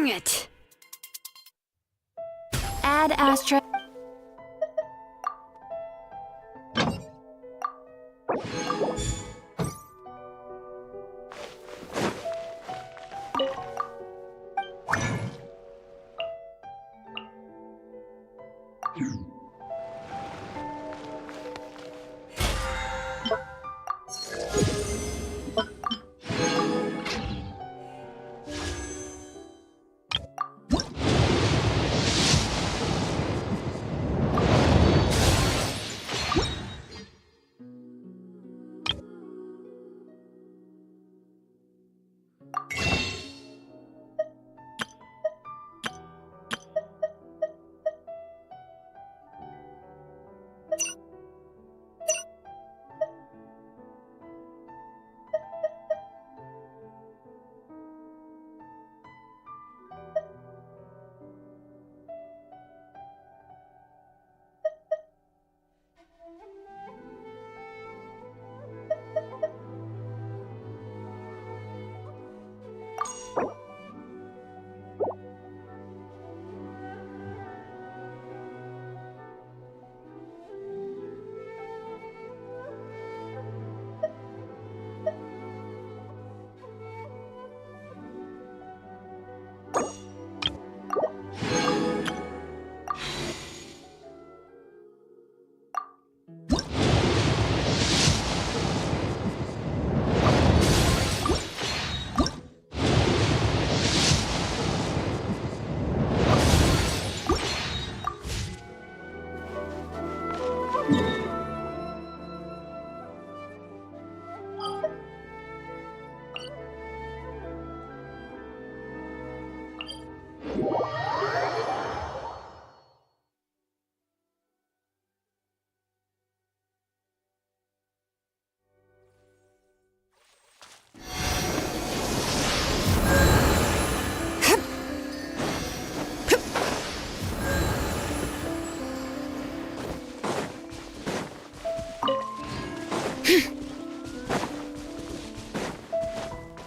Bring it! Add astra.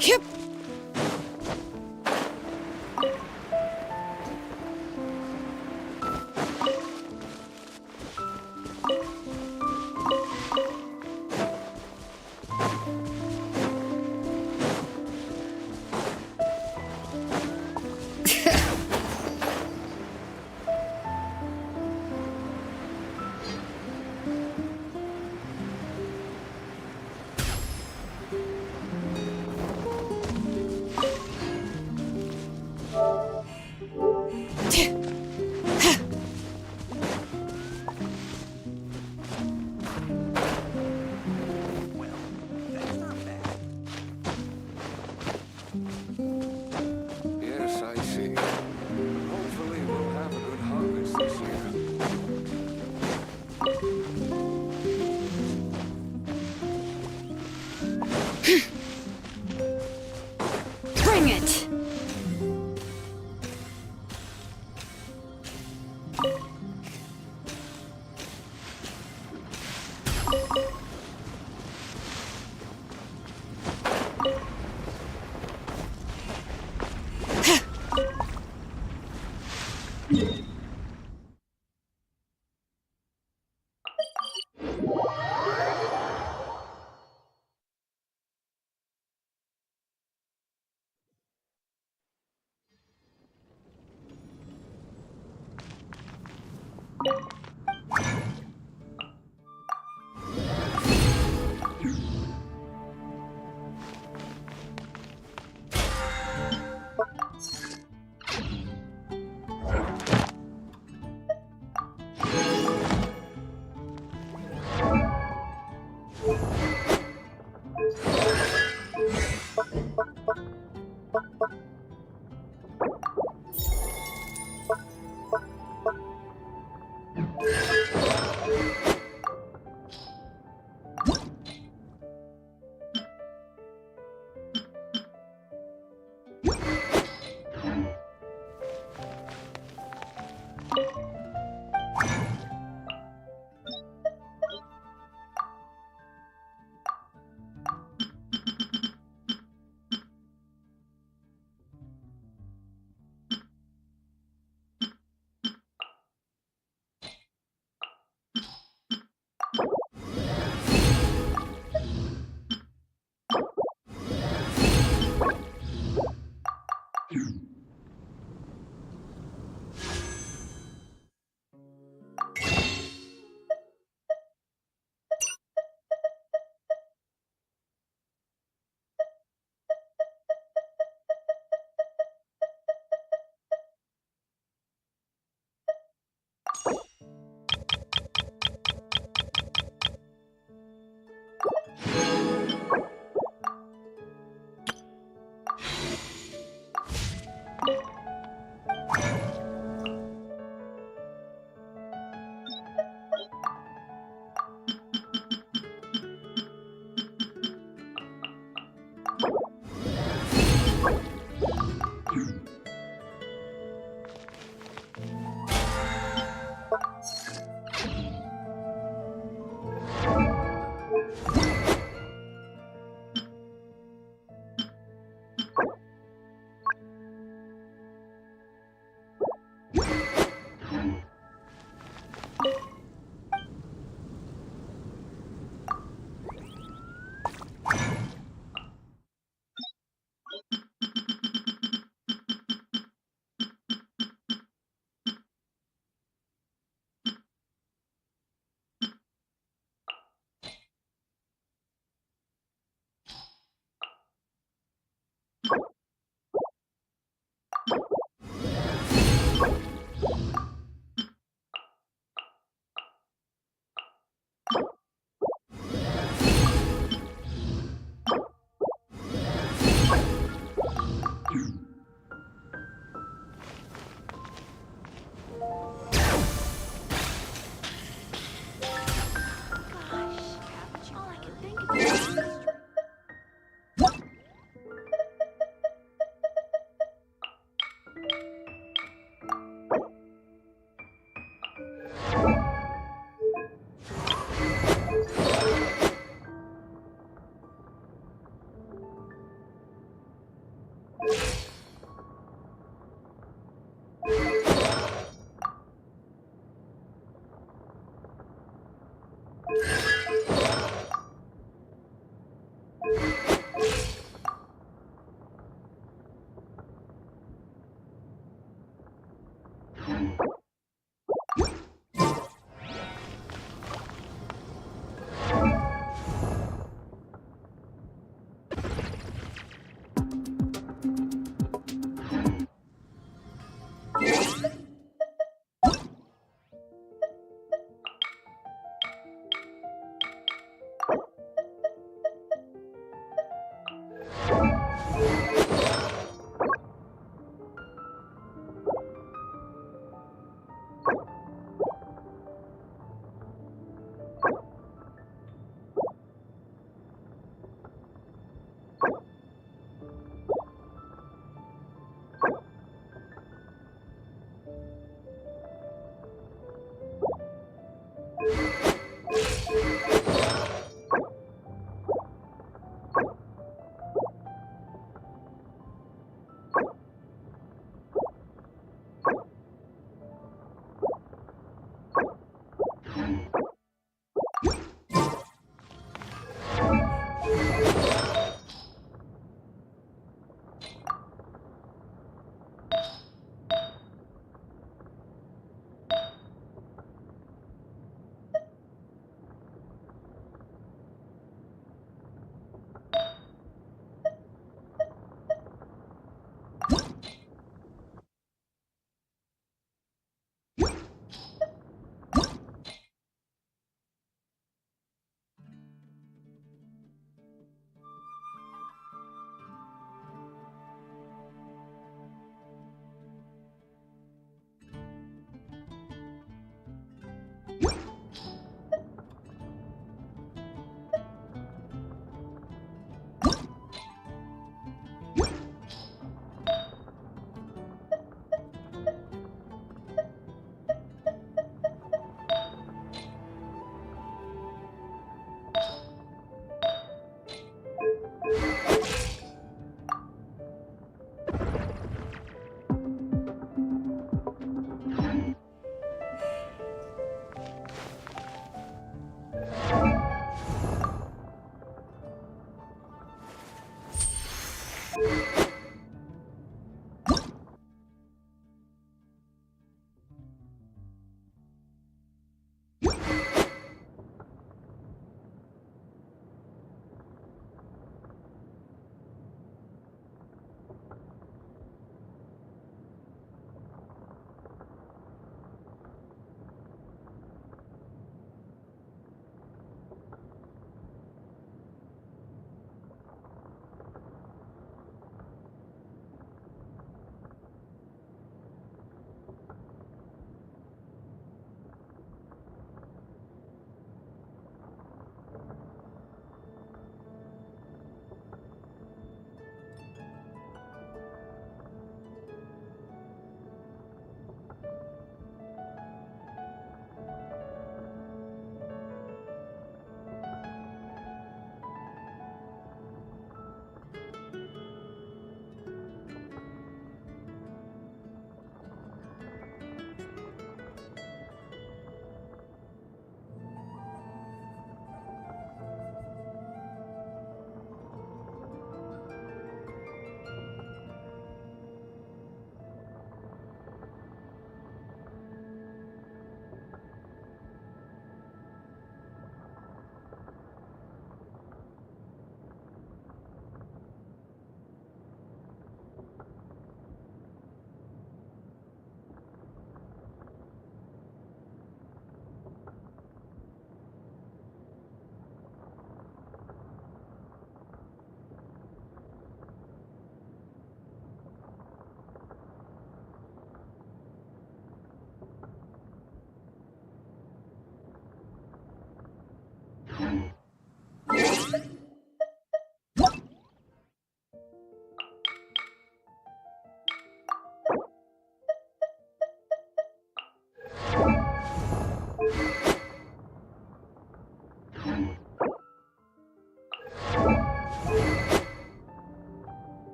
Yep. Yes, I see. Hopefully we'll have a good harvest this year. Bring it!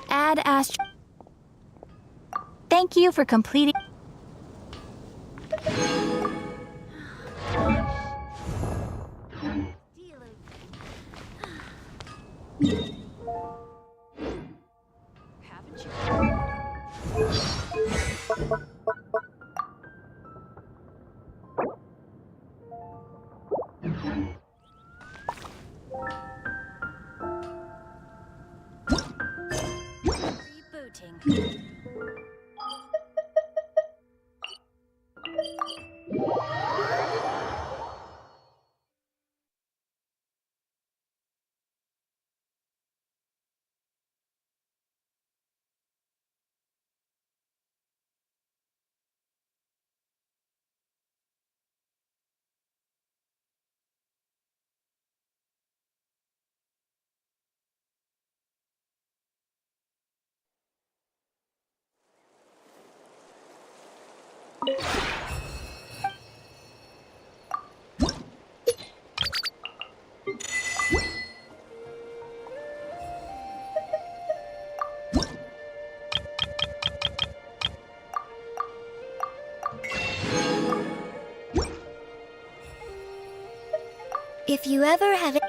Add astro. Thank you for completing. Rebooting. If you ever have it.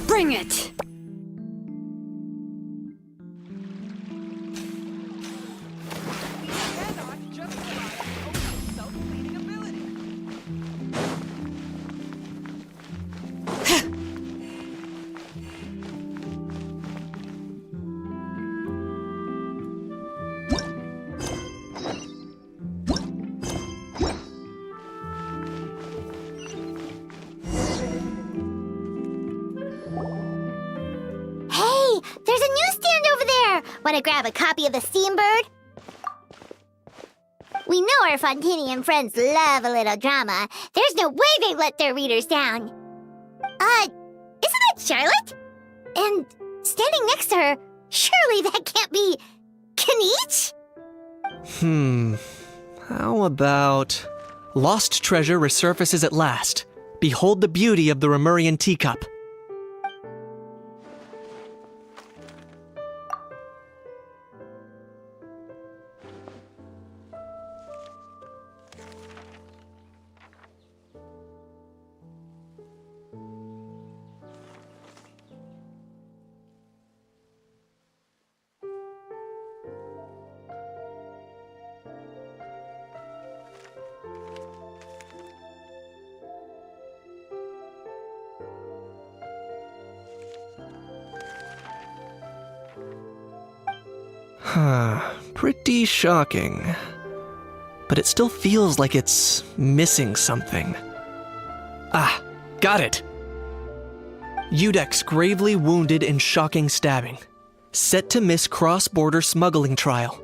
Bring it! There's a newsstand over there! Want to grab a copy of the Steambird? We know our Fontanian friends love a little drama. There's no way they let their readers down. Isn't that Charlotte? And standing next to her, surely that can't be Kaniche? How about... Lost treasure resurfaces at last. Behold the beauty of the Remurian teacup. Pretty shocking. But it still feels like it's missing something. Ah, got it. Udex gravely wounded in shocking stabbing. Set to miss cross-border smuggling trial.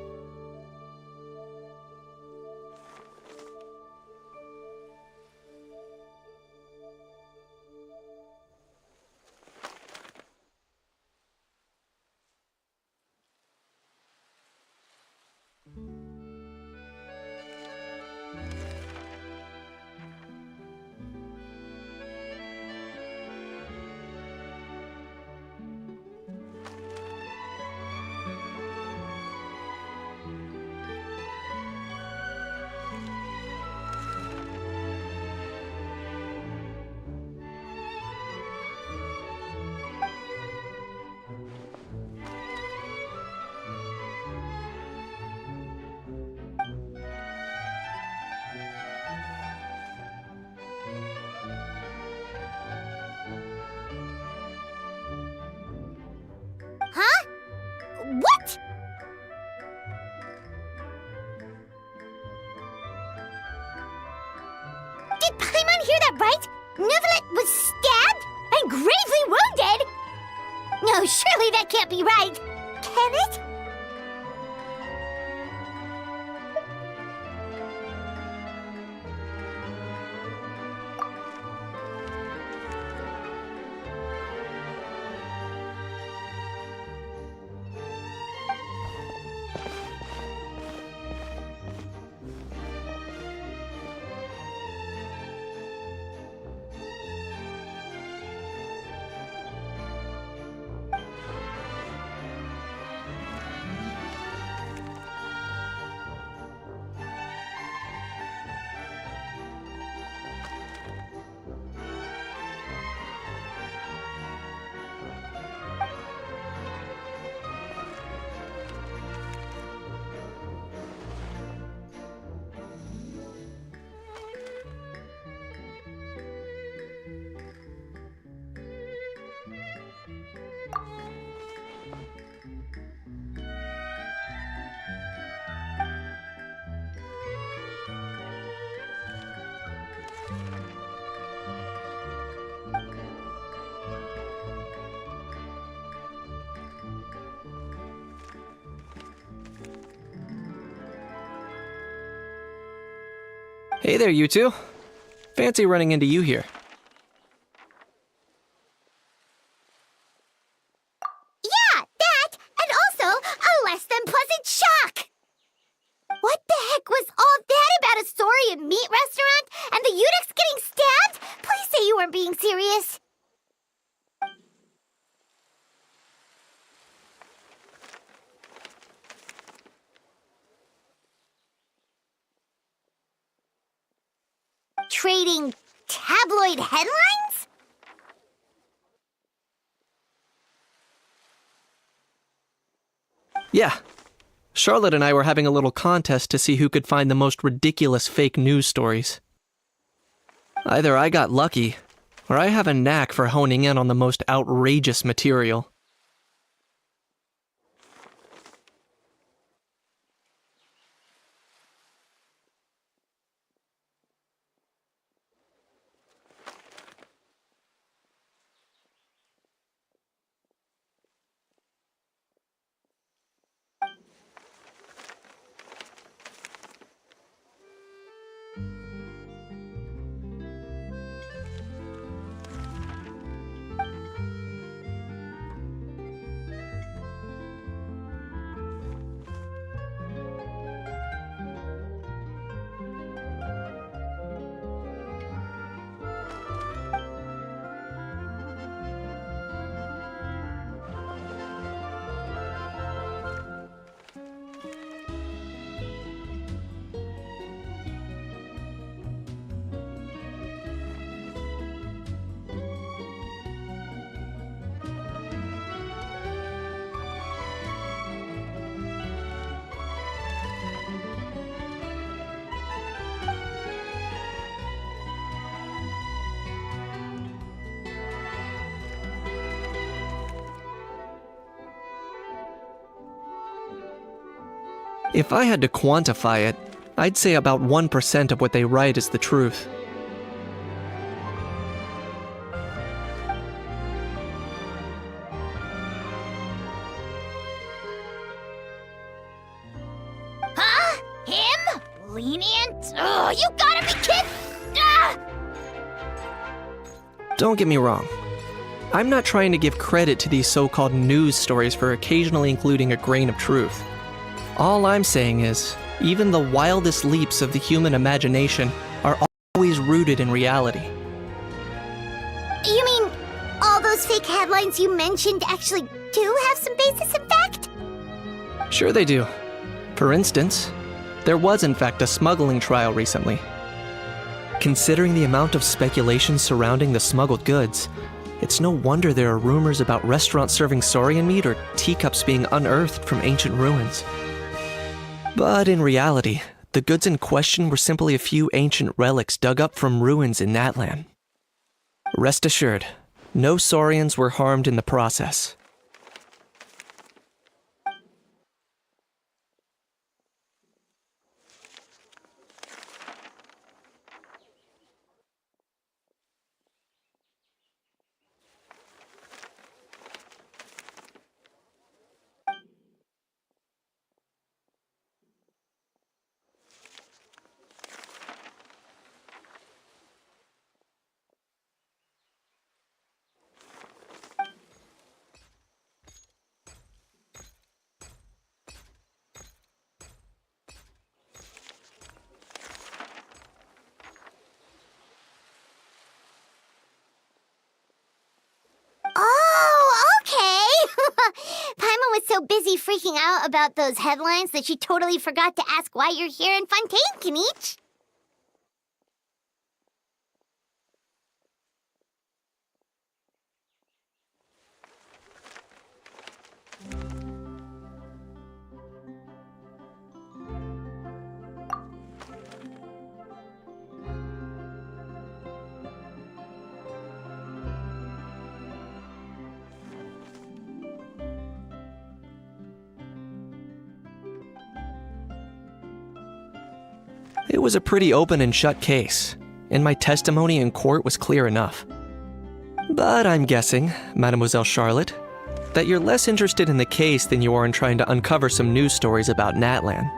Huh? What? Did Paimon hear that right? Neuvillette was stabbed and gravely wounded? No, surely that can't be right. Can it? Hey there, you two. Fancy running into you here. Yeah, that, and also a less than pleasant shock. What the heck was all that about a Saurian meat restaurant and the Udex getting stabbed? Please say you weren't being serious. Trading tabloid headlines? Yeah. Charlotte and I were having a little contest to see who could find the most ridiculous fake news stories. Either I got lucky, or I have a knack for honing in on the most outrageous material. If I had to quantify it, I'd say about 1% of what they write is the truth. Don't get me wrong. I'm not trying to give credit to these so-called news stories for occasionally including a grain of truth. All I'm saying is, even the wildest leaps of the human imagination are always rooted in reality. You mean all those fake headlines you mentioned actually do have some basis in fact? Sure they do. For instance, there was in fact a smuggling trial recently. Considering the amount of speculation surrounding the smuggled goods, it's no wonder there are rumors about restaurants serving saurian meat or teacups being unearthed from ancient ruins. But in reality, the goods in question were simply a few ancient relics dug up from ruins in Natlan. Rest assured, no saurians were harmed in the process. Oh, okay! Paimon was so busy freaking out about those headlines that she totally forgot to ask why you're here in Fontaine, Kinich. It was a pretty open and shut case, and my testimony in court was clear enough. But I'm guessing, Mademoiselle Charlotte, that you're less interested in the case than you are in trying to uncover some news stories about Natlan.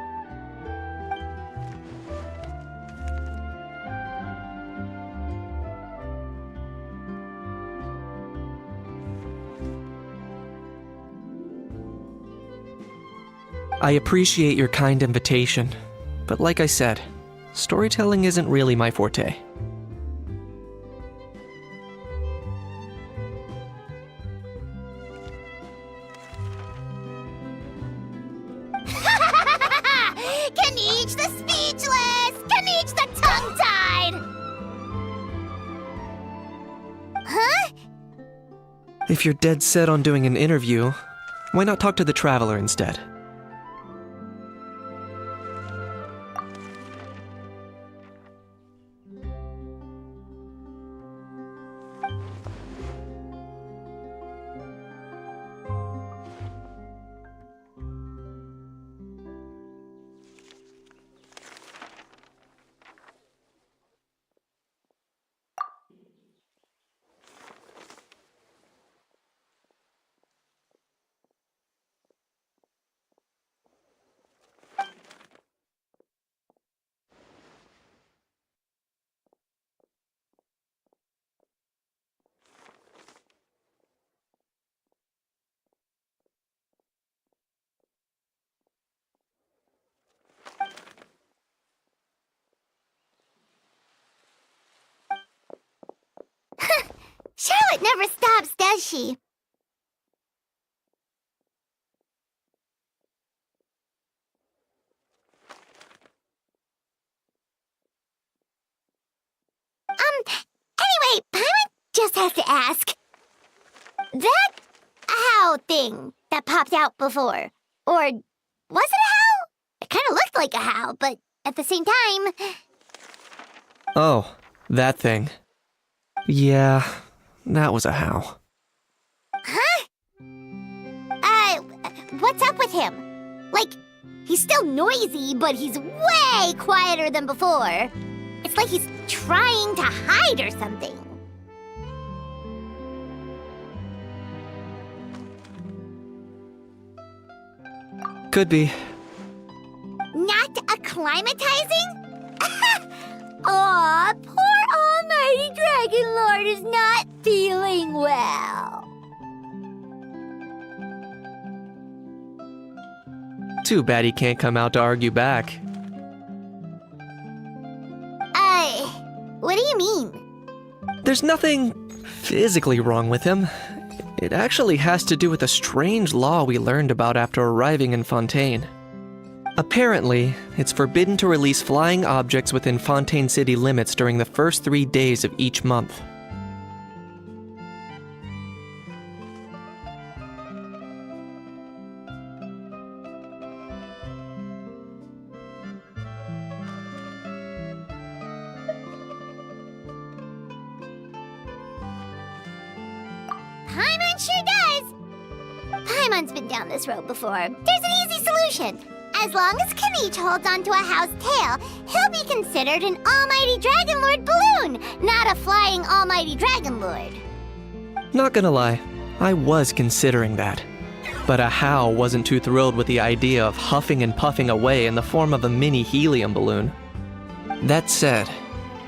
I appreciate your kind invitation, but like I said, storytelling isn't really my forte. Kinich the speechless! Kinich the tongue-tied! Huh? If you're dead set on doing an interview, why not talk to the Traveler instead? Charlotte never stops, does she? Anyway, Paimon just has to ask. That owl thing that popped out before, or was it a howl? It kind of looked like a howl, but at the same time... Oh, that thing. Yeah, that was a howl. Huh? What's up with him? Like, he's still noisy, but he's way quieter than before. It's like he's trying to hide or something. Could be. Not acclimatizing? Aw, poor almighty Dragon Lord is not Too bad he can't come out to argue back. What do you mean? There's nothing physically wrong with him. It actually has to do with a strange law we learned about after arriving in Fontaine. Apparently, it's forbidden to release flying objects within Fontaine city limits during the first 3 days of each month. Paimon sure does! Paimon's been down this road before. There's an easy solution. As long as Kaniche holds onto a house tail, he'll be considered an almighty Dragon Lord balloon, not a flying almighty Dragon Lord. Not gonna lie, I was considering that. But Ahau wasn't too thrilled with the idea of huffing and puffing away in the form of a mini helium balloon. That said,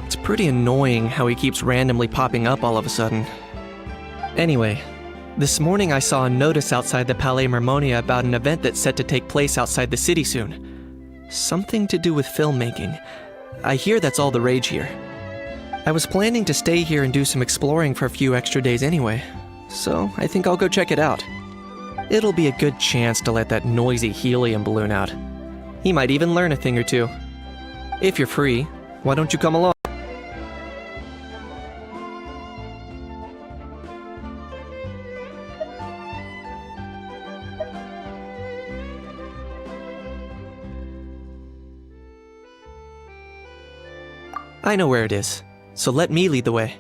it's pretty annoying how he keeps randomly popping up all of a sudden. Anyway, this morning I saw a notice outside the Palais Mermonia about an event that's set to take place outside the city soon. Something to do with filmmaking. I hear that's all the rage here. I was planning to stay here and do some exploring for a few extra days anyway, so I think I'll go check it out. It'll be a good chance to let that noisy helium balloon out. He might even learn a thing or two. If you're free, why don't you come along? I know where it is, so let me lead the way.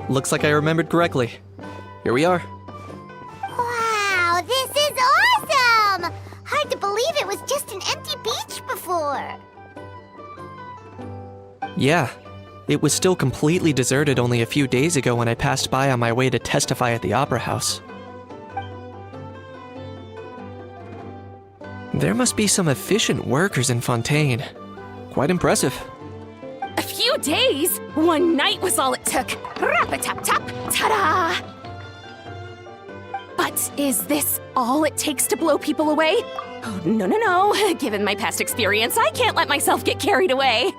Looks like I remembered correctly. Here we are. Wow, this is awesome! Hard to believe it was just an empty beach before. Yeah, it was still completely deserted only a few days ago when I passed by on my way to testify at the Opera House. There must be some efficient workers in Fontaine. Quite impressive. A few days? One night was all it took. Rap-a-tap-tap, ta-da! But is this all it takes to blow people away? Oh, no. Given my past experience, I can't let myself get carried away.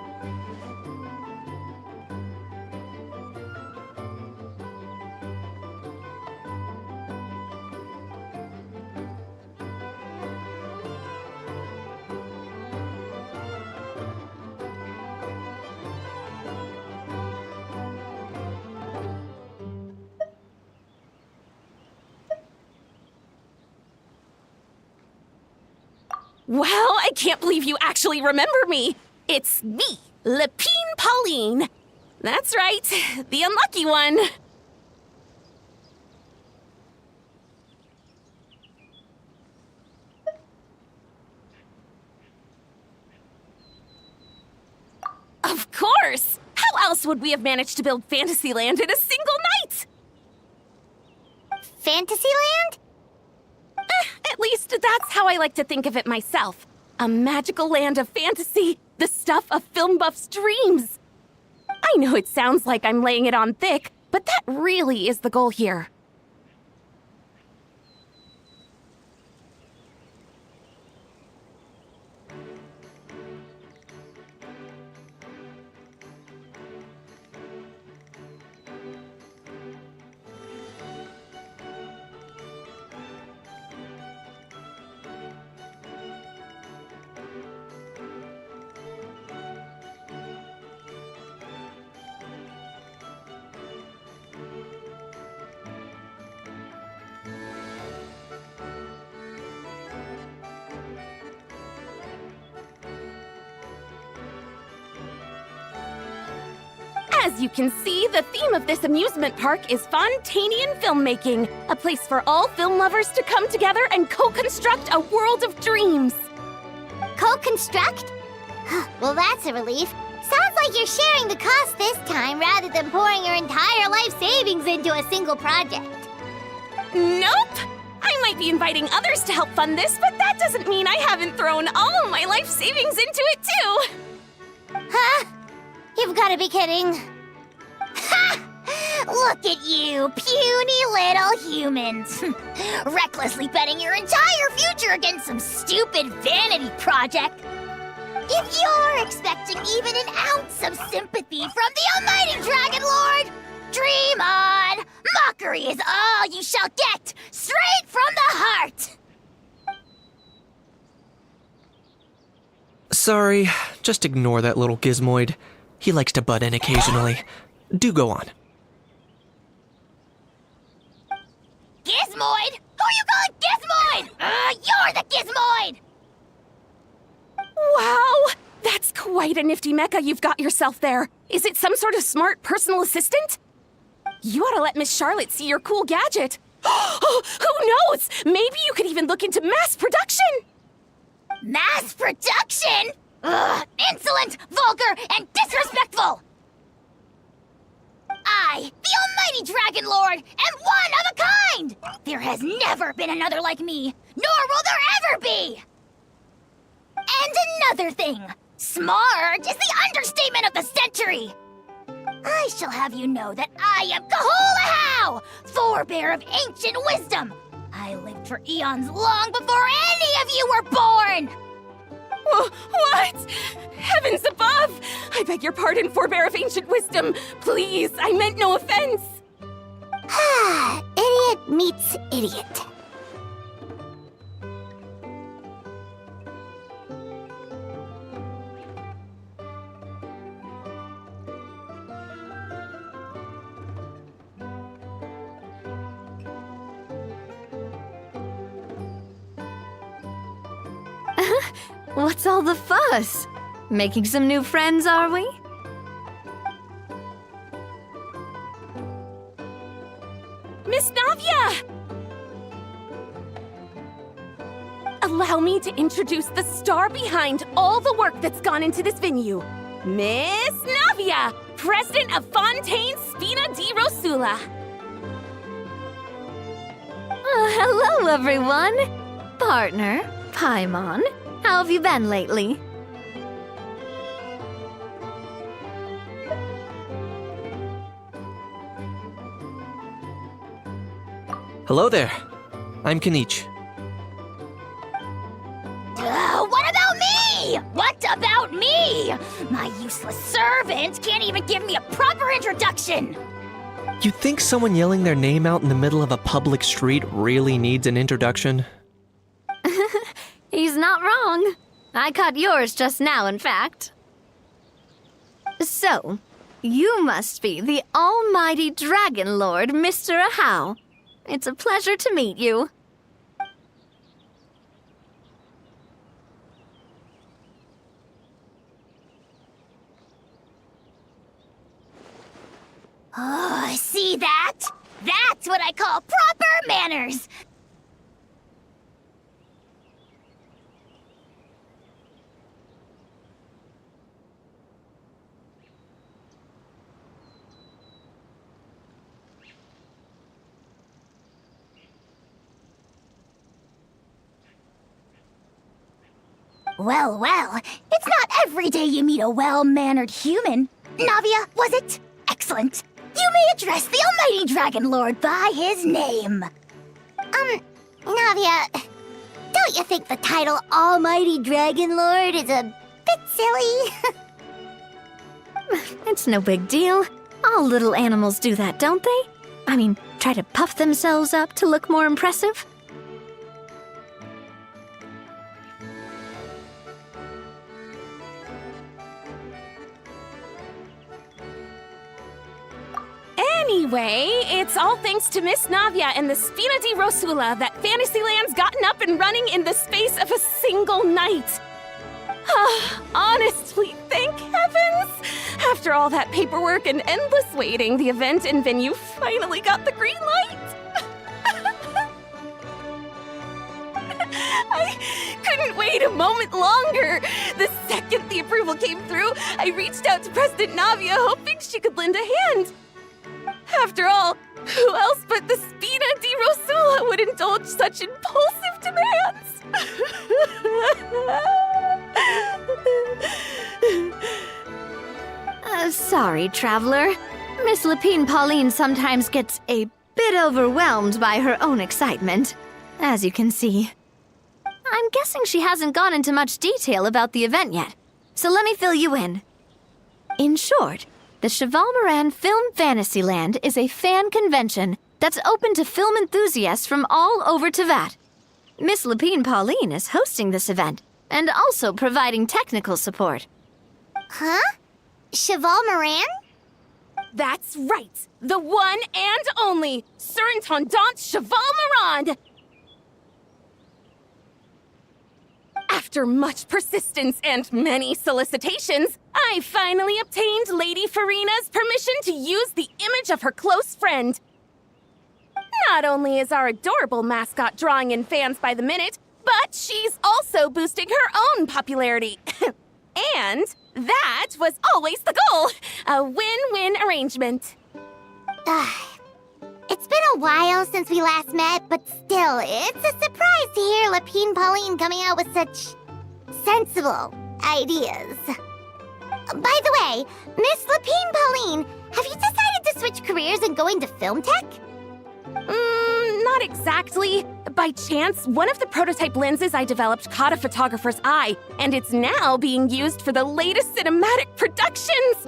Well, I can't believe you actually remember me. It's me, Lepine Pauline. That's right, the unlucky one. else would we have managed to build Fantasyland in a single night? Fantasyland? At least that's how I like to think of it myself. A magical land of fantasy, the stuff of film buffs' dreams. I know it sounds like I'm laying it on thick, but that really is the goal here. As you can see, the theme of this amusement park is Fontanian filmmaking, a place for all film lovers to come together and co-construct a world of dreams. Co-construct? Well, that's a relief. Sounds like you're sharing the cost this time rather than pouring your entire life savings into a single project. Nope! I might be inviting others to help fund this, but that doesn't mean I haven't thrown all my life savings into it too! Huh? You've got to be kidding. Ha! Look at you, puny little humans. Recklessly betting your entire future against some stupid vanity project. If you're expecting even an ounce of sympathy from the almighty Dragon Lord, dream on! Mockery is all you shall get, straight from the heart! Sorry, just ignore that little gizmoid. He likes to butt in occasionally. Do go on. Gizmoid? Who you calling Gizmoid? You're the Gizmoid! Wow! That's quite a nifty mecha you've got yourself there. Is it some sort of smart personal assistant? You ought to let Miss Charlotte see your cool gadget. Who knows? Maybe you could even look into mass production! Mass production? Ugh, insolent, vulgar, and disrespectful! I, the almighty Dragon Lord, am one of a kind! There has never been another like me, nor will there ever be! And another thing, smart is the understatement of the century! I shall have you know that I am Kahulahau, forebear of ancient wisdom! I lived for eons long before any of you were born! What? Heavens above! I beg your pardon, forebear of ancient wisdom. Please, I meant no offense. Idiot meets idiot. What's all the fuss? Making some new friends, are we? Miss Navia! Allow me to introduce the star behind all the work that's gone into this venue. Miss Navia, president of Fontaine Spina di Rosula. Hello, everyone. Partner, Paimon, how have you been lately? Hello there. I'm Kanich. What about me? What about me? My useless servant can't even give me a proper introduction. You think someone yelling their name out in the middle of a public street really needs an introduction? He's not wrong. I caught yours just now, in fact. So, you must be the almighty Dragon Lord, Mr. Ahau. It's a pleasure to meet you. Oh, see that? That's what I call proper manners. Well, well, it's not every day you meet a well-mannered human. Navia, was it? Excellent. You may address the almighty Dragon Lord by his name. Navia, don't you think the title Almighty Dragon Lord is a bit silly? It's no big deal. All little animals do that, don't they? I mean, try to puff themselves up to look more impressive. Anyway, it's all thanks to Miss Navia and the Spina di Rosula that Fantasyland's gotten up and running in the space of a single night. Honestly, thank heavens! After all that paperwork and endless waiting, the event and venue finally got the green light. I couldn't wait a moment longer. The second the approval came through, I reached out to President Navia, hoping she could lend a hand. After all, who else but the Spina di Rosula would indulge such impulsive demands? Sorry, Traveler. Miss Lapine Pauline sometimes gets a bit overwhelmed by her own excitement, as you can see. I'm guessing she hasn't gone into much detail about the event yet, so let me fill you in. In short, the Cheval Moran Film Fantasyland is a fan convention that's open to film enthusiasts from all over Teyvat. Miss Lapine Pauline is hosting this event and also providing technical support. Huh? Cheval Moran? That's right, the one and only Surintendant Cheval Moran! After much persistence and many solicitations, I finally obtained Lady Farina's permission to use the image of her close friend. Not only is our adorable mascot drawing in fans by the minute, but she's also boosting her own popularity. And that was always the goal, a win-win arrangement. It's been a while since we last met, but still, it's a surprise to hear Lapine Pauline coming out with such sensible ideas. By the way, Miss Lapine Pauline, have you decided to switch careers and go into film tech? Not exactly. By chance, one of the prototype lenses I developed caught a photographer's eye, and it's now being used for the latest cinematic productions.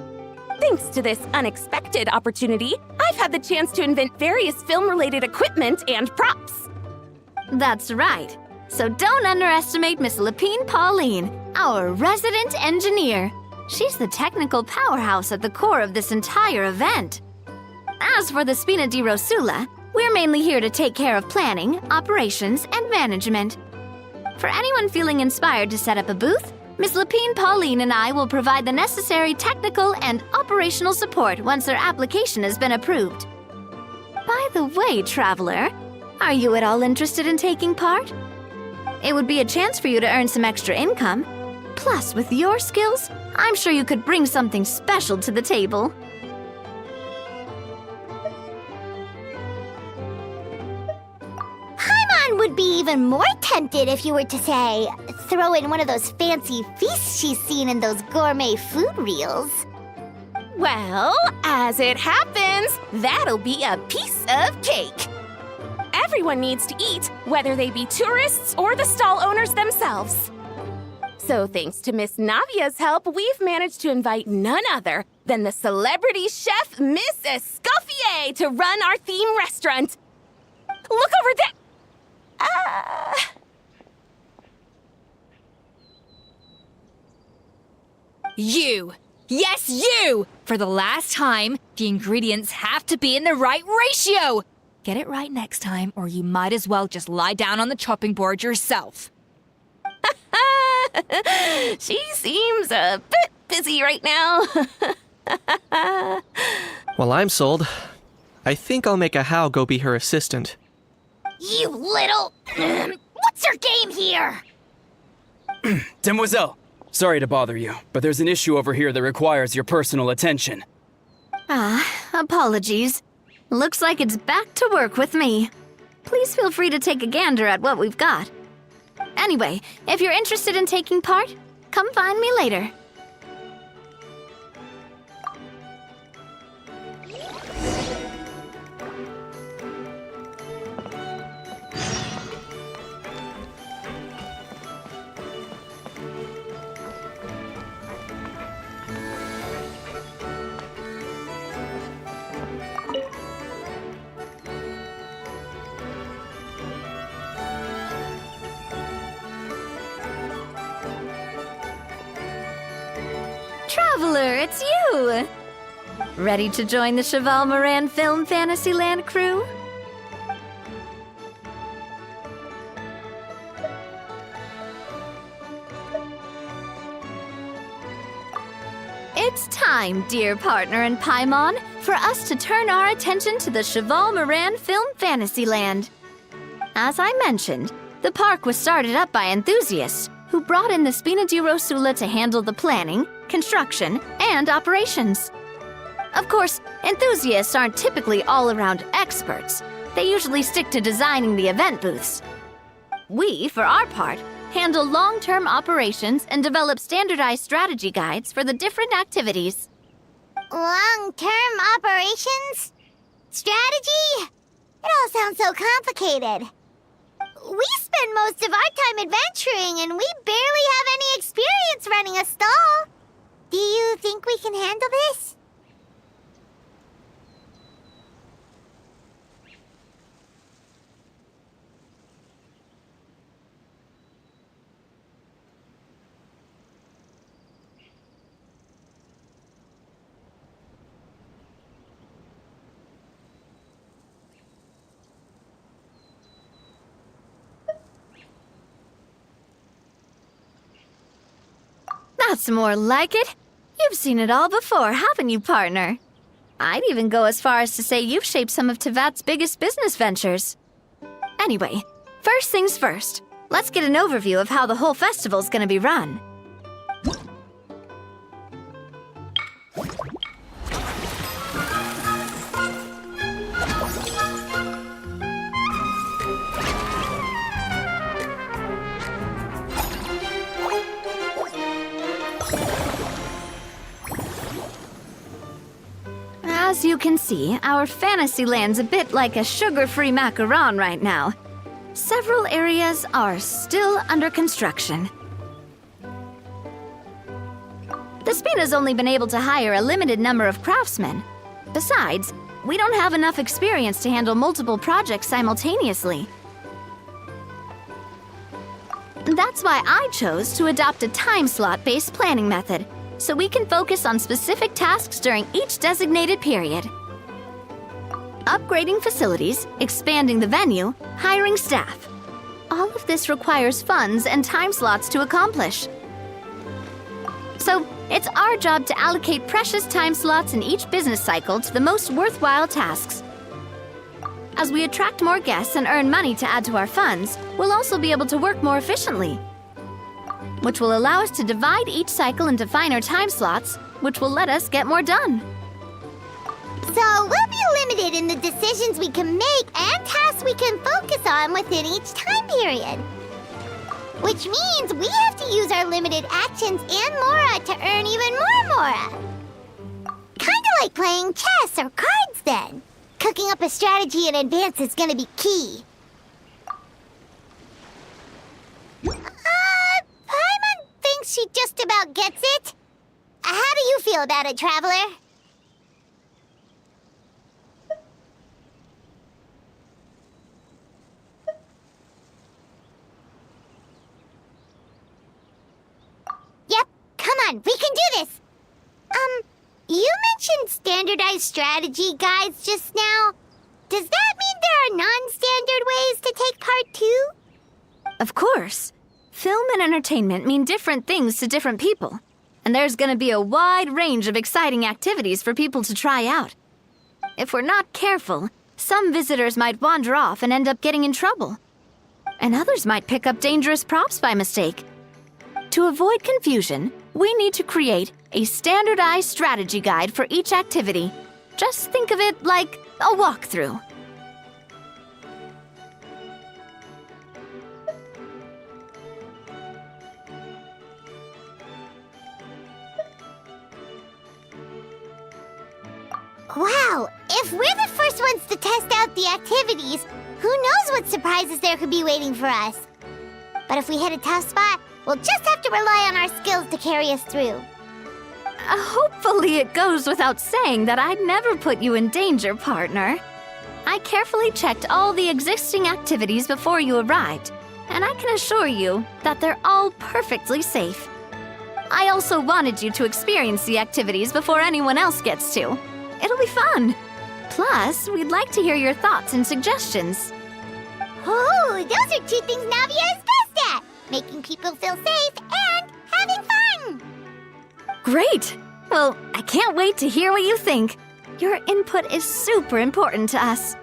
Thanks to this unexpected opportunity, I've had the chance to invent various film-related equipment and props. That's right. So don't underestimate Miss Lapine Pauline, our resident engineer. She's the technical powerhouse at the core of this entire event. As for the Spina di Rosula, we're mainly here to take care of planning, operations, and management. For anyone feeling inspired to set up a booth, Miss Lapine Pauline and I will provide the necessary technical and operational support once their application has been approved. By the way, Traveler, are you at all interested in taking part? It would be a chance for you to earn some extra income. Plus, with your skills, I'm sure you could bring something special to the table. Paimon would be even more tempted if you were to, say, throw in one of those fancy feasts she's seen in those gourmet food reels. Well, as it happens, that'll be a piece of cake. Everyone needs to eat, whether they be tourists or the stall owners themselves. So thanks to Miss Navia's help, we've managed to invite none other than the celebrity chef, Miss Escoffier, to run our theme restaurant. Look over there! You! Yes, you! For the last time, the ingredients have to be in the right ratio! Get it right next time, or you might as well just lie down on the chopping board yourself. She seems a bit busy right now. Well, I'm sold. I think I'll make a How go be her assistant. You little... What's your game here? Demoiselle, sorry to bother you, but there's an issue over here that requires your personal attention. Apologies. Looks like it's back to work with me. Please feel free to take a gander at what we've got. Anyway, if you're interested in taking part, come find me later. Traveler, it's you! Ready to join the Cheval Moran Film Fantasyland crew? It's time, dear partner in Paimon, for us to turn our attention to the Cheval Moran Film Fantasyland. As I mentioned, the park was started up by enthusiasts who brought in the Spina di Rosula to handle the planning, construction, and operations. Of course, enthusiasts aren't typically all-around experts. They usually stick to designing the event booths. We, for our part, handle long-term operations and develop standardized strategy guides for the different activities. Long-term operations? Strategy? It all sounds so complicated. We spend most of our time adventuring, and we barely have any experience running a stall. Do you think we can handle this? That's more like it. You've seen it all before, haven't you, partner? I'd even go as far as to say you've shaped some of Tevat's biggest business ventures. Anyway, first things first. Let's get an overview of how the whole festival's gonna be run. As you can see, our Fantasyland's a bit like a sugar-free macaron right now. Several areas are still under construction. The Spina's only been able to hire a limited number of craftsmen. Besides, we don't have enough experience to handle multiple projects simultaneously. That's why I chose to adopt a time slot-based planning method, so we can focus on specific tasks during each designated period. Upgrading facilities, expanding the venue, hiring staff. All of this requires funds and time slots to accomplish. So, it's our job to allocate precious time slots in each business cycle to the most worthwhile tasks. As we attract more guests and earn money to add to our funds, we'll also be able to work more efficiently, which will allow us to divide each cycle into finer time slots, which will let us get more done. So we'll be limited in the decisions we can make and tasks we can focus on within each time period. Which means we have to use our limited actions and Mora to earn even more Mora. Kinda like playing chess or cards then. Cooking up a strategy in advance is gonna be key. Paimon thinks she just about gets it. How do you feel about it, Traveler? Yep, come on, we can do this. You mentioned standardized strategy guides just now. Does that mean there are non-standard ways to take part too? Of course. Film and entertainment mean different things to different people, and there's gonna be a wide range of exciting activities for people to try out. If we're not careful, some visitors might wander off and end up getting in trouble, and others might pick up dangerous props by mistake. To avoid confusion, we need to create a standardized strategy guide for each activity. Just think of it like a walkthrough. Wow, if we're the first ones to test out the activities, who knows what surprises there could be waiting for us? But if we hit a tough spot, we'll just have to rely on our skills to carry us through. Hopefully it goes without saying that I'd never put you in danger, partner. I carefully checked all the existing activities before you arrived, and I can assure you that they're all perfectly safe. I also wanted you to experience the activities before anyone else gets to. It'll be fun. Plus, we'd like to hear your thoughts and suggestions. Oh, those are two things Navia is best at! Making people feel safe and having fun! Great! Well, I can't wait to hear what you think. Your input is super important to us.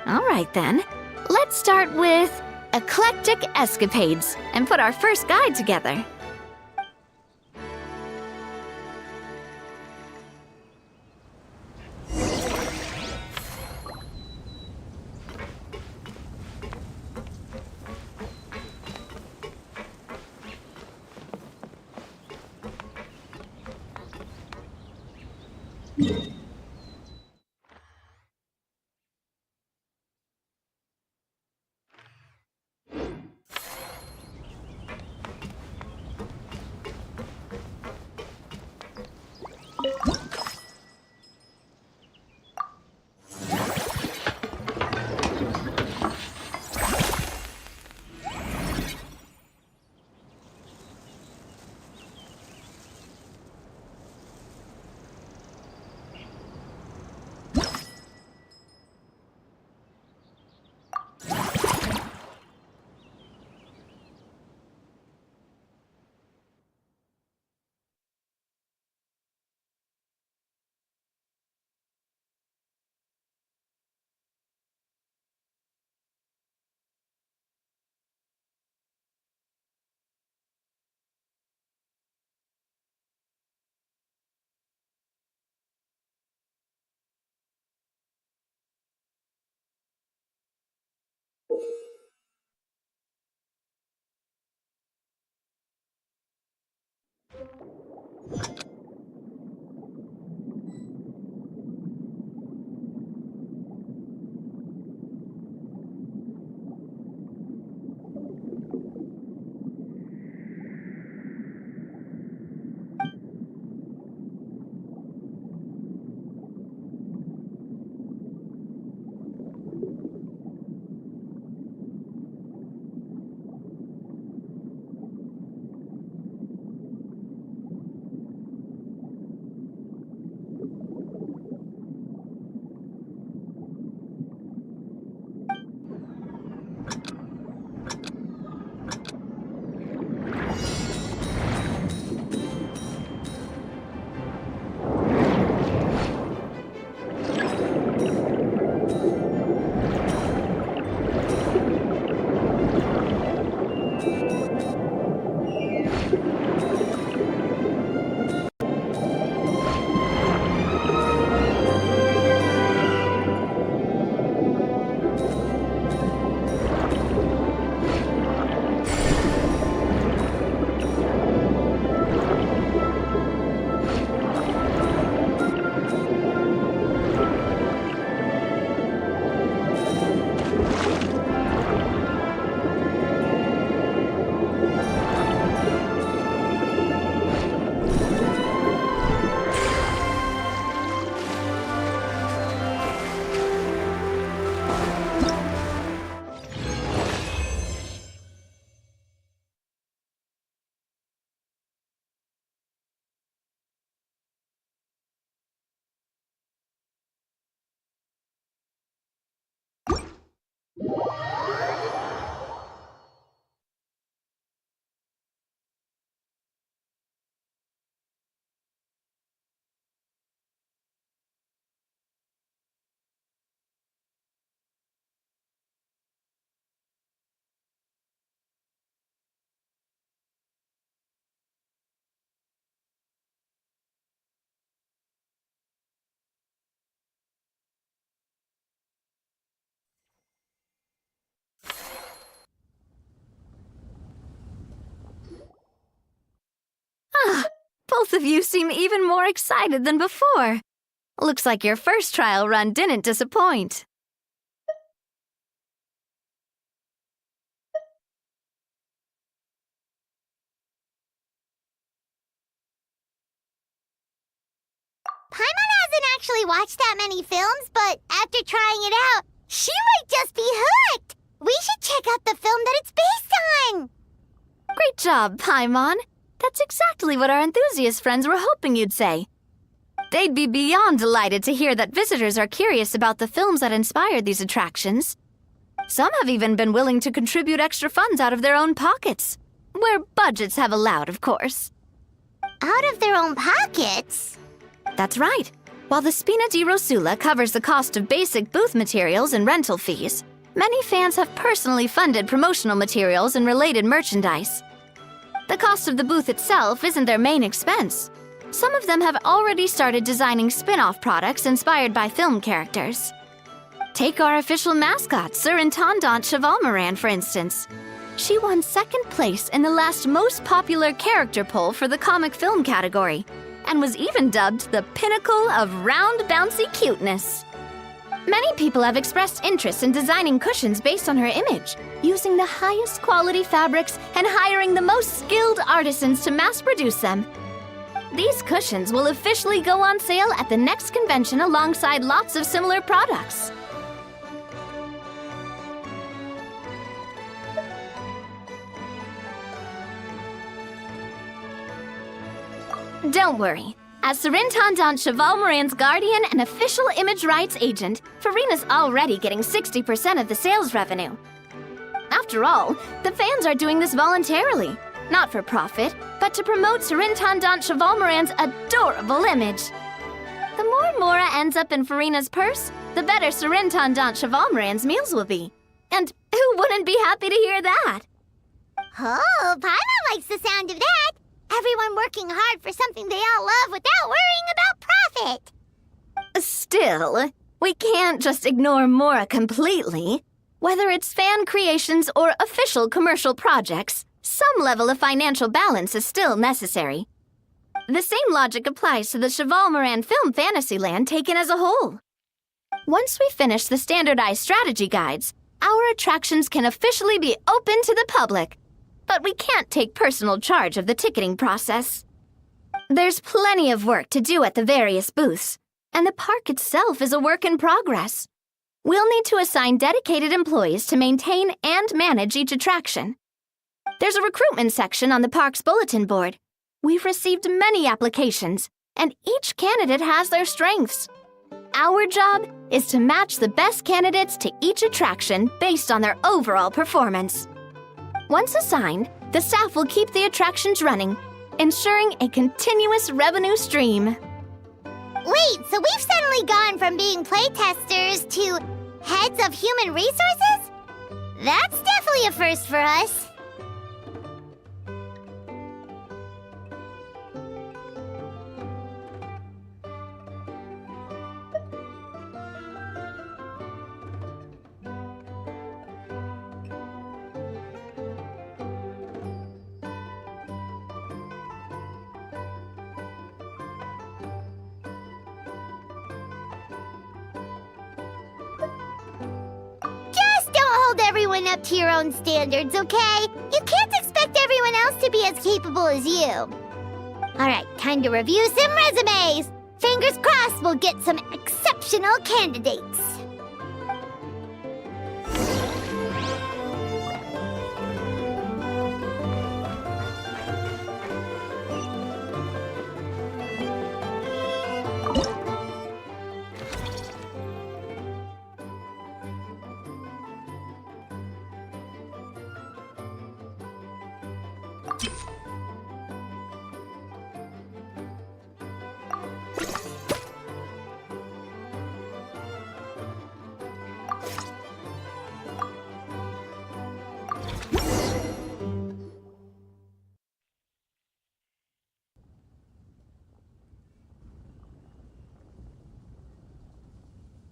All right then, let's start with Eclectic Escapades and put our first guide together. Both of you seem even more excited than before. Looks like your first trial run didn't disappoint. Paimon hasn't actually watched that many films, but after trying it out, she might just be hooked! We should check out the film that it's based on! Great job, Paimon. That's exactly what our enthusiast friends were hoping you'd say. They'd be beyond delighted to hear that visitors are curious about the films that inspired these attractions. Some have even been willing to contribute extra funds out of their own pockets. Where budgets have allowed, of course. Out of their own pockets? That's right. While the Spina di Rosula covers the cost of basic booth materials and rental fees, many fans have personally funded promotional materials and related merchandise. The cost of the booth itself isn't their main expense. Some of them have already started designing spin-off products inspired by film characters. Take our official mascot, Sir Intendant Chevalmoran, for instance. She won second place in the last most popular character poll for the comic film category, and was even dubbed the pinnacle of round, bouncy cuteness. Many people have expressed interest in designing cushions based on her image, using the highest quality fabrics and hiring the most skilled artisans to mass produce them. These cushions will officially go on sale at the next convention alongside lots of similar products. Don't worry. As Sir Intendant Chevalmoran's guardian and official image rights agent, Farina's already getting 60% of the sales revenue. After all, the fans are doing this voluntarily, not for profit, but to promote Sir Intendant Chevalmoran's adorable image. The more Mora ends up in Farina's purse, the better Sir Intendant Chevalmoran's meals will be. And who wouldn't be happy to hear that? Oh, Paimon likes the sound of that! Everyone working hard for something they all love without worrying about profit! Still, we can't just ignore Mora completely. Whether it's fan creations or official commercial projects, some level of financial balance is still necessary. The same logic applies to the Chevalmoran Film Fantasyland taken as a whole. Once we finish the standardized strategy guides, our attractions can officially be open to the public. But we can't take personal charge of the ticketing process. There's plenty of work to do at the various booths, and the park itself is a work in progress. We'll need to assign dedicated employees to maintain and manage each attraction. There's a recruitment section on the park's bulletin board. We've received many applications, and each candidate has their strengths. Our job is to match the best candidates to each attraction based on their overall performance. Once assigned, the staff will keep the attractions running, ensuring a continuous revenue stream. Wait, so we've suddenly gone from being playtesters to heads of human resources? That's definitely a first for us. Everyone up to your own standards, okay? You can't expect everyone else to be as capable as you. Alright, time to review some resumes. Fingers crossed we'll get some exceptional candidates.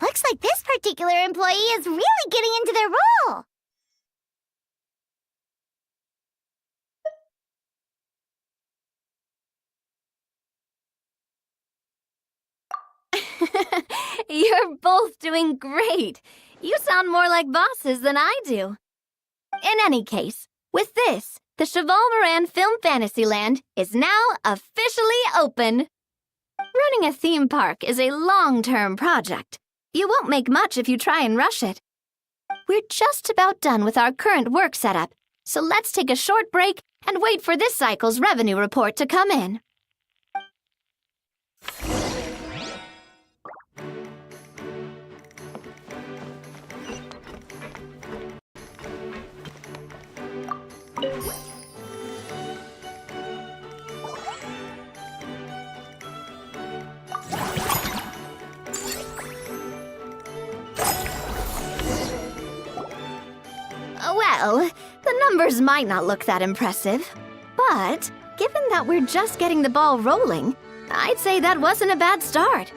Looks like this particular employee is really getting into their role. You're both doing great. You sound more like bosses than I do. In any case, with this, the Cheval Moran Film Fantasyland is now officially open. Running a theme park is a long-term project. You won't make much if you try and rush it. We're just about done with our current work setup, so let's take a short break and wait for this cycle's revenue report to come in. Well, the numbers might not look that impressive, but given that we're just getting the ball rolling, I'd say that wasn't a bad start.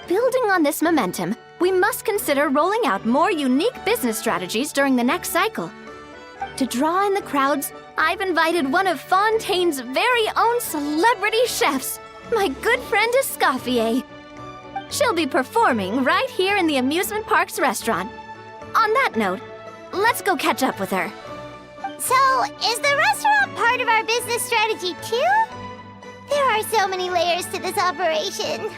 Building on this momentum, we must consider rolling out more unique business strategies during the next cycle. To draw in the crowds, I've invited one of Fontaine's very own celebrity chefs, my good friend Escoffier. She'll be performing right here in the amusement park's restaurant. On that note, let's go catch up with her. So, is the restaurant part of our business strategy too? There are so many layers to this operation.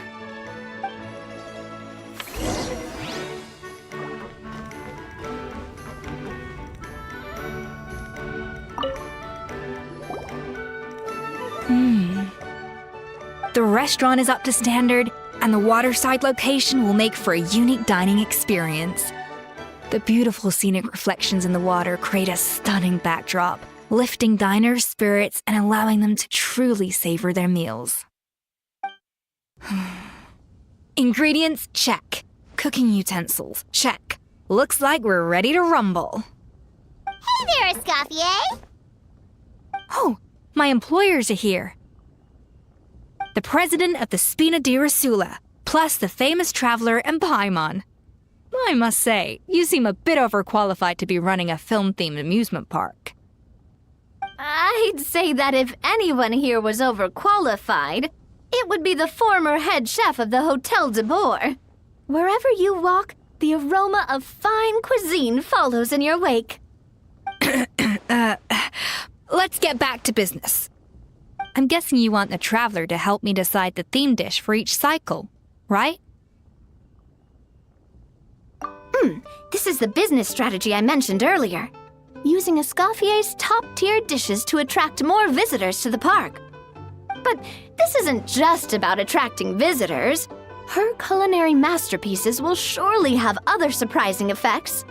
The restaurant is up to standard, and the waterside location will make for a unique dining experience. The beautiful scenic reflections in the water create a stunning backdrop, lifting diners' spirits and allowing them to truly savor their meals. Ingredients, check. Cooking utensils, check. Looks like we're ready to rumble. Hey there, Escoffier! Oh, my employers are here. The president of the Spina di Rosula, plus the famous traveler and Paimon. I must say, you seem a bit overqualified to be running a film-themed amusement park. I'd say that if anyone here was overqualified, it would be the former head chef of the Hotel de Boer. Wherever you walk, the aroma of fine cuisine follows in your wake. Let's get back to business. I'm guessing you want the traveler to help me decide the theme dish for each cycle, right? This is the business strategy I mentioned earlier. Using Escoffier's top-tier dishes to attract more visitors to the park. But this isn't just about attracting visitors. Her culinary masterpieces will surely have other surprising effects.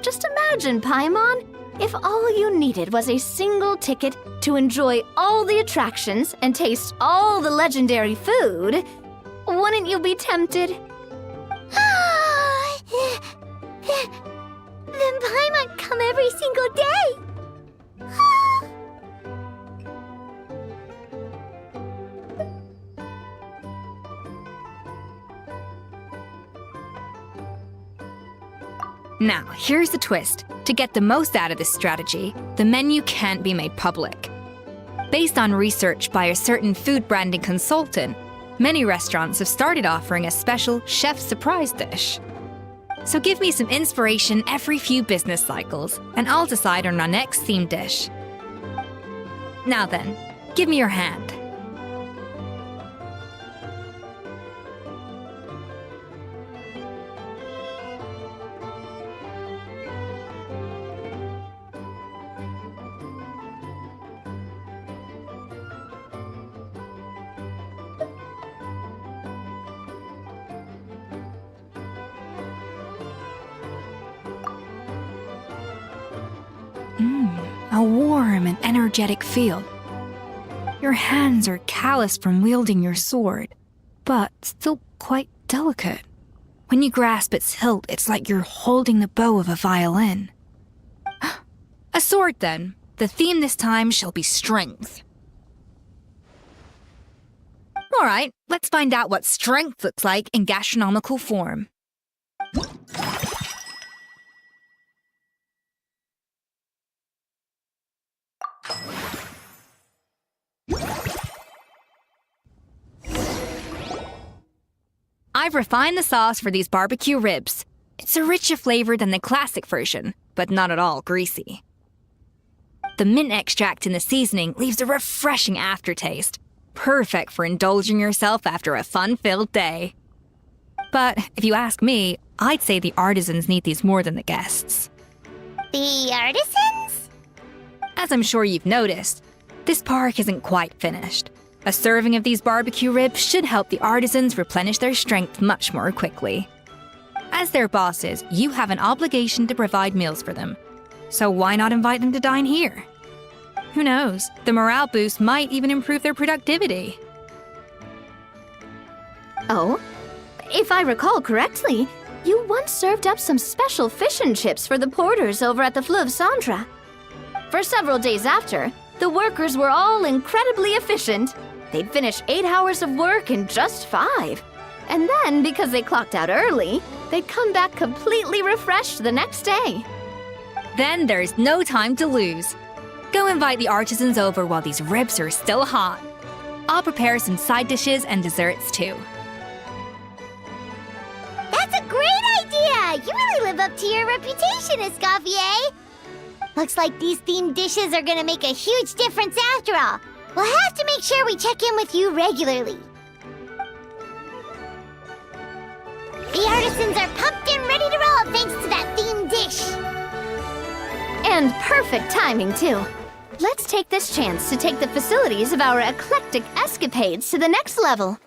Just imagine, Paimon, if all you needed was a single ticket to enjoy all the attractions and taste all the legendary food. Wouldn't you be tempted? Then Paimon come every single day! Now, here's the twist. To get the most out of this strategy, the menu can't be made public. Based on research by a certain food branding consultant, many restaurants have started offering a special chef surprise dish. So give me some inspiration every few business cycles, and I'll decide on our next theme dish. Now then, give me your hand. A warm and energetic feel. Your hands are calloused from wielding your sword, but still quite delicate. When you grasp its hilt, it's like you're holding the bow of a violin. A sword, then. The theme this time shall be strength. All right, let's find out what strength looks like in gastronomical form. I've refined the sauce for these barbecue ribs. It's a richer flavor than the classic version, but not at all greasy. The mint extract in the seasoning leaves a refreshing aftertaste, perfect for indulging yourself after a fun-filled day. But if you ask me, I'd say the artisans need these more than the guests. The artisans? As I'm sure you've noticed, this park isn't quite finished. A serving of these barbecue ribs should help the artisans replenish their strength much more quickly. As their bosses, you have an obligation to provide meals for them. So why not invite them to dine here? Who knows, the morale boost might even improve their productivity. Oh? If I recall correctly, you once served up some special fish and chips for the porters over at the Fleuve Centre. For several days after, the workers were all incredibly efficient. They'd finish 8 hours of work in just 5. And then, because they clocked out early, they'd come back completely refreshed the next day. Then there's no time to lose. Go invite the artisans over while these ribs are still hot. I'll prepare some side dishes and desserts too. That's a great idea! You really live up to your reputation, Escoffier! Looks like these themed dishes are gonna make a huge difference after all. We'll have to make sure we check in with you regularly. The artisans are pumped and ready to roll thanks to that themed dish. And perfect timing, too. Let's take this chance to take the facilities of our eclectic escapades to the next level.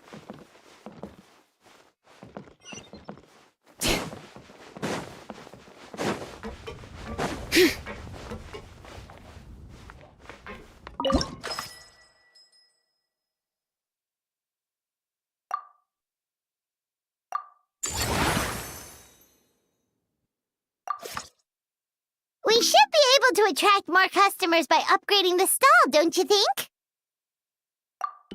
We should be able to attract more customers by upgrading the stall, don't you think?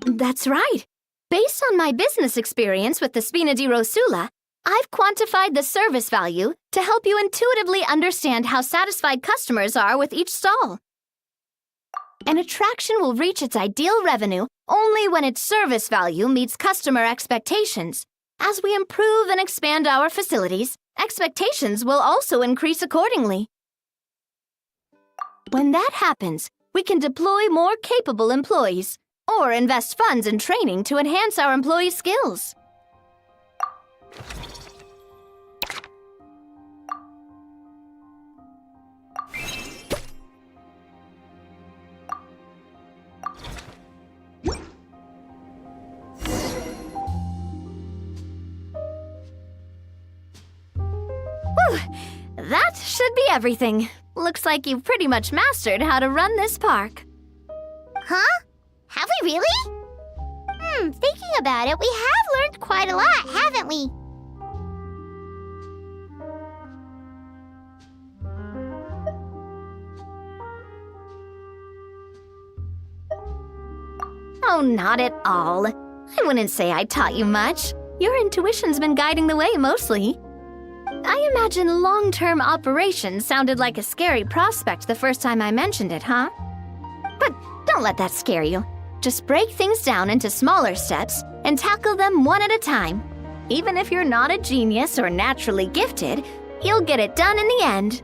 That's right. Based on my business experience with the Spina di Rosula, I've quantified the service value to help you intuitively understand how satisfied customers are with each stall. An attraction will reach its ideal revenue only when its service value meets customer expectations. As we improve and expand our facilities, expectations will also increase accordingly. When that happens, we can deploy more capable employees or invest funds in training to enhance our employees' skills. Whew, that should be everything. Looks like you've pretty much mastered how to run this park. Huh? Have we really? Thinking about it, we have learned quite a lot, haven't we? Oh, not at all. I wouldn't say I taught you much. Your intuition's been guiding the way mostly. I imagine long-term operations sounded like a scary prospect the first time I mentioned it, huh? But don't let that scare you. Just break things down into smaller steps and tackle them one at a time. Even if you're not a genius or naturally gifted, you'll get it done in the end.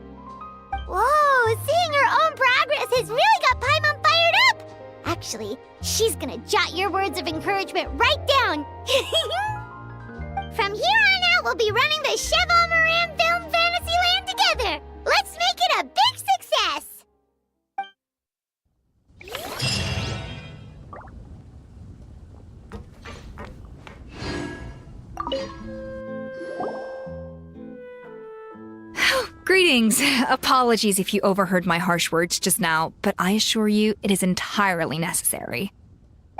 Whoa, seeing her own progress has really got Paimon fired up! Actually, she's gonna jot your words of encouragement right down. From here on out, we'll be running the Cheval Moran Film Fantasyland together. Let's make it a big success! Greetings. Apologies if you overheard my harsh words just now, but I assure you it is entirely necessary.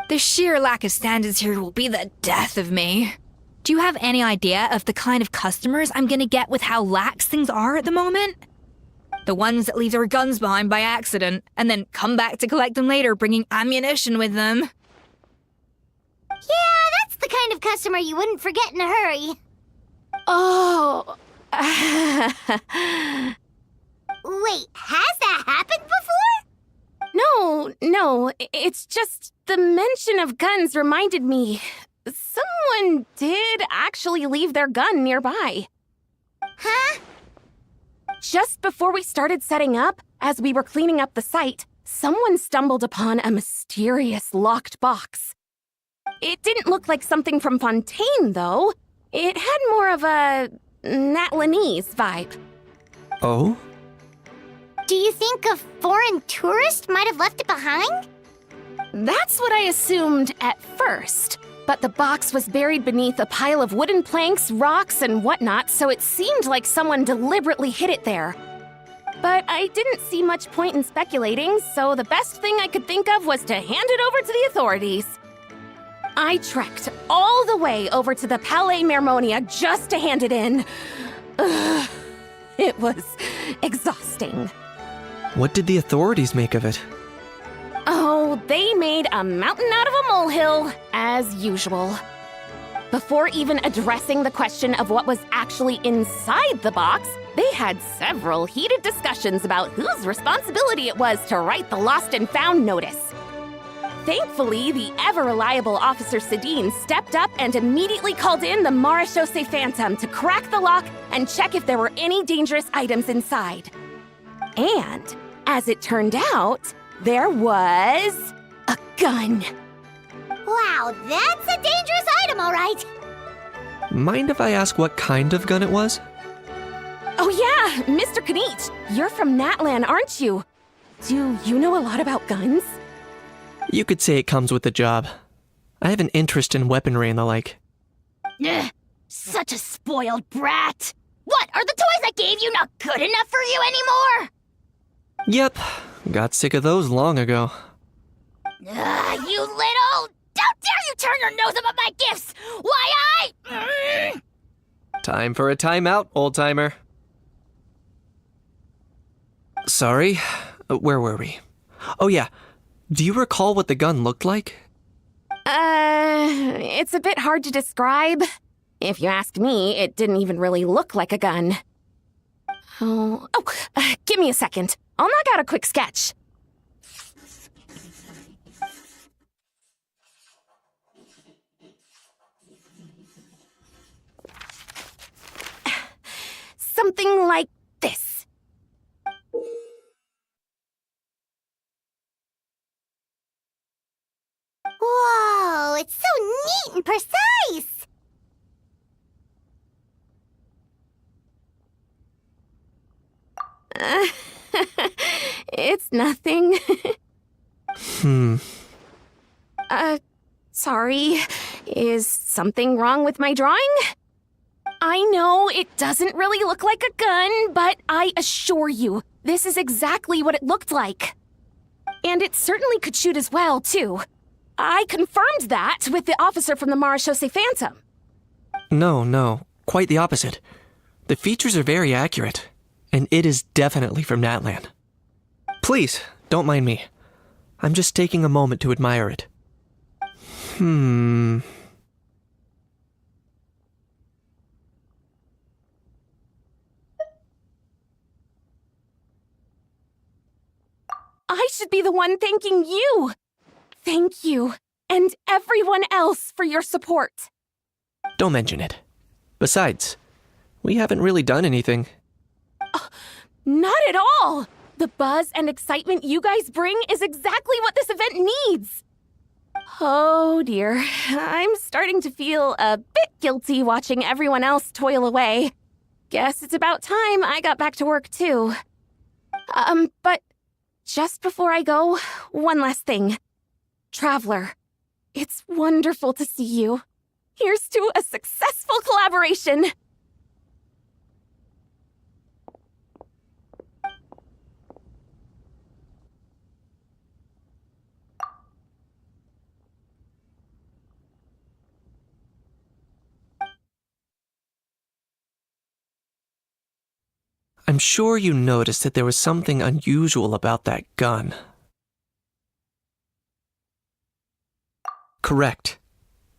The sheer lack of standards here will be the death of me. Do you have any idea of the kind of customers I'm gonna get with how lax things are at the moment? The ones that leave their guns behind by accident and then come back to collect them later bringing ammunition with them. Yeah, that's the kind of customer you wouldn't forget in a hurry. Oh. Wait, has that happened before? No, it's just the mention of guns reminded me. someone did actually leave their gun nearby. Huh? Just before we started setting up, as we were cleaning up the site, someone stumbled upon a mysterious locked box. It didn't look like something from Fontaine, though. It had more of a Natlanese vibe. Oh? Do you think a foreign tourist might have left it behind? That's what I assumed at first. But the box was buried beneath a pile of wooden planks, rocks, and whatnot, so it seemed like someone deliberately hid it there. But I didn't see much point in speculating, so the best thing I could think of was to hand it over to the authorities. I trekked all the way over to the Palais Mermonia just to hand it in. Ugh, it was exhausting. What did the authorities make of it? Oh, they made a mountain out of a molehill, as usual. Before even addressing the question of what was actually inside the box, they had several heated discussions about whose responsibility it was to write the lost and found notice. Thankfully, the ever-reliable Officer Sedine stepped up and immediately called in the Marechaussee Phantom to crack the lock and check if there were any dangerous items inside. And, as it turned out, there was a gun. Wow, that's a dangerous item, all right. Mind if I ask what kind of gun it was? Oh yeah, Mr. Kanich, you're from Natlan, aren't you? Do you know a lot about guns? You could say it comes with the job. I have an interest in weaponry and the like. Ugh, such a spoiled brat. What, are the toys I gave you not good enough for you anymore? Yep, got sick of those long ago. You little... Don't dare you turn your nose up at my gifts! Why, Time for a timeout, old-timer. Sorry, where were we? Oh yeah, do you recall what the gun looked like? It's a bit hard to describe. If you ask me, it didn't even really look like a gun. Give me a second. I'll knock out a quick sketch. Something like this. Whoa, it's so neat and precise! It's nothing. Hmm. Sorry. Is something wrong with my drawing? I know it doesn't really look like a gun, but I assure you, this is exactly what it looked like. And it certainly could shoot as well, too. I confirmed that with the officer from the Marechaussee Phantom. No, quite the opposite. The features are very accurate, and it is definitely from Natlan. Please, don't mind me. I'm just taking a moment to admire it. I should be the one thanking you. Thank you, and everyone else for your support. Don't mention it. Besides, we haven't really done anything. Not at all! The buzz and excitement you guys bring is exactly what this event needs! Oh dear, I'm starting to feel a bit guilty watching everyone else toil away. Guess it's about time I got back to work too. But just before I go, one last thing. Traveler, it's wonderful to see you. Here's to a successful collaboration! I'm sure you noticed that there was something unusual about that gun. Correct.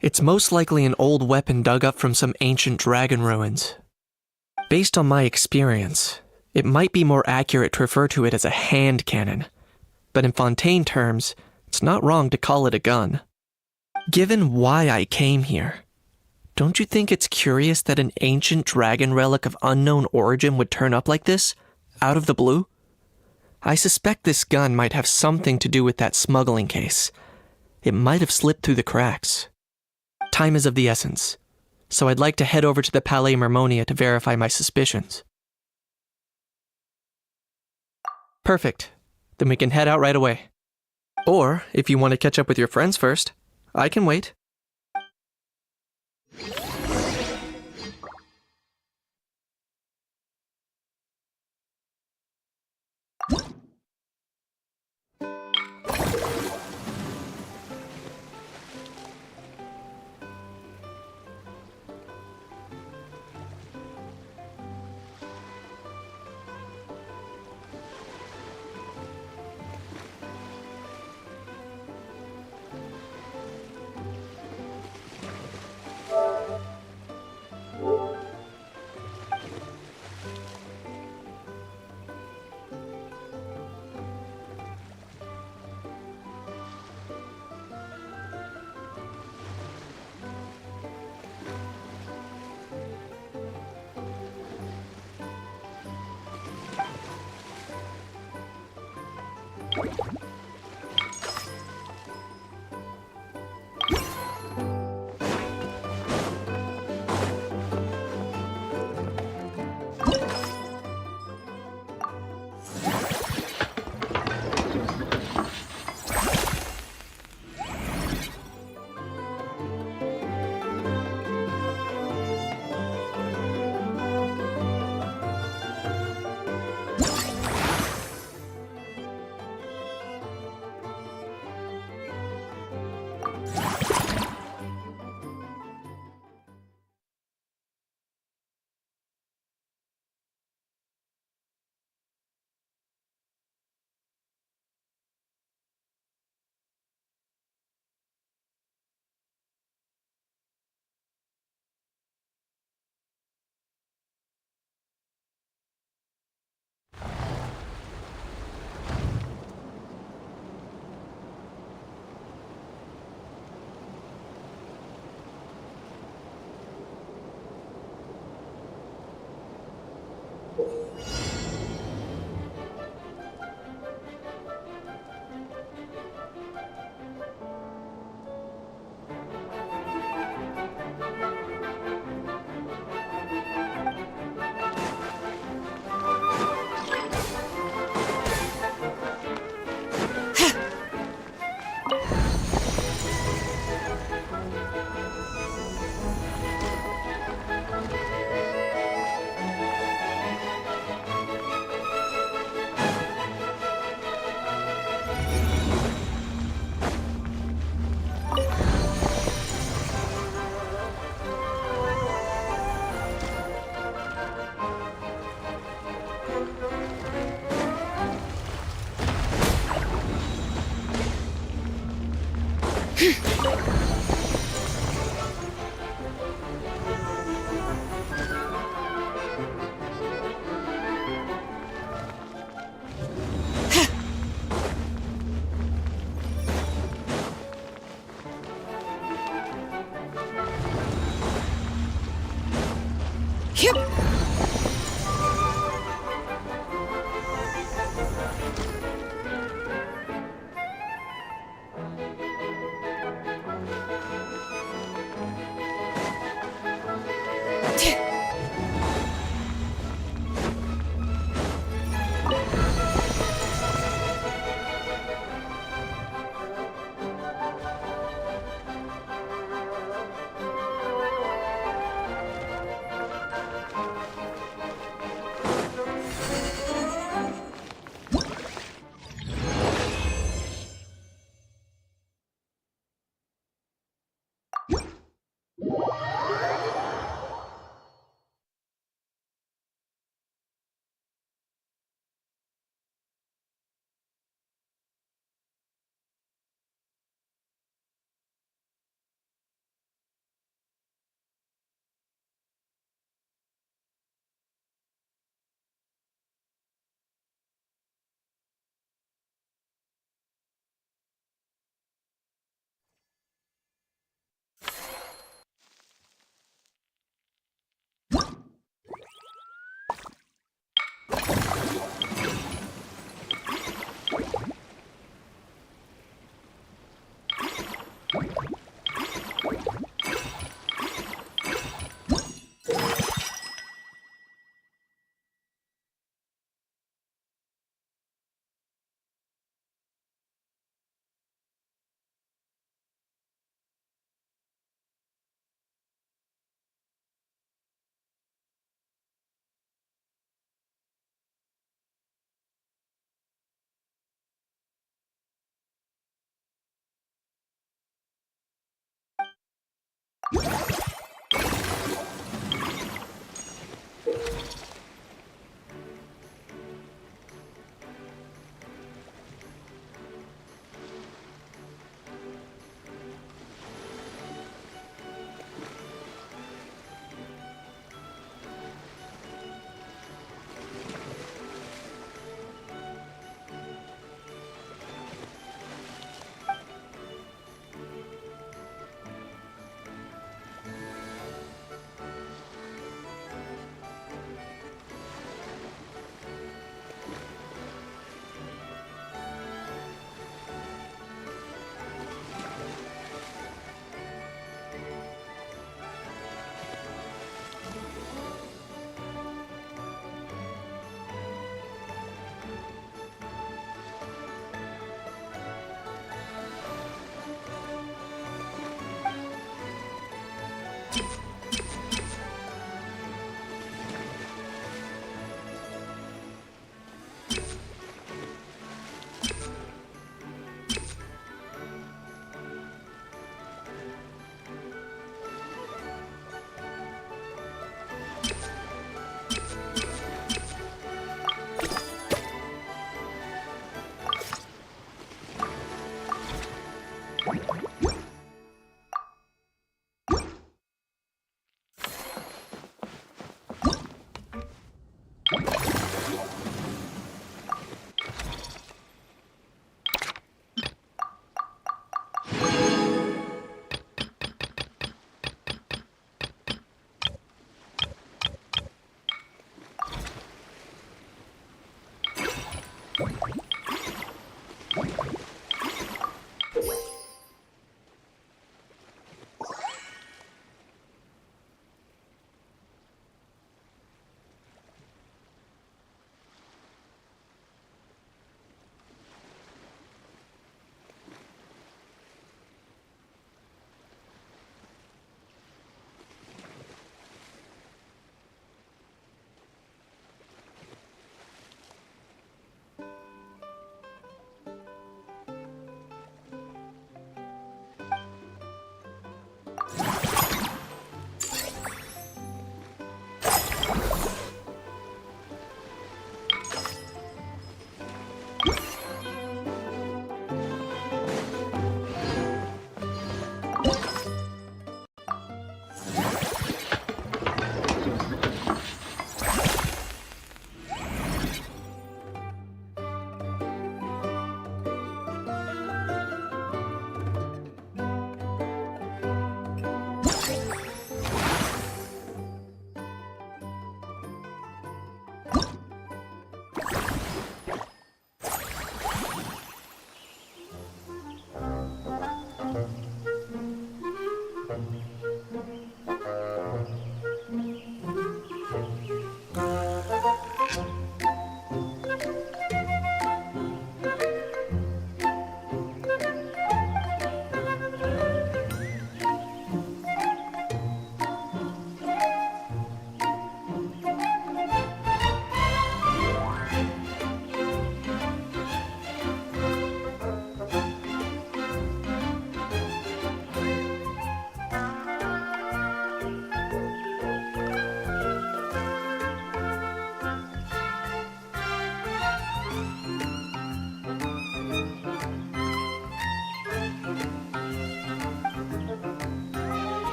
It's most likely an old weapon dug up from some ancient dragon ruins. Based on my experience, it might be more accurate to refer to it as a hand cannon, but in Fontaine terms, it's not wrong to call it a gun. Given why I came here, don't you think it's curious that an ancient dragon relic of unknown origin would turn up like this, out of the blue? I suspect this gun might have something to do with that smuggling case. It might have slipped through the cracks. Time is of the essence, so I'd like to head over to the Palais Mermonia to verify my suspicions. Perfect. Then we can head out right away. Or, if you want to catch up with your friends first, I can wait.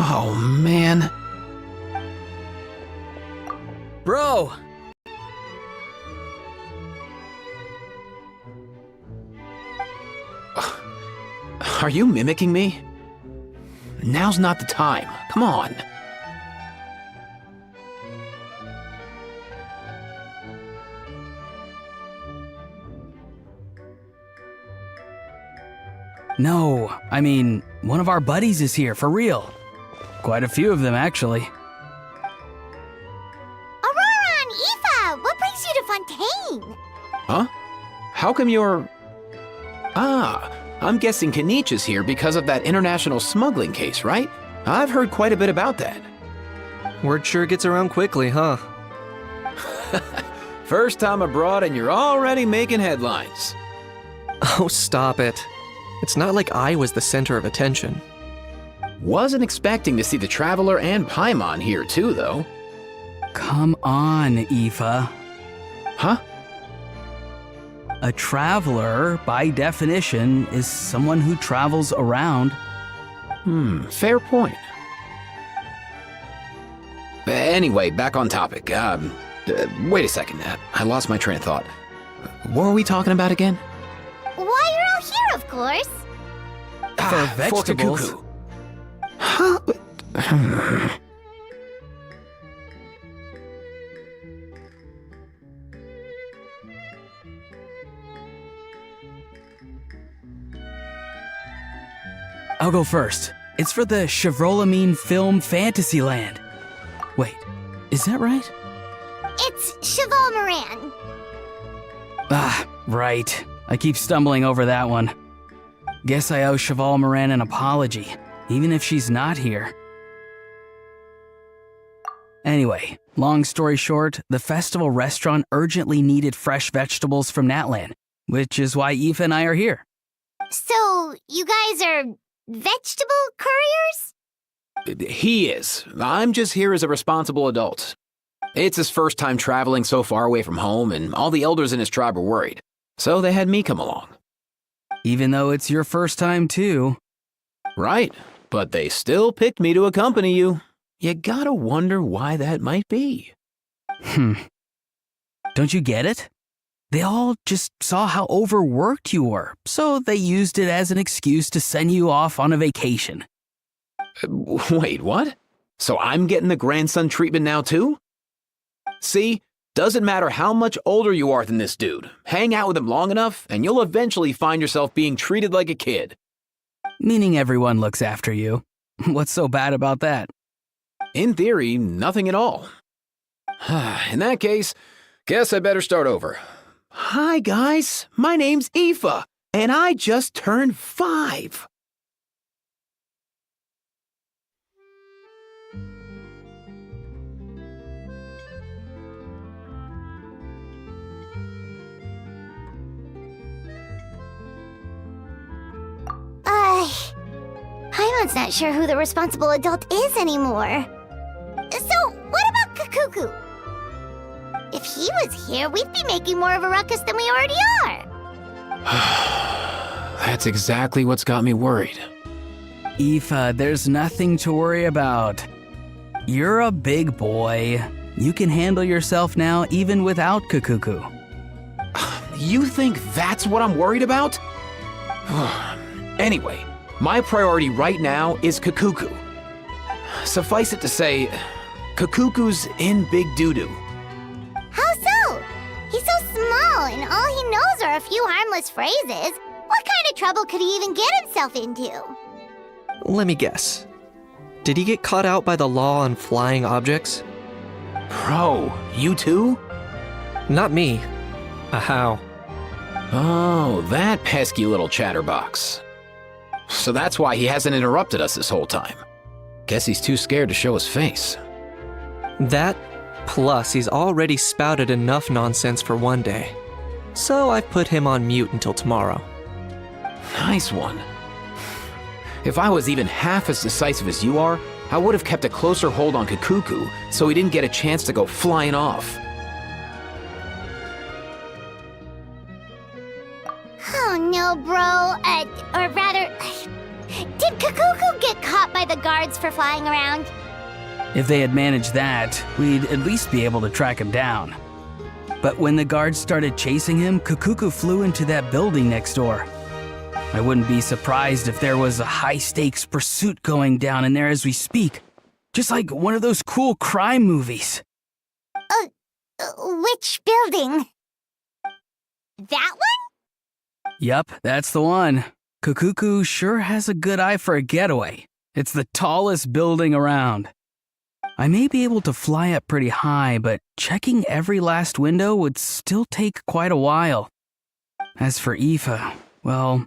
Oh, man. Bro! Are you mimicking me? Now's not the time. Come on. No, I mean, one of our buddies is here, for real. Quite a few of them, actually. Aurora and Aoife, what brings you to Fontaine? Huh? How come you're... Ah, I'm guessing Kanich is here because of that international smuggling case, right? I've heard quite a bit about that. Word sure gets around quickly, huh? First time abroad and you're already making headlines. Oh, stop it. It's not like I was the center of attention. Wasn't expecting to see the Traveler and Paimon here too, though. Come on, Aoife. Huh? A traveler, by definition, is someone who travels around. Fair point. Anyway, back on topic. Wait a second. I lost my train of thought. What were we talking about again? Why, you're all here, of course. For vegetables. For Kakuku. Huh? I'll go first. It's for the Chevrolamine Film Fantasyland. Wait, is that right? It's Cheval Moran. Ah, right. I keep stumbling over that one. Guess I owe Cheval Moran an apology, even if she's not here. Anyway, long story short, the festival restaurant urgently needed fresh vegetables from Natlan, which is why Aoife and I are here. So, you guys are vegetable couriers? He is. I'm just here as a responsible adult. It's his first time traveling so far away from home, and all the elders in his tribe were worried. So they had me come along. Even though it's your first time too. Right, but they still picked me to accompany you. You gotta wonder why that might be. Don't you get it? They all just saw how overworked you were, so they used it as an excuse to send you off on a vacation. Wait, what? So I'm getting the grandson treatment now too? See, doesn't matter how much older you are than this dude. Hang out with him long enough, and you'll eventually find yourself being treated like a kid. Meaning everyone looks after you. What's so bad about that? In theory, nothing at all. In that case, guess I better start over. Hi guys, my name's Aoife, and I just turned 5. Paimon's not sure who the responsible adult is anymore. So, what about Kakuku? If he was here, we'd be making more of a ruckus than we already are. That's exactly what's got me worried. Aoife, there's nothing to worry about. You're a big boy. You can handle yourself now even without Kakuku. You think that's what I'm worried about? Anyway, my priority right now is Kakuku. Suffice it to say, Kakuku's in big doo-doo. How so? He's so small, and all he knows are a few harmless phrases. What kind of trouble could he even get himself into? Let me guess. Did he get caught out by the law on flying objects? Bro, you too? Not me. How? Oh, that pesky little chatterbox. So that's why he hasn't interrupted us this whole time. Guess he's too scared to show his face. That, plus he's already spouted enough nonsense for one day. So I've put him on mute until tomorrow. Nice one. If I was even half as decisive as you are, I would have kept a closer hold on Kakuku so he didn't get a chance to go flying off. Oh no, bro. Or rather, did Did Kakuku get caught by the guards for flying around? If they had managed that, we'd at least be able to track him down. But when the guards started chasing him, Kakuku flew into that building next door. I wouldn't be surprised if there was a high-stakes pursuit going down in there as we speak. Just like one of those cool crime movies. Which building? That one? Yup, that's the one. Kakuku sure has a good eye for a getaway. It's the tallest building around. I may be able to fly up pretty high, but checking every last window would still take quite a while. As for Aoife, well,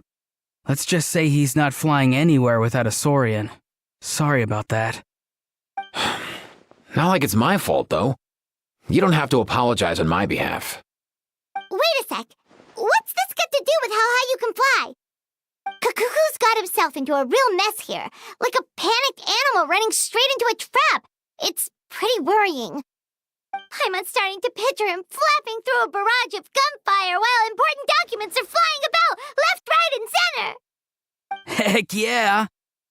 let's just say he's not flying anywhere without a Saurian. Sorry about that. Not like it's my fault, though. You don't have to apologize on my behalf. Wait a sec. What's this got to do with how high you can fly? Kakuku's got himself into a real mess here, like a panicked animal running straight into a trap. It's pretty worrying. I'm starting to picture him flapping through a barrage of gunfire while important documents are flying about left, right, and center. Heck yeah!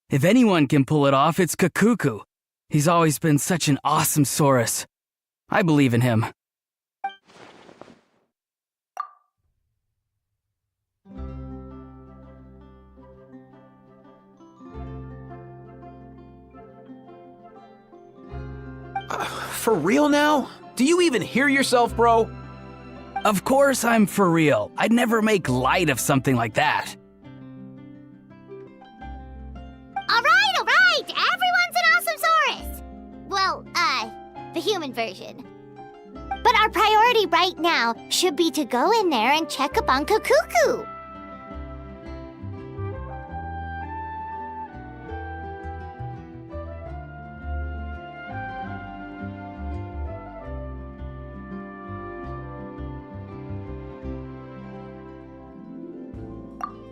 If anyone can pull it off, it's Kakuku. He's always been such an awesome Saurus. I believe in him. For real now? Do you even hear yourself, bro? Of course I'm for real. I'd never make light of something like that. All right. Everyone's an awesome Saurus. Well, the human version. But our priority right now should be to go in there and check up on Kakuku.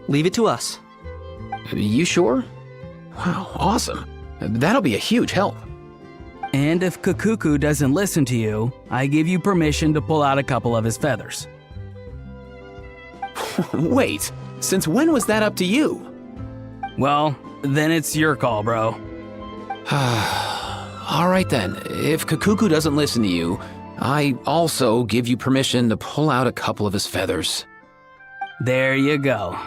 Leave it to us. You sure? Wow, awesome. That'll be a huge help. And if Kakuku doesn't listen to you, I give you permission to pull out a couple of his feathers. Wait, since when was that up to you? Well, then it's your call, bro. All right then, if Kakuku doesn't listen to you, I also give you permission to pull out a couple of his feathers. There you go.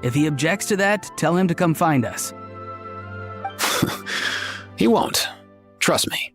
If he objects to that, tell him to come find us. He won't. Trust me.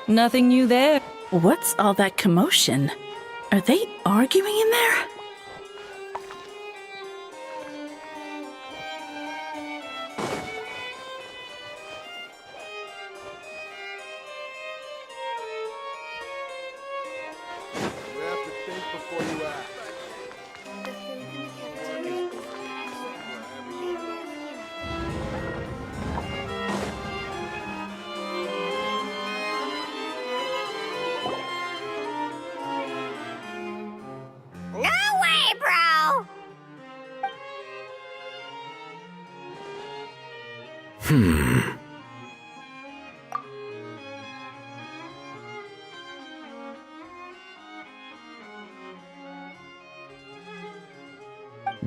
Nothing new there. What's all that commotion? Are they arguing in there? You have to think before you act. No way, bro!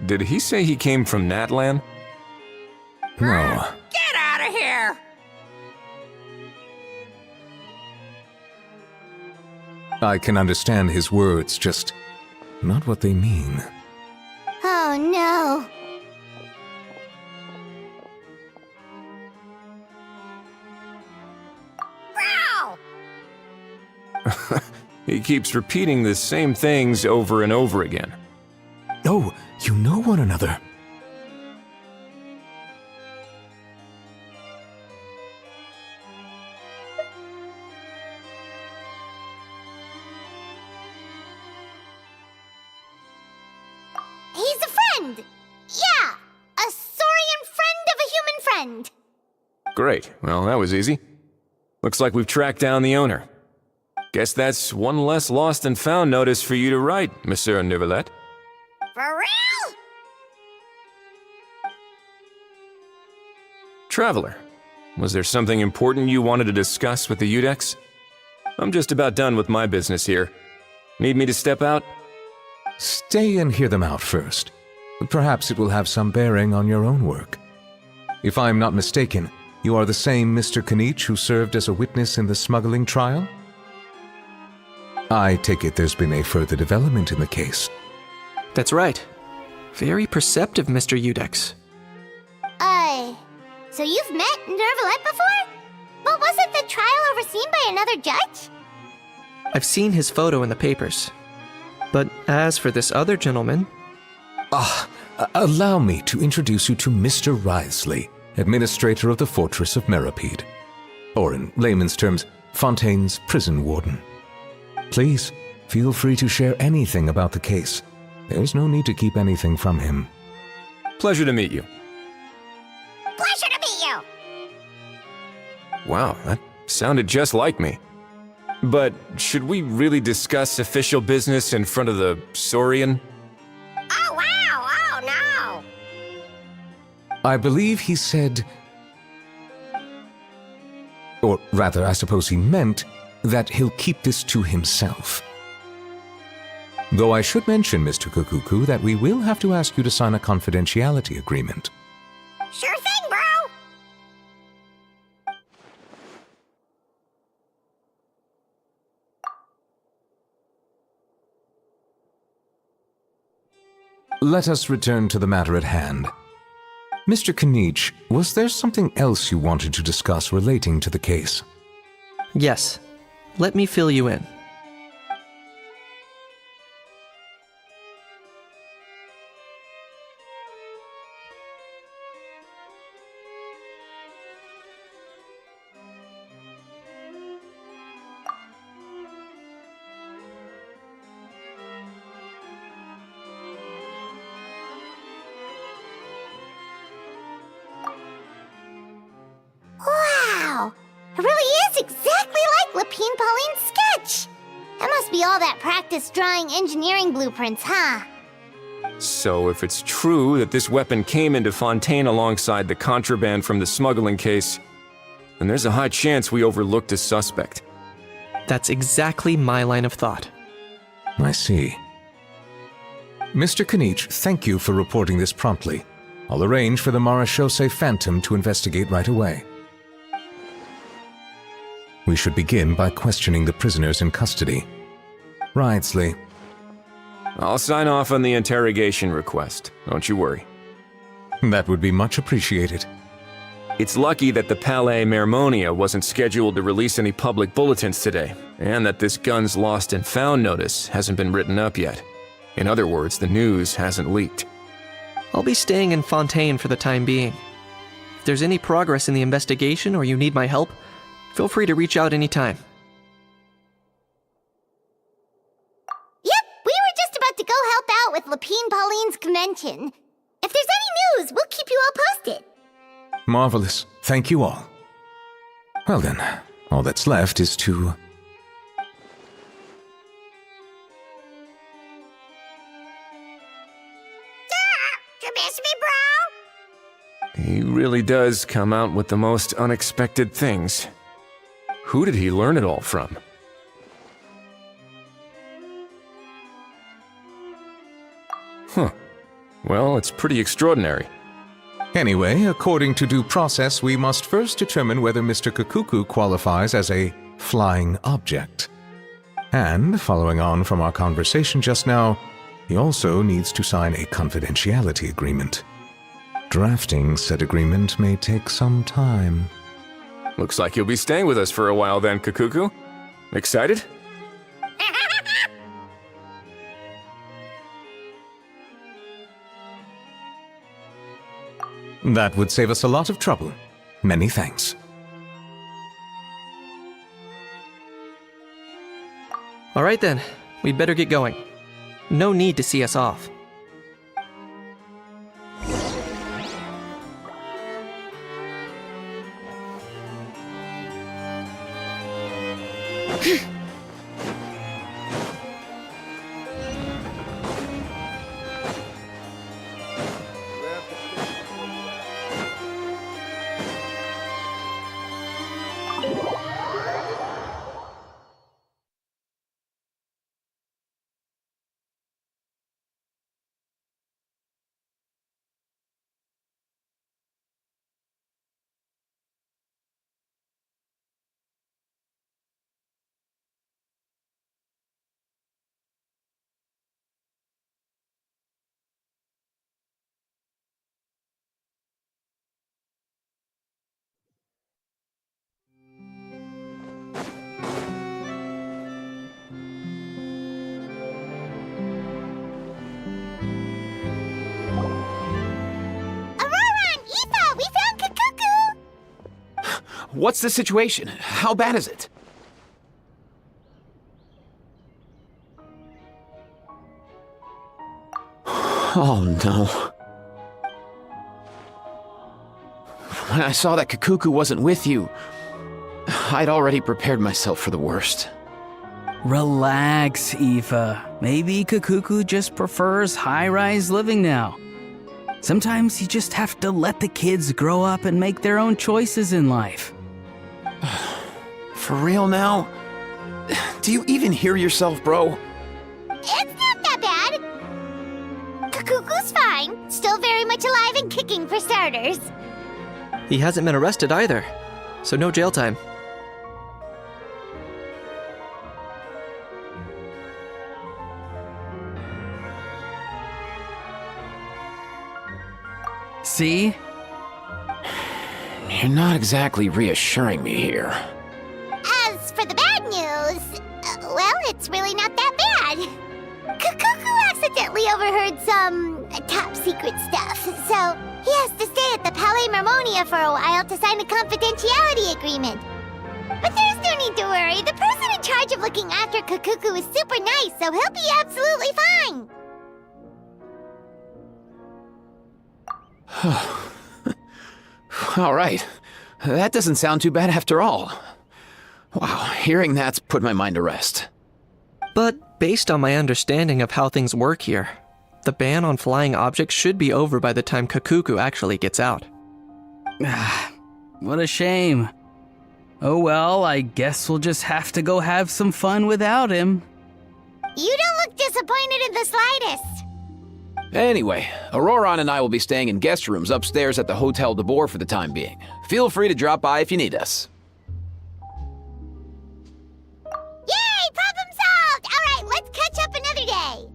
Did he say he came from Natlan? No. Get out of here! I can understand his words, just not what they mean. Oh no. Bro! He keeps repeating the same things over and over again. Oh, you know one another. friend! Yeah, a saurian friend of a human friend! Great. Well, that was easy. Looks like we've tracked down the owner. Guess that's one less lost and found notice for you to write, Monsieur Neuvillette. For real? Traveler, was there something important you wanted to discuss with the Udex? I'm just about done with my business here. Need me to step out? Stay and hear them out first. Perhaps it will have some bearing on your own work. If I'm not mistaken, you are the same Mr. Kanich who served as a witness in the smuggling trial? I take it there's been a further development in the case. That's right. Very perceptive, Mr. Udex. So you've met Neuvillette before? But wasn't the trial overseen by another judge? I've seen his photo in the papers. But as for this other gentleman... Allow me to introduce you to Mr. Wriothesley, administrator of the Fortress of Meripede. Or in layman's terms, Fontaine's prison warden. Please, feel free to share anything about the case. There's no need to keep anything from him. Pleasure to meet you. Pleasure to meet you! Wow, that sounded just like me. But should we really discuss official business in front of the Saurian? Oh, wow! Oh, no! I believe he said... Or rather, I suppose he meant that he'll keep this to himself. Though I should mention, Mr. Kukuku, that we will have to ask you to sign a confidentiality agreement. Sure thing, bro! Let us return to the matter at hand. Mr. Kanich, was there something else you wanted to discuss relating to the case? Yes. Let me fill you in. Wow! It really is exactly like Lapine Pauline's sketch! That must be all that practice drawing engineering blueprints, huh? So if it's true that this weapon came into Fontaine alongside the contraband from the smuggling case, then there's a high chance we overlooked a suspect. That's exactly my line of thought. I see. Mr. Kanich, thank you for reporting this promptly. I'll arrange for the Marechaussee Phantom to investigate right away. We should begin by questioning the prisoners in custody. Wriothesley. I'll sign off on the interrogation request, don't you worry. That would be much appreciated. It's lucky that the Palais Mermonia wasn't scheduled to release any public bulletins today, and that this guns lost and found notice hasn't been written up yet. In other words, the news hasn't leaked. I'll be staying in Fontaine for the time being. If there's any progress in the investigation or you need my help, feel free to reach out anytime. Yep, we were just about to go help out with Lapine Pauline's convention. If there's any news, we'll keep you all posted. Marvelous. Thank you all. Well then, all that's left is to... You miss me, bro? He really does come out with the most unexpected things. Who did he learn it all from? Huh. Well, it's pretty extraordinary. Anyway, according to due process, we must first determine whether Mr. Kukuku qualifies as a flying object. And, following on from our conversation just now, he also needs to sign a confidentiality agreement. Drafting said agreement may take some time. Looks like you'll be staying with us for a while then, Kukuku. Excited? That would save us a lot of trouble. Many thanks. All right then, we'd better get going. No need to see us off. What's the situation? How bad is it? Oh no. When I saw that Kakuku wasn't with you, I'd already prepared myself for the worst. Relax, Aoife. Maybe Kakuku just prefers high-rise living now. Sometimes you just have to let the kids grow up and make their own choices in life. For real now? Do you even hear yourself, bro? It's not that bad. Kakuku's fine. Still very much alive and kicking for starters. He hasn't been arrested either, so no jail time. See? You're not exactly reassuring me here. As for the bad news, well, it's really not that bad. Kakuku accidentally overheard some top secret stuff, so he has to stay at the Palais Mermonia for a while to sign a confidentiality agreement. But there's no need to worry. The person in charge of looking after Kakuku is super nice, so he'll be absolutely fine. All right. That doesn't sound too bad after all. Wow, hearing that's put my mind to rest. But based on my understanding of how things work here, the ban on flying objects should be over by the time Kakuku actually gets out. What a shame. Oh well, I guess we'll just have to go have some fun without him. You don't look disappointed in the slightest. Anyway, Auroron and I will be staying in guest rooms upstairs at the Hotel de Boer for the time being. Feel free to drop by if you need us. Yay! Problem solved! All right, let's catch up another day.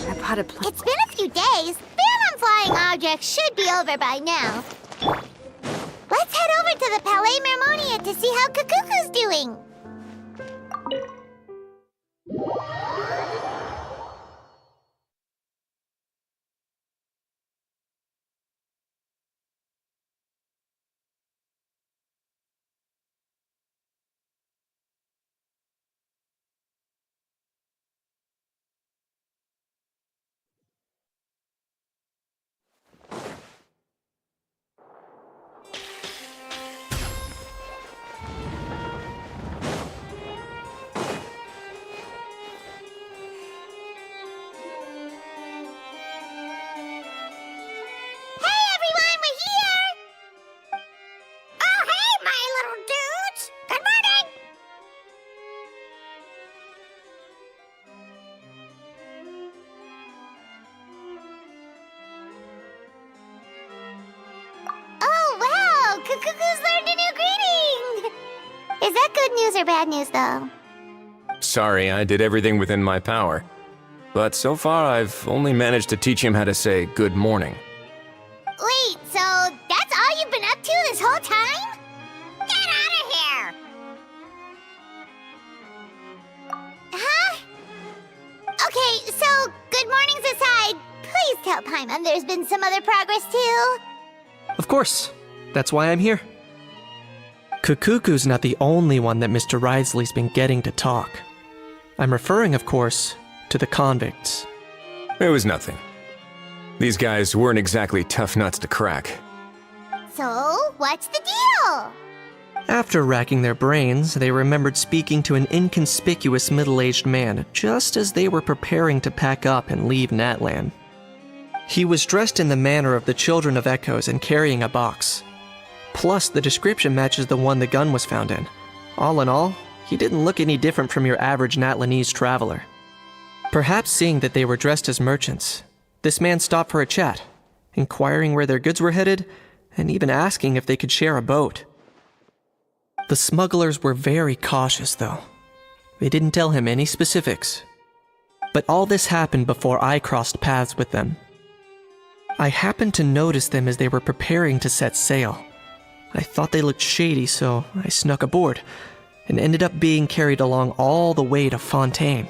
I bought a It's been a few days. Ban on flying objects should be over by now. Let's head over to the Palais Mermonia to see how Kakuku's doing. Cuckoo's learned a new greeting! Is that good news or bad news, though? Sorry, I did everything within my power. But so far, I've only managed to teach him how to say good morning. Wait, so that's all you've been up to this whole time? Get out of here! Huh? Okay, so good mornings aside, please tell Paimon there's been some other progress too. Of course. That's why I'm here. Kukuku's not the only one that Mr. Ridesley's been getting to talk. I'm referring, of course, to the convicts. It was nothing. These guys weren't exactly tough nuts to crack. So, what's the deal? After racking their brains, they remembered speaking to an inconspicuous middle-aged man just as they were preparing to pack up and leave Natlan. He was dressed in the manner of the Children of Echoes and carrying a box. Plus, the description matches the one the gun was found in. All in all, he didn't look any different from your average Natlanese traveler. Perhaps seeing that they were dressed as merchants, this man stopped for a chat, inquiring where their goods were headed, and even asking if they could share a boat. The smugglers were very cautious, though. They didn't tell him any specifics. But all this happened before I crossed paths with them. I happened to notice them as they were preparing to set sail. I thought they looked shady, so I snuck aboard, and ended up being carried along all the way to Fontaine.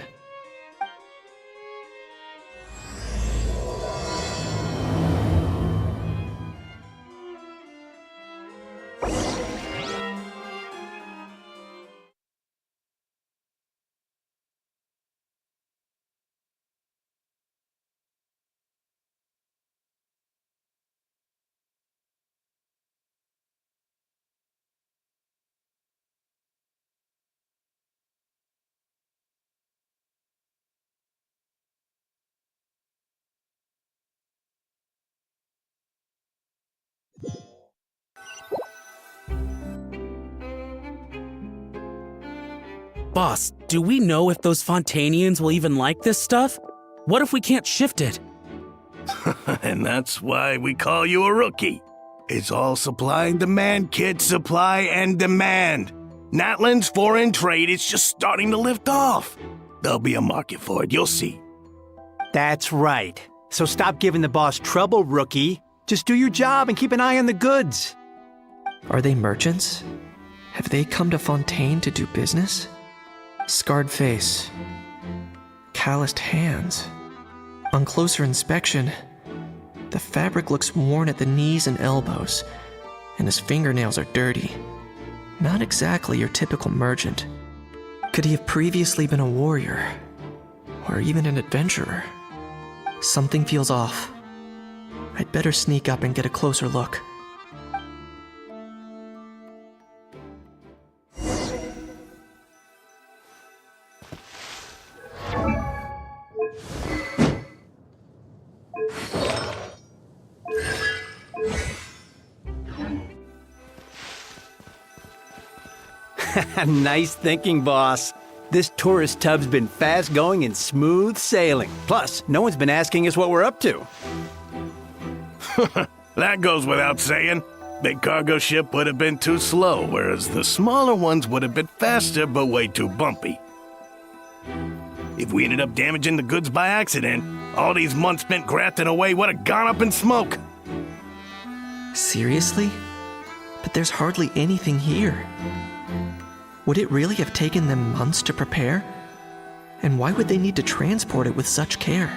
Boss, do we know if those Fontanians will even like this stuff? What if we can't shift it? And that's why we call you a rookie. It's all supply and demand, kid. Supply and demand. Natlan's foreign trade is just starting to lift off. There'll be a market for it, you'll see. That's right. So stop giving the boss trouble, rookie. Just do your job and keep an eye on the goods. Are they merchants? Have they come to Fontaine to do business? Scarred face. Calloused hands. On closer inspection, the fabric looks worn at the knees and elbows, and his fingernails are dirty. Not exactly your typical merchant. Could he have previously been a warrior? Or even an adventurer? Something feels off. I'd better sneak up and get a closer look. Nice thinking, boss. This tourist tub's been fast going and smooth sailing. Plus, no one's been asking us what we're up to. That goes without saying. Big cargo ship would have been too slow, whereas the smaller ones would have been faster but way too bumpy. If we ended up damaging the goods by accident, all these months spent grafting away would have gone up in smoke. Seriously? But there's hardly anything here. Would it really have taken them months to prepare? And why would they need to transport it with such care?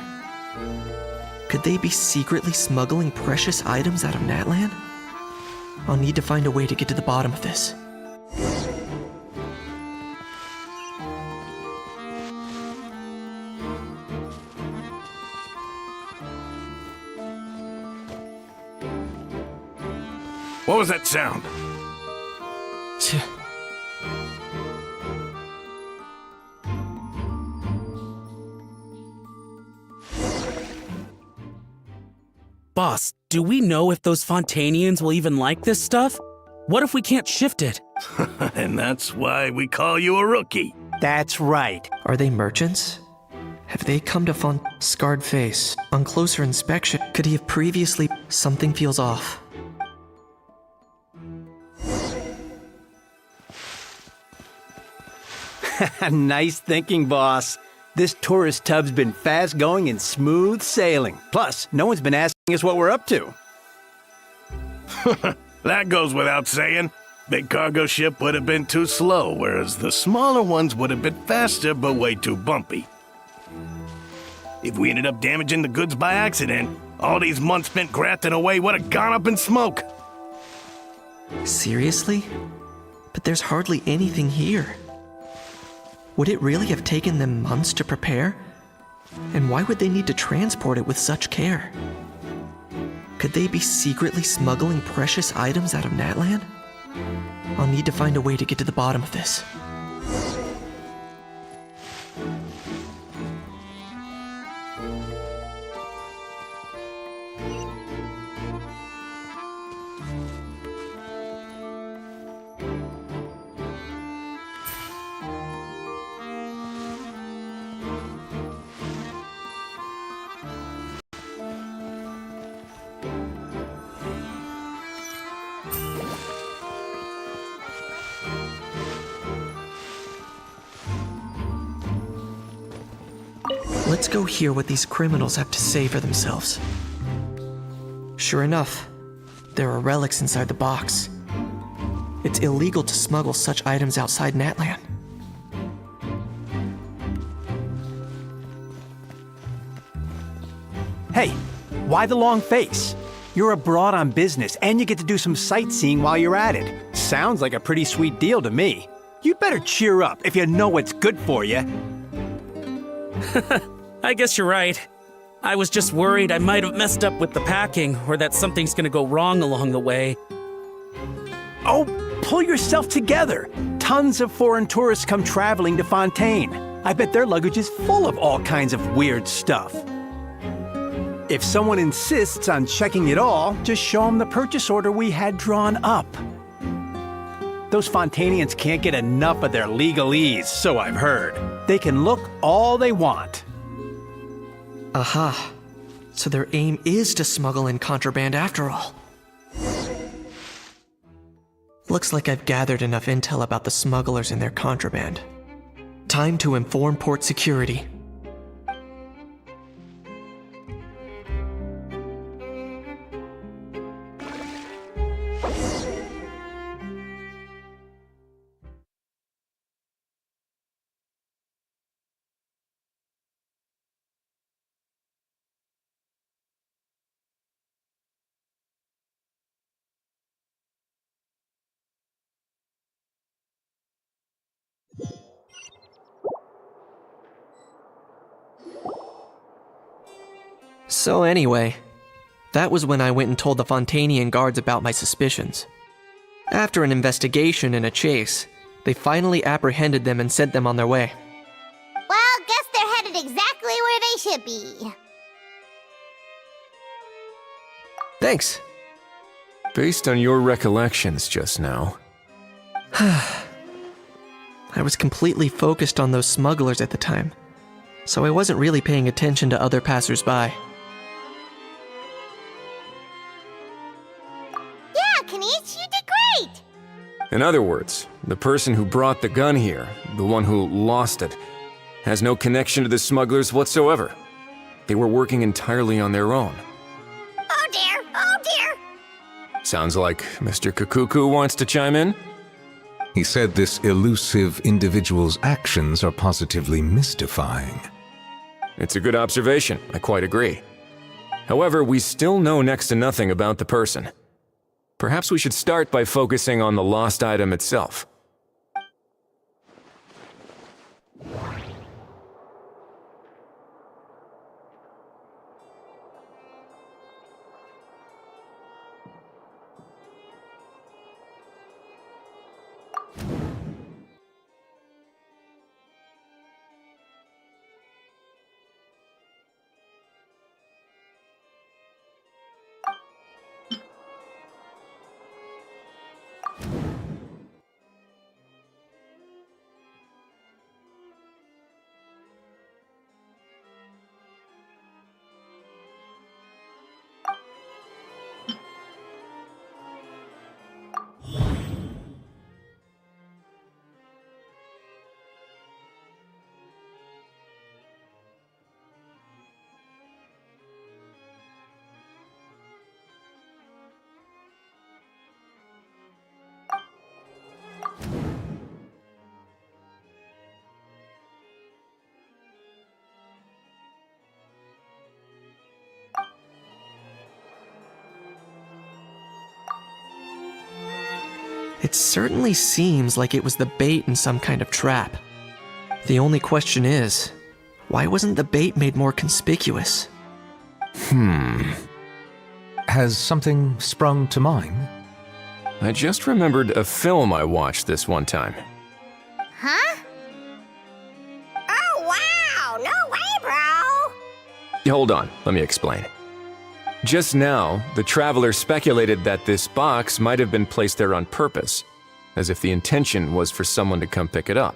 Could they be secretly smuggling precious items out of Natlan? I'll need to find a way to get to the bottom of this. What was that sound? Boss, do we know if those Fontanians will even like this stuff? What if we can't shift it? And that's why we call you a rookie. That's right. Are they merchants? Have they come to Scarred face. On closer inspection, could he have previously... Something feels off. Nice thinking, boss. This tourist tub's been fast going and smooth sailing. Plus, no one's been asking us what we're up to. That goes without saying. Big cargo ship would have been too slow, whereas the smaller ones would have been faster but way too bumpy. If we ended up damaging the goods by accident, all these months spent grafting away would have gone up in smoke. Seriously? But there's hardly anything here. Would it really have taken them months to prepare? And why would they need to transport it with such care? Could they be secretly smuggling precious items out of Natlan? I'll need to find a way to get to the bottom of this. Let's go hear what these criminals have to say for themselves. Sure enough, there are relics inside the box. It's illegal to smuggle such items outside Natlan. Hey, why the long face? You're abroad on business and you get to do some sightseeing while you're at it. Sounds like a pretty sweet deal to me. You better cheer up if you know what's good for you. I guess you're right. I was just worried I might have messed up with the packing or that something's gonna go wrong along the way. Oh, pull yourself together. Tons of foreign tourists come traveling to Fontaine. I bet their luggage is full of all kinds of weird stuff. If someone insists on checking it all, just show them the purchase order we had drawn up. Those Fontainians can't get enough of their legalese, so I've heard. They can look all they want. Aha. So their aim is to smuggle in contraband after all. Looks like I've gathered enough intel about the smugglers and their contraband. Time to inform port security. So anyway, that was when I went and told the Fontainian guards about my suspicions. After an investigation and a chase, they finally apprehended them and sent them on their way. Well, guess they're headed exactly where they should be. Thanks. Based on your recollections just now. I was completely focused on those smugglers at the time, so I wasn't really paying attention to other passersby. Yeah, Kanish, you did great! In other words, the person who brought the gun here, the one who lost it, has no connection to the smugglers whatsoever. They were working entirely on their own. Oh dear, oh dear! Sounds like Mr. Kukuku wants to chime in? He said this elusive individual's actions are positively mystifying. It's a good observation, I quite agree. However, we still know next to nothing about the person. Perhaps we should start by focusing on the lost item itself. It certainly seems like it was the bait in some kind of trap. The only question is, why wasn't the bait made more conspicuous? Has something sprung to mind? I just remembered a film I watched this one time. Huh? Oh, wow! No way, bro! Hold on, let me explain. Just now, the traveler speculated that this box might have been placed there on purpose, as if the intention was for someone to come pick it up.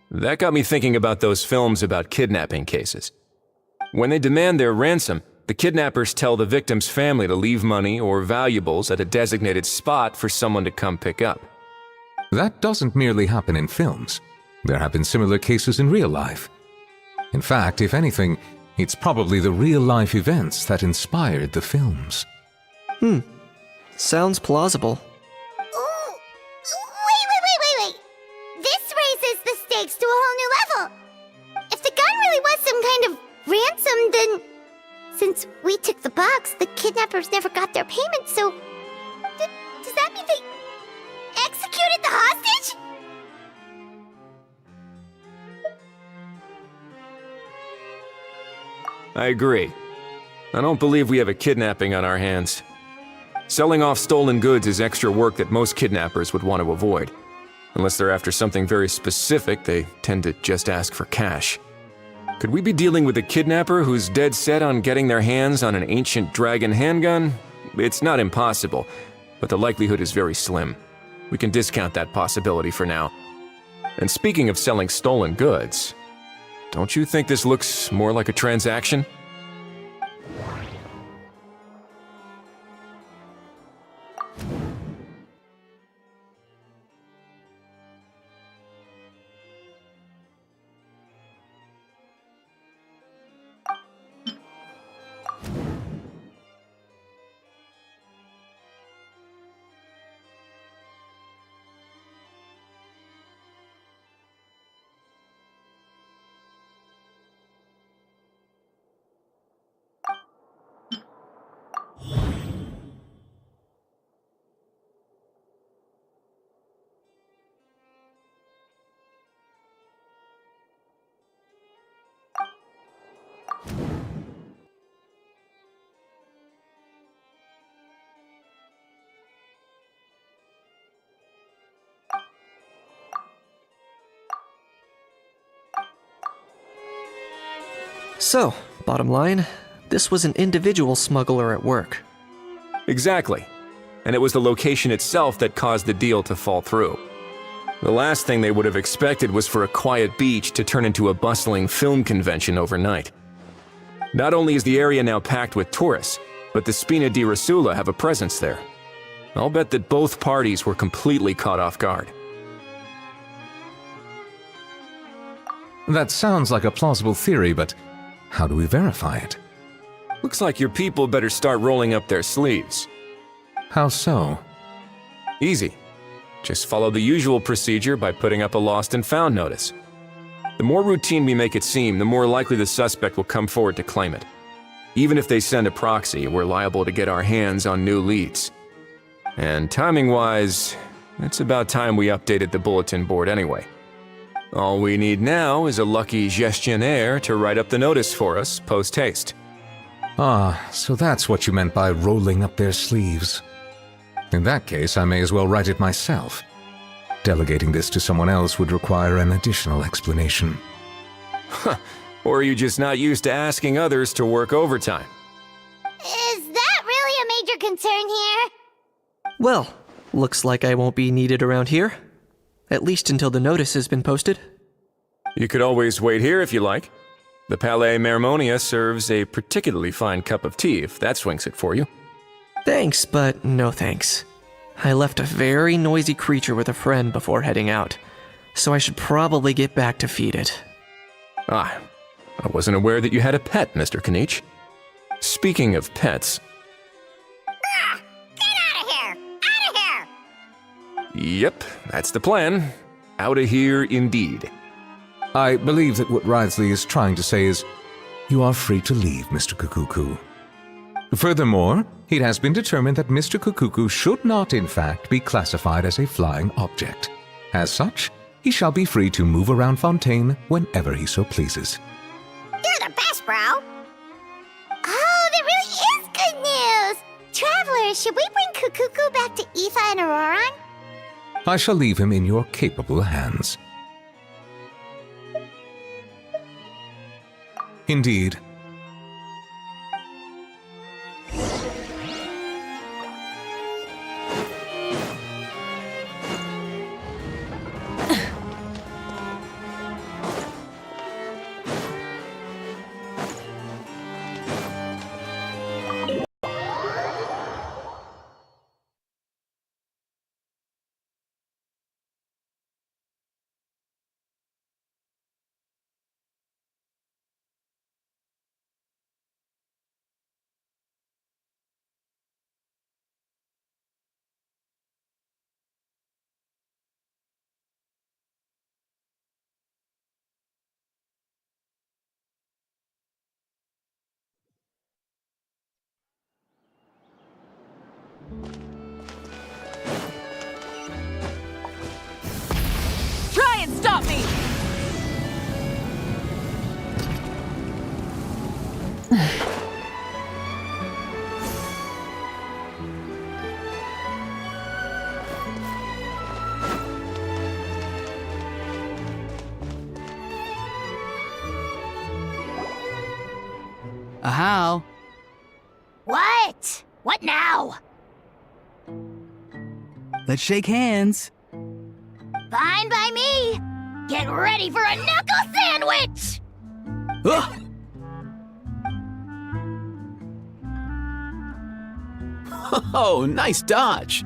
That got me thinking about those films about kidnapping cases. When they demand their ransom, the kidnappers tell the victim's family to leave money or valuables at a designated spot for someone to come pick up. That doesn't merely happen in films. There have been similar cases in real life. In fact, if anything, it's probably the real-life events that inspired the films. Sounds plausible. Ooh. Wait. This raises the stakes to a whole new level. If the gun really was some kind of ransom, then since we took the box, the kidnappers never got their payment, so does that mean they executed the hostage? I agree. I don't believe we have a kidnapping on our hands. Selling off stolen goods is extra work that most kidnappers would want to avoid. Unless they're after something very specific, they tend to just ask for cash. Could we be dealing with a kidnapper who's dead set on getting their hands on an ancient dragon handgun? It's not impossible, but the likelihood is very slim. We can discount that possibility for now. And speaking of selling stolen goods, don't you think this looks more like a transaction? So, bottom line, this was an individual smuggler at work. Exactly. And it was the location itself that caused the deal to fall through. The last thing they would have expected was for a quiet beach to turn into a bustling film convention overnight. Not only is the area now packed with tourists, but the Spina di Rosula have a presence there. I'll bet that both parties were completely caught off guard. That sounds like a plausible theory, but how do we verify it? Looks like your people better start rolling up their sleeves. How so? Easy. Just follow the usual procedure by putting up a lost and found notice. The more routine we make it seem, the more likely the suspect will come forward to claim it. Even if they send a proxy, we're liable to get our hands on new leads. And timing-wise, it's about time we updated the bulletin board anyway. All we need now is a lucky gestionnaire to write up the notice for us post-haste. Ah, so that's what you meant by rolling up their sleeves. In that case, I may as well write it myself. Delegating this to someone else would require an additional explanation. Or are you just not used to asking others to work overtime? Is that really a major concern here? Well, looks like I won't be needed around here. At least until the notice has been posted. You could always wait here if you like. The Palais Mermonia serves a particularly fine cup of tea if that swings it for you. Thanks, but no thanks. I left a very noisy creature with a friend before heading out, so I should probably get back to feed it. Ah, I wasn't aware that you had a pet, Mr. Kanich. Speaking of pets... Get out of here! Out of here! Yep, that's the plan. Outta here indeed. I believe that what Wriothesley is trying to say is, you are free to leave, Mr. Kukuku. Furthermore, it has been determined that Mr. Kukuku should not in fact be classified as a flying object. As such, he shall be free to move around Fontaine whenever he so pleases. You're the best, bro. Oh, that really is good news. Travelers, should we bring Kukuku back to Aoife and Auroran? I shall leave him in your capable hands. Indeed. Try and stop me! How? What? What now? Let's shake hands. Fine by me. Get ready for a knuckle sandwich! Ugh! Oh, nice dodge.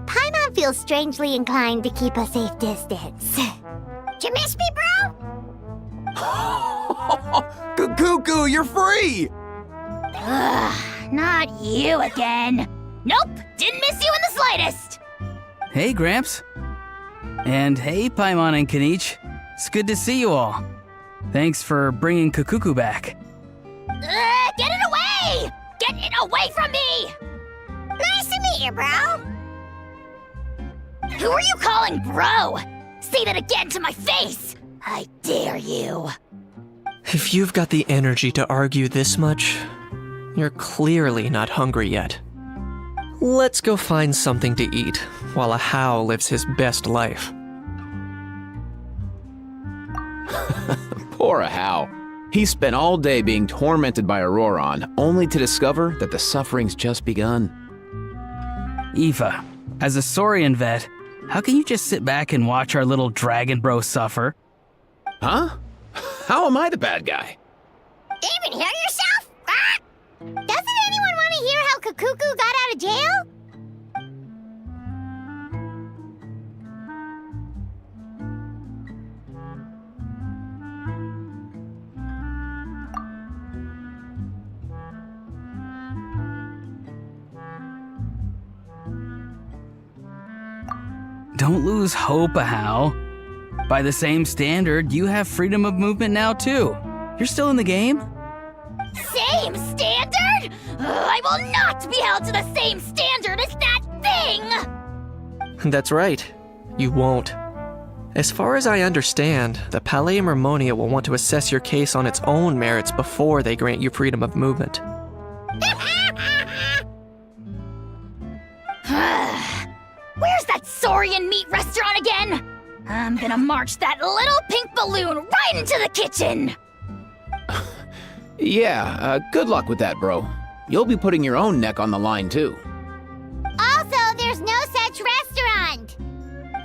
Paimon feels strangely inclined to keep a safe distance. Did you miss me, bro? Cuckoo, you're free! Ugh, not you again. Nope, didn't miss you in the slightest. Hey, Gramps. And hey, Paimon and Kanich. It's good to see you all. Thanks for bringing Kukuku back. Get it away! Get it away from me! Nice to meet you, bro. Who are you calling bro? Say that again to my face! I dare you. If you've got the energy to argue this much, you're clearly not hungry yet. Let's go find something to eat while a How lives his best life. Poor How. He spent all day being tormented by Auroran, only to discover that the suffering's just begun. Aoife, as a Saurian vet, how can you just sit back and watch our little dragon bro suffer? Huh? How am I the bad guy? Even hear yourself? Ah! Doesn't anyone want to hear how Kukuku got out of jail? Don't lose hope, How. By the same standard, you have freedom of movement now, too. You're still in the game? Same standard? I will not be held to the same standard as that thing! That's right. You won't. As far as I understand, the Palais Mermonia will want to assess your case on its own merits before they grant you freedom of movement. Where's that Saurian meat restaurant again? I'm gonna march that little pink balloon right into the kitchen! Yeah, good luck with that, bro. You'll be putting your own neck on the line, too. Also, there's no such restaurant!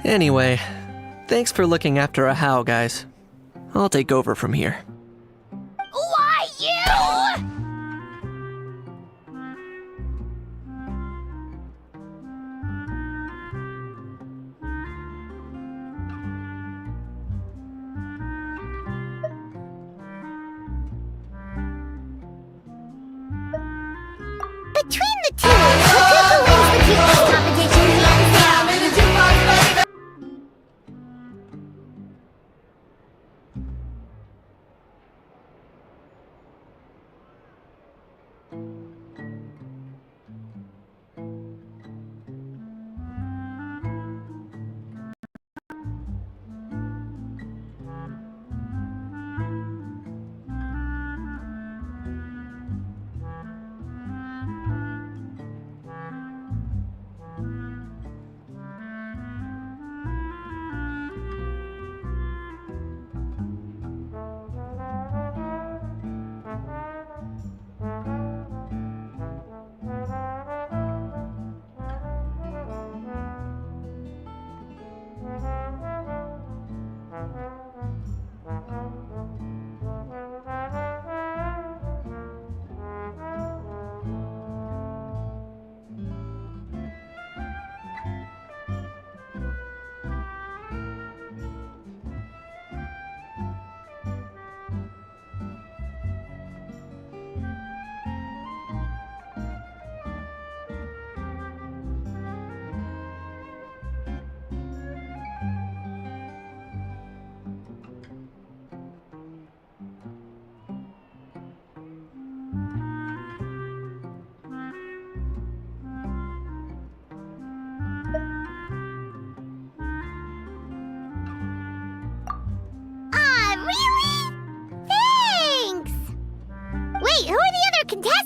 Anyway, thanks for looking after a How, guys. I'll take over from here. Why you?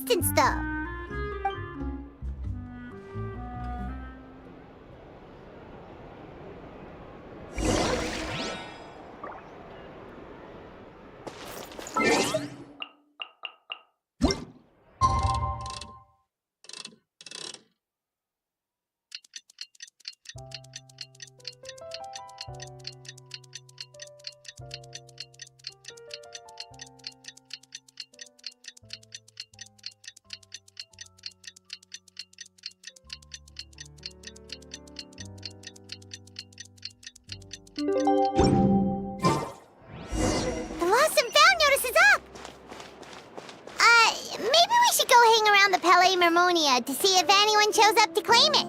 distance, though. The lost and found notice is up! Maybe we should go hang around the Palais Mermonia to see if anyone shows up to claim it.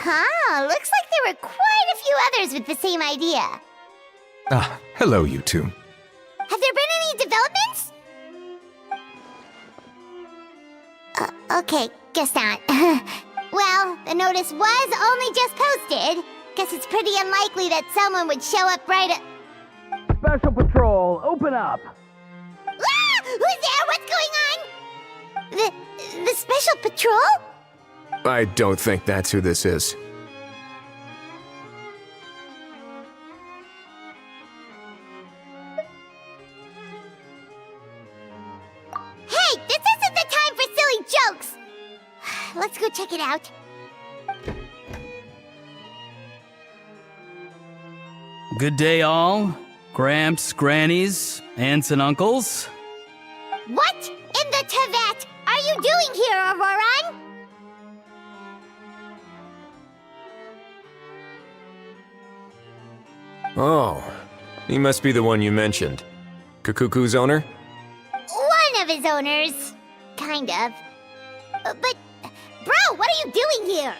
Huh, looks like there were quite a few others with the same idea. Ah, hello, you two. Have there been any developments? Okay, guess not. Well, the notice was only just posted. Guess it's pretty unlikely that someone would show up right at... Special Patrol, open up! Ah! Who's there? What's going on? The Special Patrol? I don't think that's who this is. Hey, this isn't the time for silly jokes! Let's go check it out. Good day, all. Gramps, grannies, aunts, and uncles. What in the Tevat are you doing here, Auroran? Oh, he must be the one you mentioned. Kukuku's owner? One of his owners. Kind of. But, bro, what are you doing here?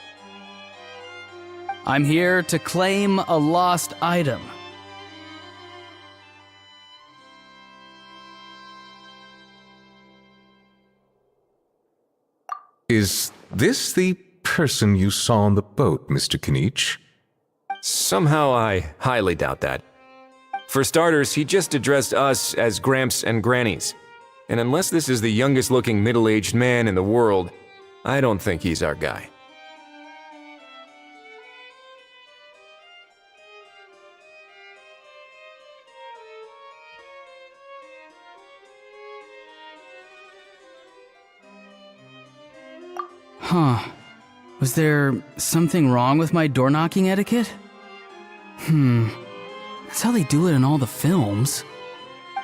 I'm here to claim a lost item. Is this the person you saw on the boat, Mr. Kinich? Somehow I highly doubt that. For starters, he just addressed us as Gramps and Grannies. And unless this is the youngest looking middle-aged man in the world, I don't think he's our guy. Huh. Was there something wrong with my door-knocking etiquette? That's how they do it in all the films.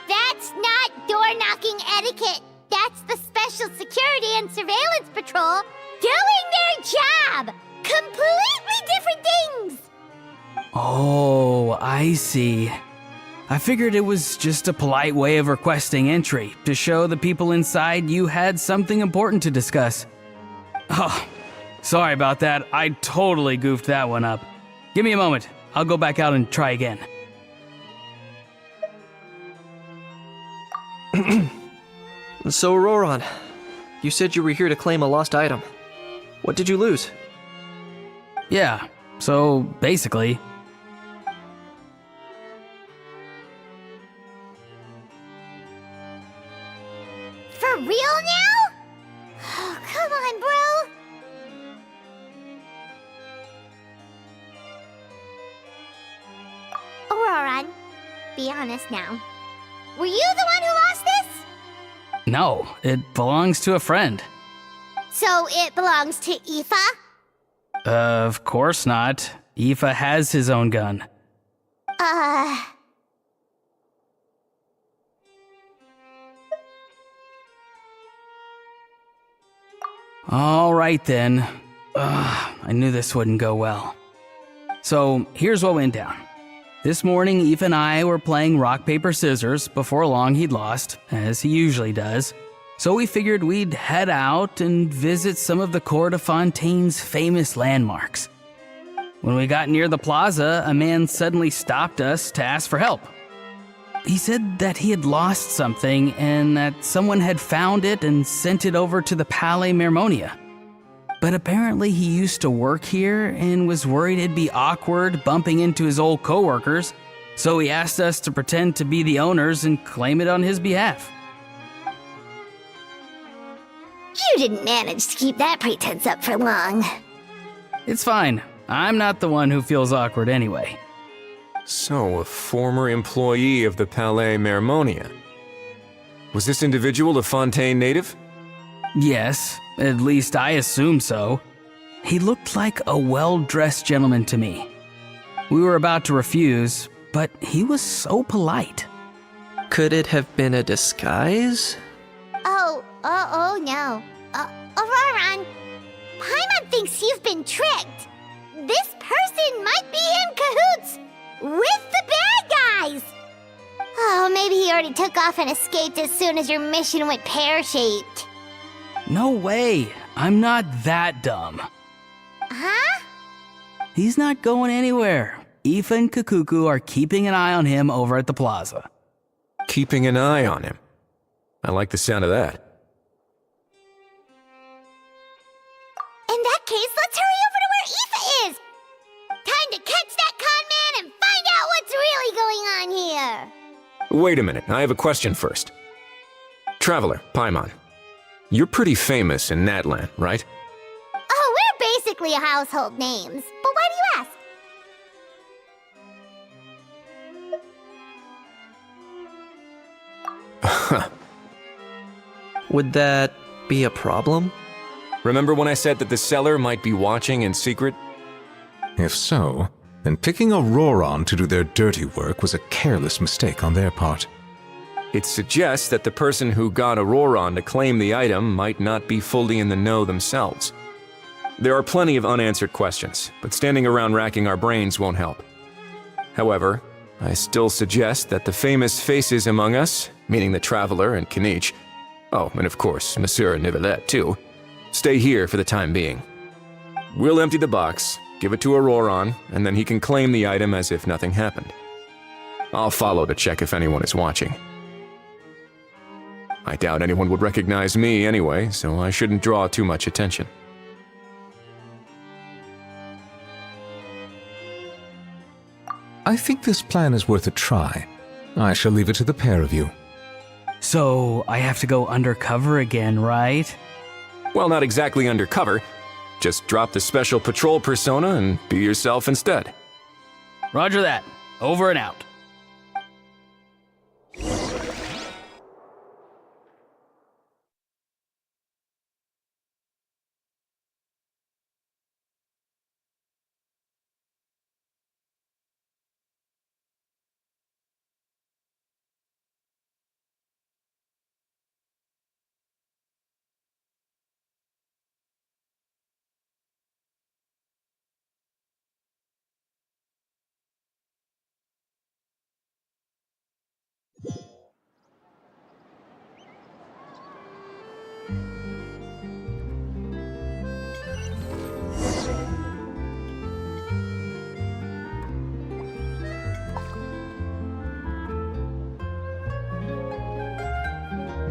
That's not door-knocking etiquette. That's the Special Security and Surveillance Patrol doing their job. Completely different things. Oh, I see. I figured it was just a polite way of requesting entry to show the people inside you had something important to discuss. Oh, sorry about that. I totally goofed that one up. Give me a moment. I'll go back out and try again. So, Roran, you said you were here to claim a lost item. What did you lose? Yeah, so basically... For real now? Oh, come on, bro. Auroran, be honest now. Were you the one who lost this? No, it belongs to a friend. So it belongs to Aoife? Of course not. Aoife has his own gun. All right then. I knew this wouldn't go well. So here's what went down. This morning, Aoife and I were playing rock, paper, scissors. Before long, he'd lost, as he usually does. So we figured we'd head out and visit some of the Cour de Fontaine's famous landmarks. When we got near the plaza, a man suddenly stopped us to ask for help. He said that he had lost something and that someone had found it and sent it over to the Palais Mermonia. But apparently he used to work here and was worried it'd be awkward bumping into his old coworkers, so he asked us to pretend to be the owners and claim it on his behalf. You didn't manage to keep that pretense up for long. It's fine. I'm not the one who feels awkward anyway. So, a former employee of the Palais Mermonia. Was this individual a Fontaine native? Yes, at least I assume so. He looked like a well-dressed gentleman to me. We were about to refuse, but he was so polite. Could it have been a disguise? Oh no. Auroron, Paimon thinks you've been tricked. This person might be in cahoots with the bad guys. Oh, maybe he already took off and escaped as soon as your mission went pear-shaped. No way. I'm not that dumb. Huh? He's not going anywhere. Aoife and Kakuku are keeping an eye on him over at the plaza. Keeping an eye on him. I like the sound of that. In that case, let's hurry over to where Aoife is. Time to catch that con man and find out what's really going on here. Wait a minute, I have a question first. Traveler, Paimon, you're pretty famous in Natlan, right? Oh, we're basically household names. But why do you ask? Would that be a problem? Remember when I said that the seller might be watching in secret? If so, then picking Auroron to do their dirty work was a careless mistake on their part. It suggests that the person who got Auroron to claim the item might not be fully in the know themselves. There are plenty of unanswered questions, but standing around racking our brains won't help. However, I still suggest that the famous faces among us, meaning the Traveler and Kinich, oh, and of course, Monsieur Nivelette too, stay here for the time being. We'll empty the box, give it to Auroron, and then he can claim the item as if nothing happened. I'll follow to check if anyone is watching. I doubt anyone would recognize me anyway, so I shouldn't draw too much attention. I think this plan is worth a try. I shall leave it to the pair of you. So, I have to go undercover again, right? Well, not exactly undercover. Just drop the special patrol persona and be yourself instead. Roger that. Over and out.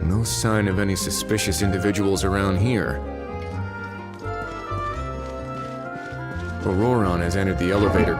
No sign of any suspicious individuals around here. Auroron has entered the elevator.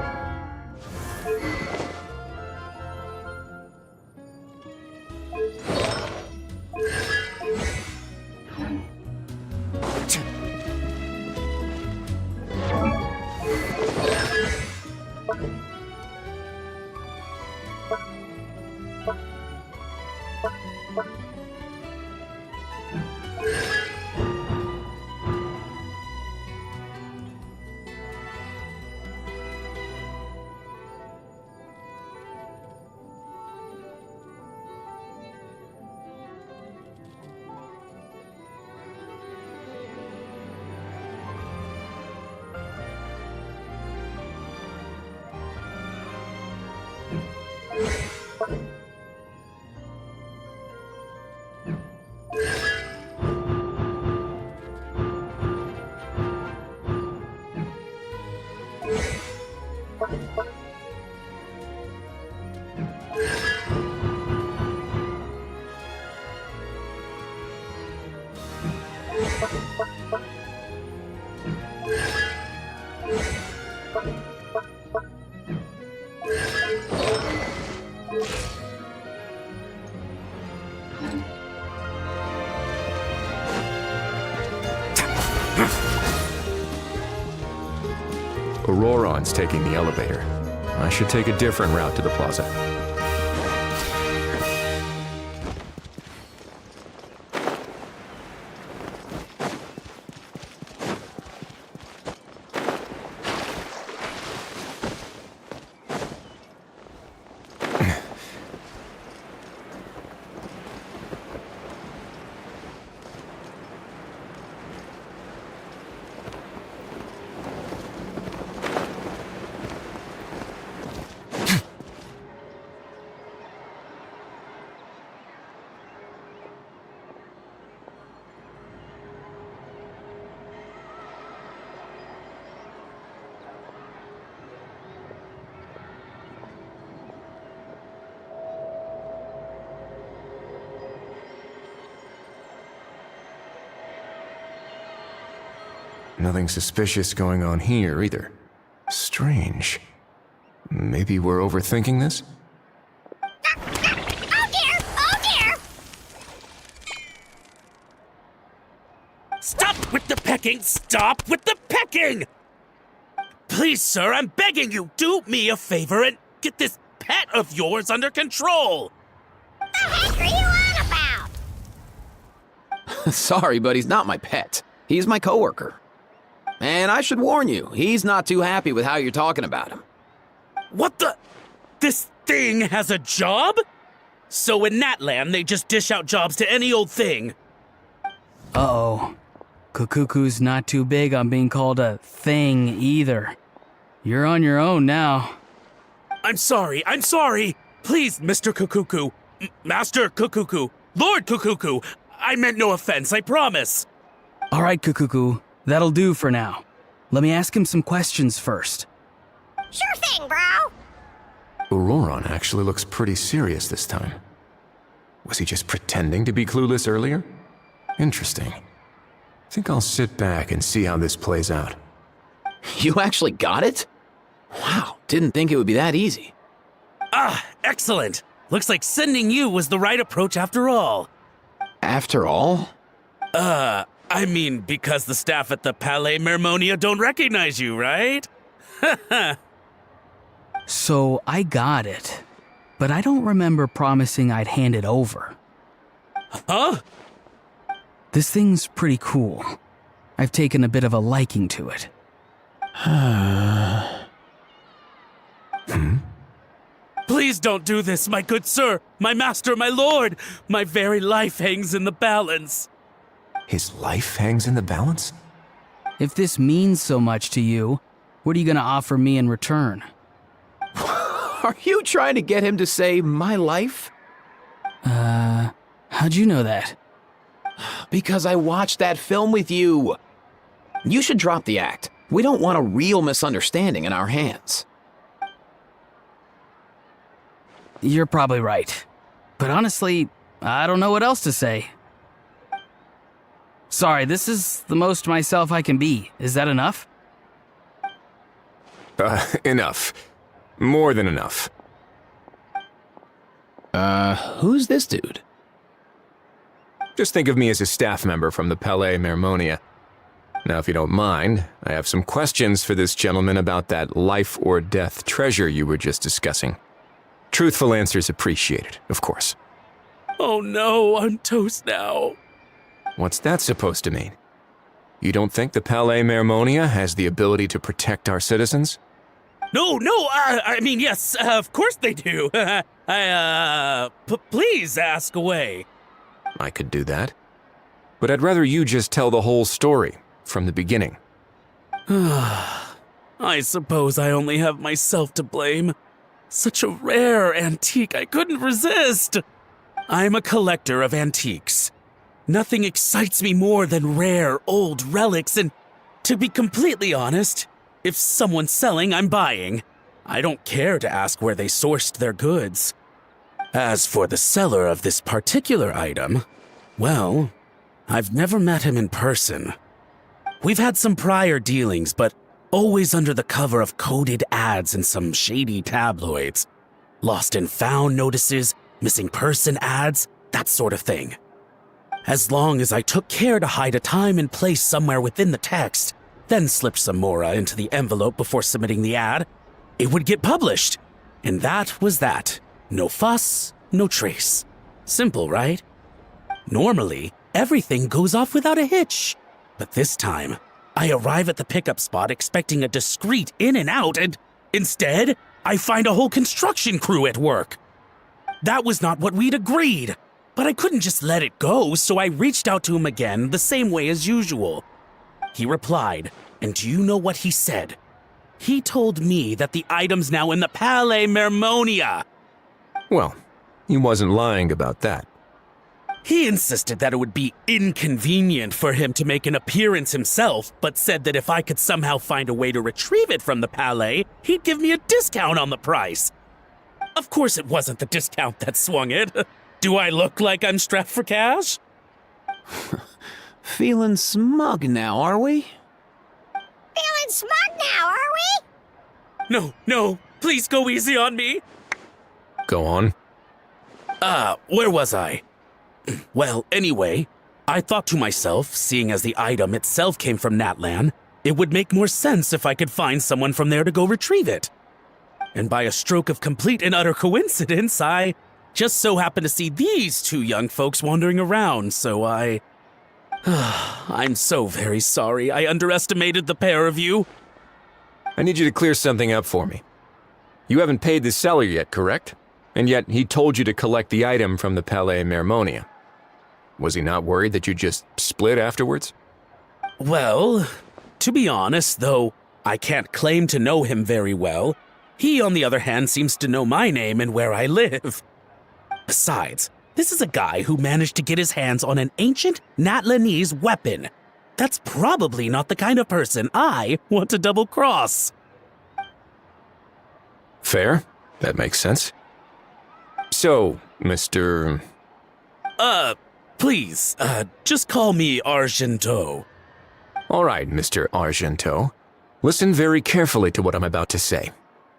Auroron's taking the elevator. I should take a different route to the plaza. Nothing suspicious going on here, either. Strange. Maybe we're overthinking this? Oh dear! Oh dear! Stop with the pecking! Stop with the pecking! Please, sir, I'm begging you, do me a favor and get this pet of yours under control! The heck are you on about? Sorry, but he's not my pet. He's my coworker. And I should warn you, he's not too happy with how you're talking about him. What the? This thing has a job? So in that land, they just dish out jobs to any old thing. Uh-oh. Kukuku's not too big on being called a thing either. You're on your own now. I'm sorry. Please, Mr. Kukuku. Master Kukuku. Lord Kukuku. I meant no offense, I promise. All right, Kukuku. That'll do for now. Let me ask him some questions first. Sure thing, bro. Auroron actually looks pretty serious this time. Was he just pretending to be clueless earlier? Interesting. Think I'll sit back and see how this plays out. You actually got it? Wow, didn't think it would be that easy. Ah, excellent. Looks like sending you was the right approach after all. After all? I mean, because the staff at the Palais Mermonia don't recognize you, right? So I got it, but I don't remember promising I'd hand it over. Huh? This thing's pretty cool. I've taken a bit of a liking to it. Please don't do this, my good sir, my master, my lord. My very life hangs in the balance. His life hangs in the balance? If this means so much to you, what are you gonna offer me in return? Are you trying to get him to say my life? How'd you know that? Because I watched that film with you. You should drop the act. We don't want a real misunderstanding in our hands. You're probably right. But honestly, I don't know what else to say. Sorry, this is the most myself I can be. Is that enough? Enough. More than enough. Who's this dude? Just think of me as a staff member from the Palais Mermonia. Now, if you don't mind, I have some questions for this gentleman about that life or death treasure you were just discussing. Truthful answers appreciated, of course. Oh no, I'm toast now. What's that supposed to mean? You don't think the Palais Mermonia has the ability to protect our citizens? No, I mean, yes, of course they do. Please ask away. I could do that. But I'd rather you just tell the whole story, from the beginning. I suppose I only have myself to blame. Such a rare antique, I couldn't resist. I'm a collector of antiques. Nothing excites me more than rare, old relics, and to be completely honest, if someone's selling, I'm buying. I don't care to ask where they sourced their goods. As for the seller of this particular item, well, I've never met him in person. We've had some prior dealings, but always under the cover of coded ads in some shady tabloids. Lost and found notices, missing person ads, that sort of thing. As long as I took care to hide a time and place somewhere within the text, then slipped some mora into the envelope before submitting the ad, it would get published. And that was that. No fuss, no trace. Simple, right? Normally, everything goes off without a hitch. But this time, I arrive at the pickup spot expecting a discreet in and out, and instead, I find a whole construction crew at work. That was not what we'd agreed. But I couldn't just let it go, so I reached out to him again the same way as usual. He replied, and do you know what he said? He told me that the item's now in the Palais Mermonia. Well, he wasn't lying about that. He insisted that it would be inconvenient for him to make an appearance himself, but said that if I could somehow find a way to retrieve it from the Palais, he'd give me a discount on the price. Of course it wasn't the discount that swung it. Do I look like I'm strapped for cash? Feeling smug now, are we? Feeling smug now, are we? No, please go easy on me. Go on. Where was I? Well, anyway, I thought to myself, seeing as the item itself came from Natlan, it would make more sense if I could find someone from there to go retrieve it. And by a stroke of complete and utter coincidence, I just so happened to see these two young folks wandering around, so I'm so very sorry I underestimated the pair of you. I need you to clear something up for me. You haven't paid the seller yet, correct? And yet he told you to collect the item from the Palais Mermonia. Was he not worried that you just split afterwards? Well, to be honest, though I can't claim to know him very well, he, on the other hand, seems to know my name and where I live. Besides, this is a guy who managed to get his hands on an ancient Natlanese weapon. That's probably not the kind of person I want to double-cross. Fair. That makes sense. So, Mr. Please, just call me Argento. All right, Mr. Argento. Listen very carefully to what I'm about to say.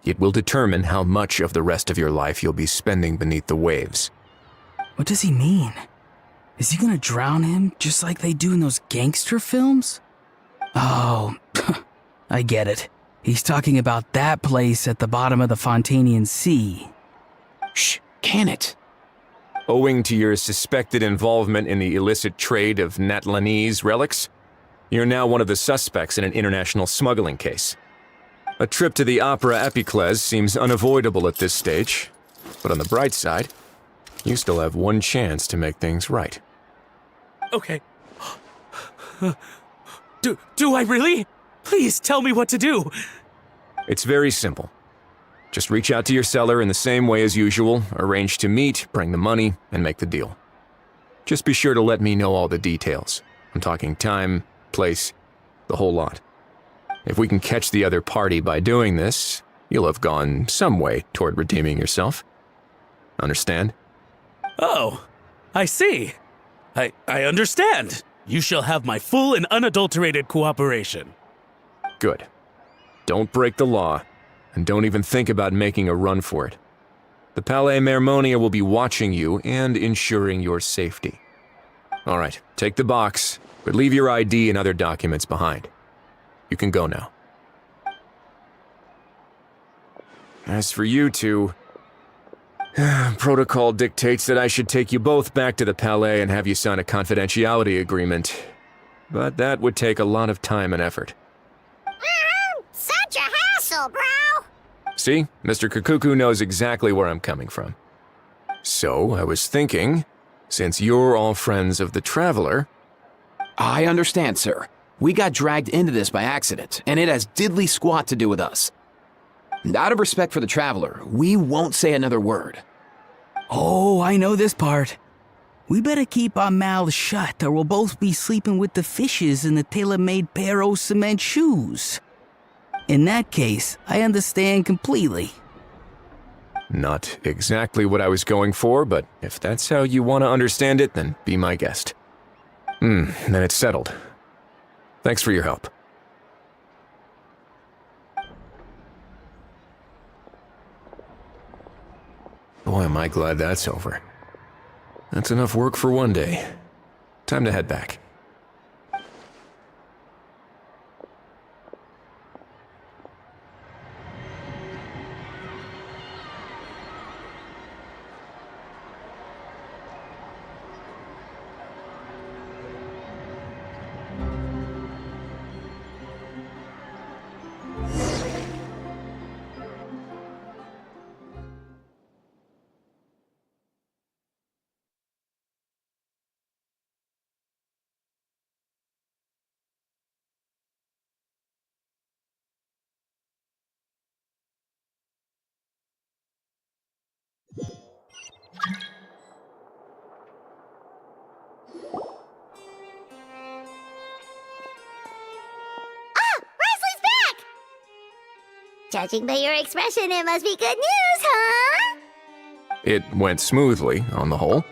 It will determine how much of the rest of your life you'll be spending beneath the waves. What does he mean? Is he gonna drown him just like they do in those gangster films? Oh, I get it. He's talking about that place at the bottom of the Fontanian Sea. Shh, can it? Owing to your suspected involvement in the illicit trade of Natlanese relics, you're now one of the suspects in an international smuggling case. A trip to the Opera Epiclese seems unavoidable at this stage, but on the bright side, you still have one chance to make things right. Okay. Do I really? Please tell me what to do. It's very simple. Just reach out to your seller in the same way as usual, arrange to meet, bring the money, and make the deal. Just be sure to let me know all the details. I'm talking time, place, the whole lot. If we can catch the other party by doing this, you'll have gone some way toward redeeming yourself. Understand? Oh, I see. I understand. You shall have my full and unadulterated cooperation. Good. Don't break the law, and don't even think about making a run for it. The Palais Mermonia will be watching you and ensuring your safety. All right, take the box, but leave your ID and other documents behind. You can go now. As for you two, protocol dictates that I should take you both back to the Palais and have you sign a confidentiality agreement. But that would take a lot of time and effort. Such a hassle, bro! See, Mr. Kikuku knows exactly where I'm coming from. So, I was thinking, since you're all friends of the Traveler... I understand, sir. We got dragged into this by accident, and it has diddly squat to do with us. Out of respect for the traveler, we won't say another word. Oh, I know this part. We better keep our mouths shut or we'll both be sleeping with the fishes in the tailor-made pair of cement shoes. In that case, I understand completely. Not exactly what I was going for, but if that's how you want to understand it, then be my guest. Then it's settled. Thanks for your help. Boy, am I glad that's over. That's enough work for one day. Time to head back. Wesley's back! Judging by your expression, it must be good news, huh? It went smoothly, on the whole.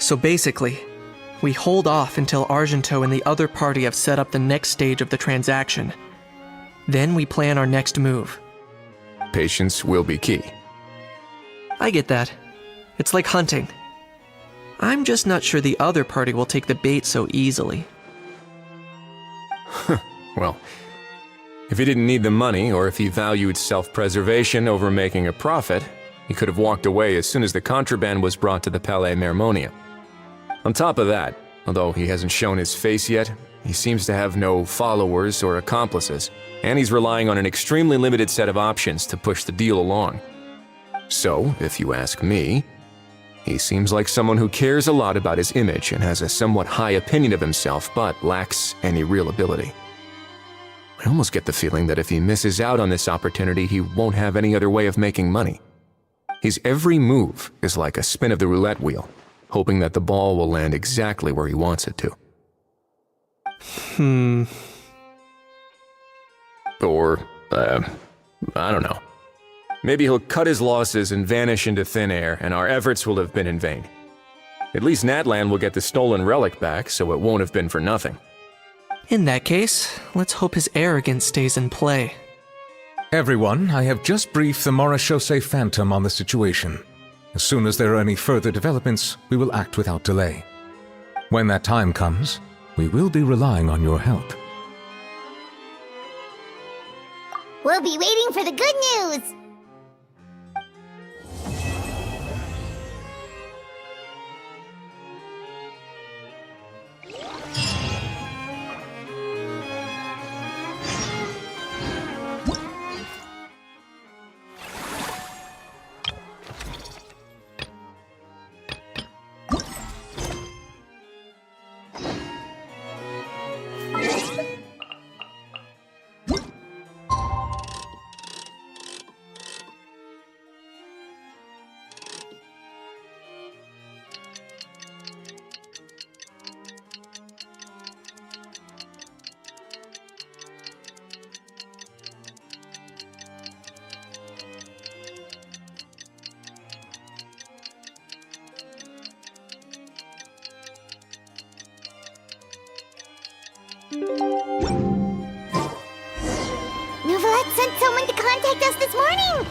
So basically, we hold off until Argento and the other party have set up the next stage of the transaction. Then we plan our next move. Patience will be key. I get that. It's like hunting. I'm just not sure the other party will take the bait so easily. Well, if he didn't need the money, or if he valued self-preservation over making a profit, he could have walked away as soon as the contraband was brought to the Palais Mermonia. On top of that, although he hasn't shown his face yet, he seems to have no followers or accomplices, and he's relying on an extremely limited set of options to push the deal along. So, if you ask me, he seems like someone who cares a lot about his image and has a somewhat high opinion of himself, but lacks any real ability. I almost get the feeling that if he misses out on this opportunity, he won't have any other way of making money. His every move is like a spin of the roulette wheel, hoping that the ball will land exactly where he wants it to. Or, I don't know. Maybe he'll cut his losses and vanish into thin air, and our efforts will have been in vain. At least Natlan will get the stolen relic back, so it won't have been for nothing. In that case, let's hope his arrogance stays in play. Everyone, I have just briefed the Marechaussee Phantom on the situation. As soon as there are any further developments, we will act without delay. When that time comes, we will be relying on your help. We'll be waiting for the good news! Novelette sent someone to contact us this morning!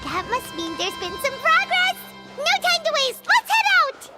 That must mean there's been some progress! No time to waste! Let's head out!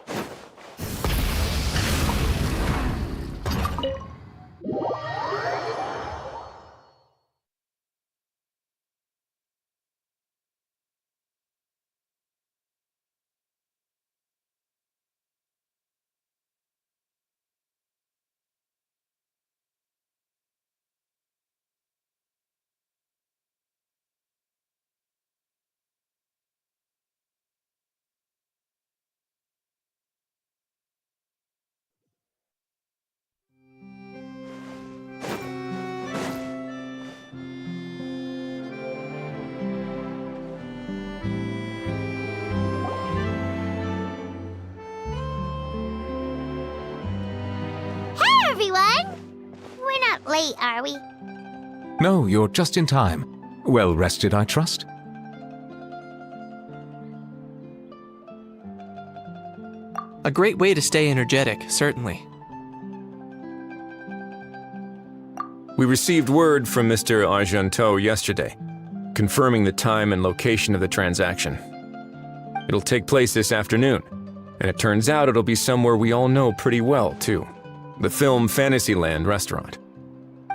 Everyone! We're not late, are we? No, you're just in time. Well rested, I trust? A great way to stay energetic, certainly. We received word from Mr. Argento yesterday, confirming the time and location of the transaction. It'll take place this afternoon, and it turns out it'll be somewhere we all know pretty well, too. The Film Fantasyland restaurant.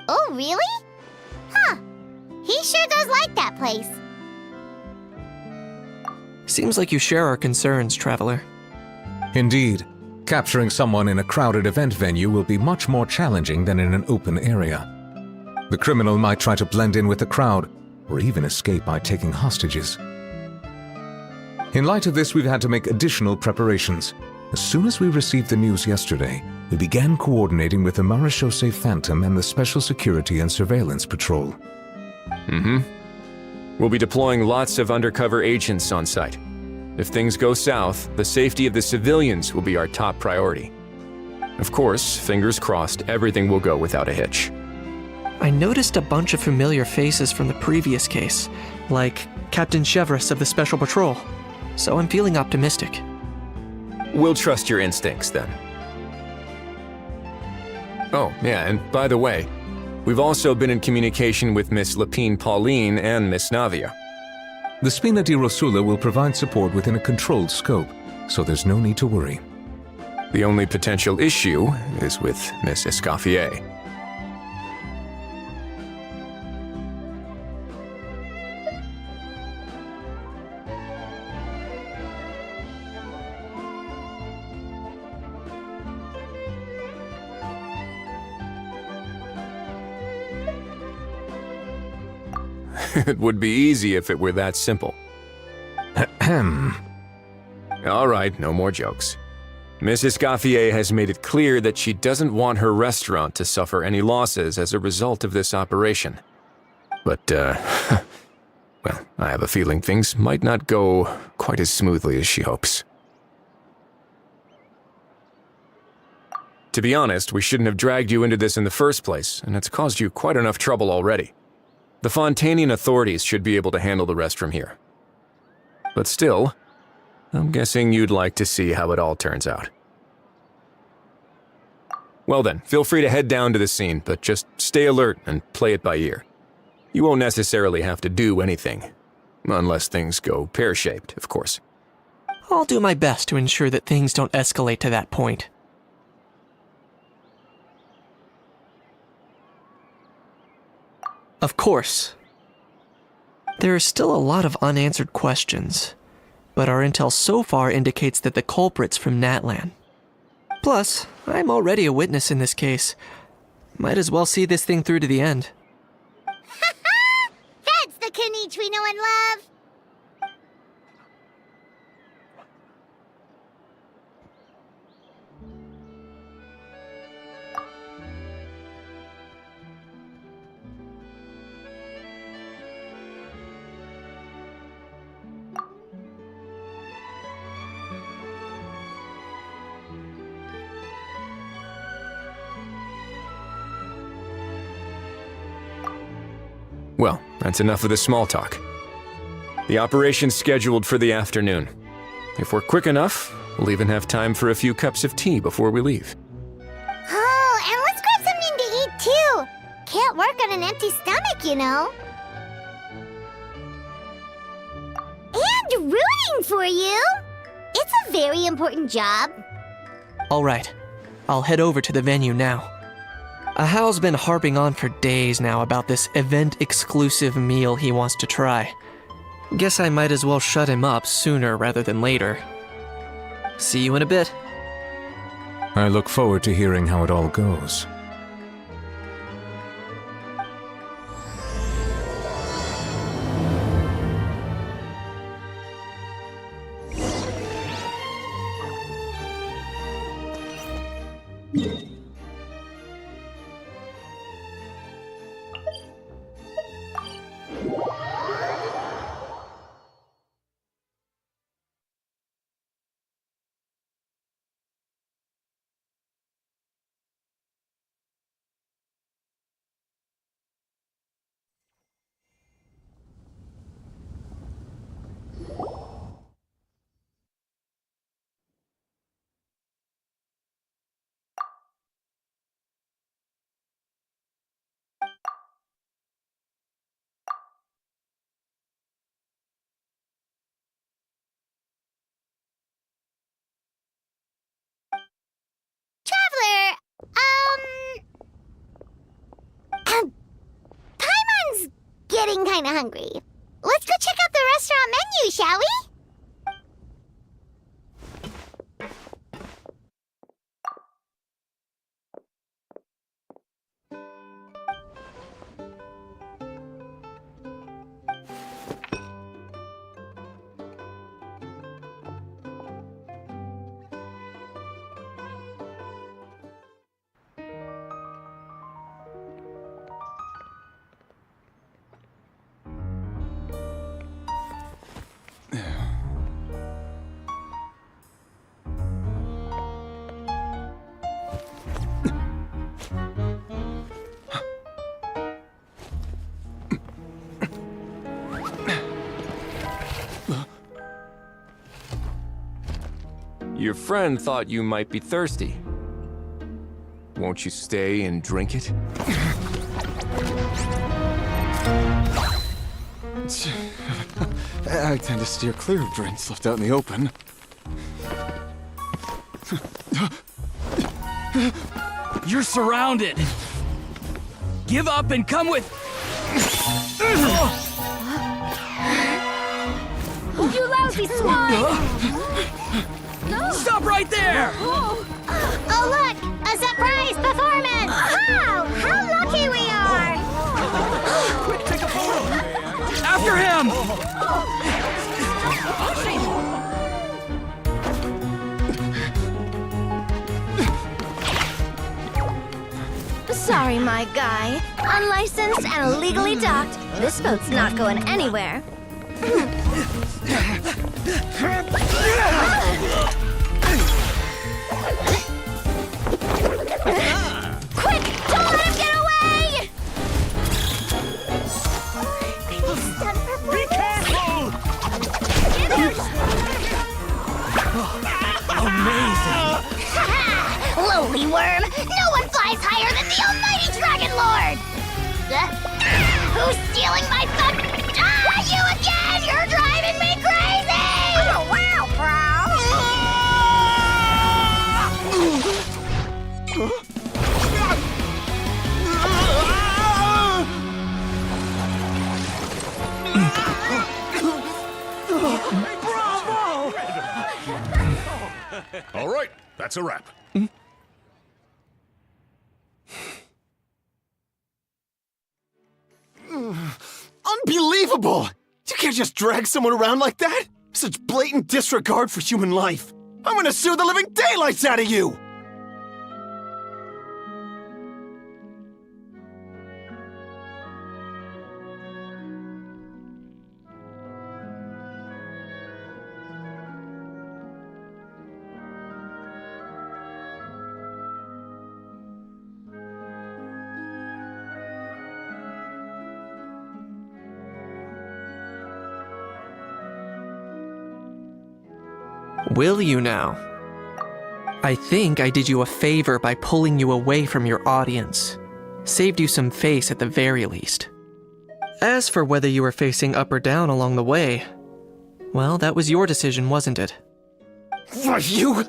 Oh, really? Huh. He sure does like that place. Seems like you share our concerns, Traveler. Indeed. Capturing someone in a crowded event venue will be much more challenging than in an open area. The criminal might try to blend in with the crowd, or even escape by taking hostages. In light of this, we've had to make additional preparations. As soon as we received the news yesterday, we began coordinating with the Marechaussee Phantom and the Special Security and Surveillance Patrol. We'll be deploying lots of undercover agents on site. If things go south, the safety of the civilians will be our top priority. Of course, fingers crossed, everything will go without a hitch. I noticed a bunch of familiar faces from the previous case, like Captain Chevreuse of the Special Patrol, so I'm feeling optimistic. We'll trust your instincts then. Oh, yeah, and by the way, we've also been in communication with Miss Lapine Pauline and Miss Navia. The Spina di Rosula will provide support within a controlled scope, so there's no need to worry. The only potential issue is with Miss Escoffier. It would be easy if it were that simple. All right, no more jokes. Miss Escoffier has made it clear that she doesn't want her restaurant to suffer any losses as a result of this operation. But, well, I have a feeling things might not go quite as smoothly as she hopes. To be honest, we shouldn't have dragged you into this in the first place, and it's caused you quite enough trouble already. The Fontainian authorities should be able to handle the rest from here. But still, I'm guessing you'd like to see how it all turns out. Well then, feel free to head down to the scene, but just stay alert and play it by ear. You won't necessarily have to do anything. Unless things go pear-shaped, of course. I'll do my best to ensure that things don't escalate to that point. Of course. There are still a lot of unanswered questions, but our intel so far indicates that the culprit's from Natlan. Plus, I'm already a witness in this case. Might as well see this thing through to the end. That's the Kanichi we know and love! Well, that's enough of the small talk. The operation's scheduled for the afternoon. If we're quick enough, we'll even have time for a few cups of tea before we leave. Oh, and let's grab something to eat too! Can't work on an empty stomach, you know. And rooting for you! It's a very important job. Alright, I'll head over to the venue now. Ahal's been harping on for days now about this event-exclusive meal he wants to try. Guess I might as well shut him up sooner rather than later. See you in a bit. I look forward to hearing how it all goes. Traveler, Paimon's getting kinda hungry. Let's go check out the restaurant menu, shall we? Your friend thought you might be thirsty. Won't you stay and drink it? I tend to steer clear of drinks left out in the open. You're surrounded. Give up and come with. You lousy swine! Stop right there! Oh, look! A surprise performance! Wow! How lucky we are! Quick, take a photo! After him! Sorry, my guy. Unlicensed and illegally docked, this boat's not going anywhere. Quick! Don't let him get away! Be careful! Amazing! Lowly worm! No one flies higher than the almighty Dragon Lord! Who's stealing my fun? Ah, you again! You're driving me crazy! Oh, wow, All right, that's a wrap. Unbelievable! You can't just drag someone around like that! Such blatant disregard for human life! I'm gonna sue the living daylights out of you! Will you now? I think I did you a favor by pulling you away from your audience. Saved you some face at the very least. As for whether you were facing up or down along the way, well, that was your decision, wasn't it? Why, you...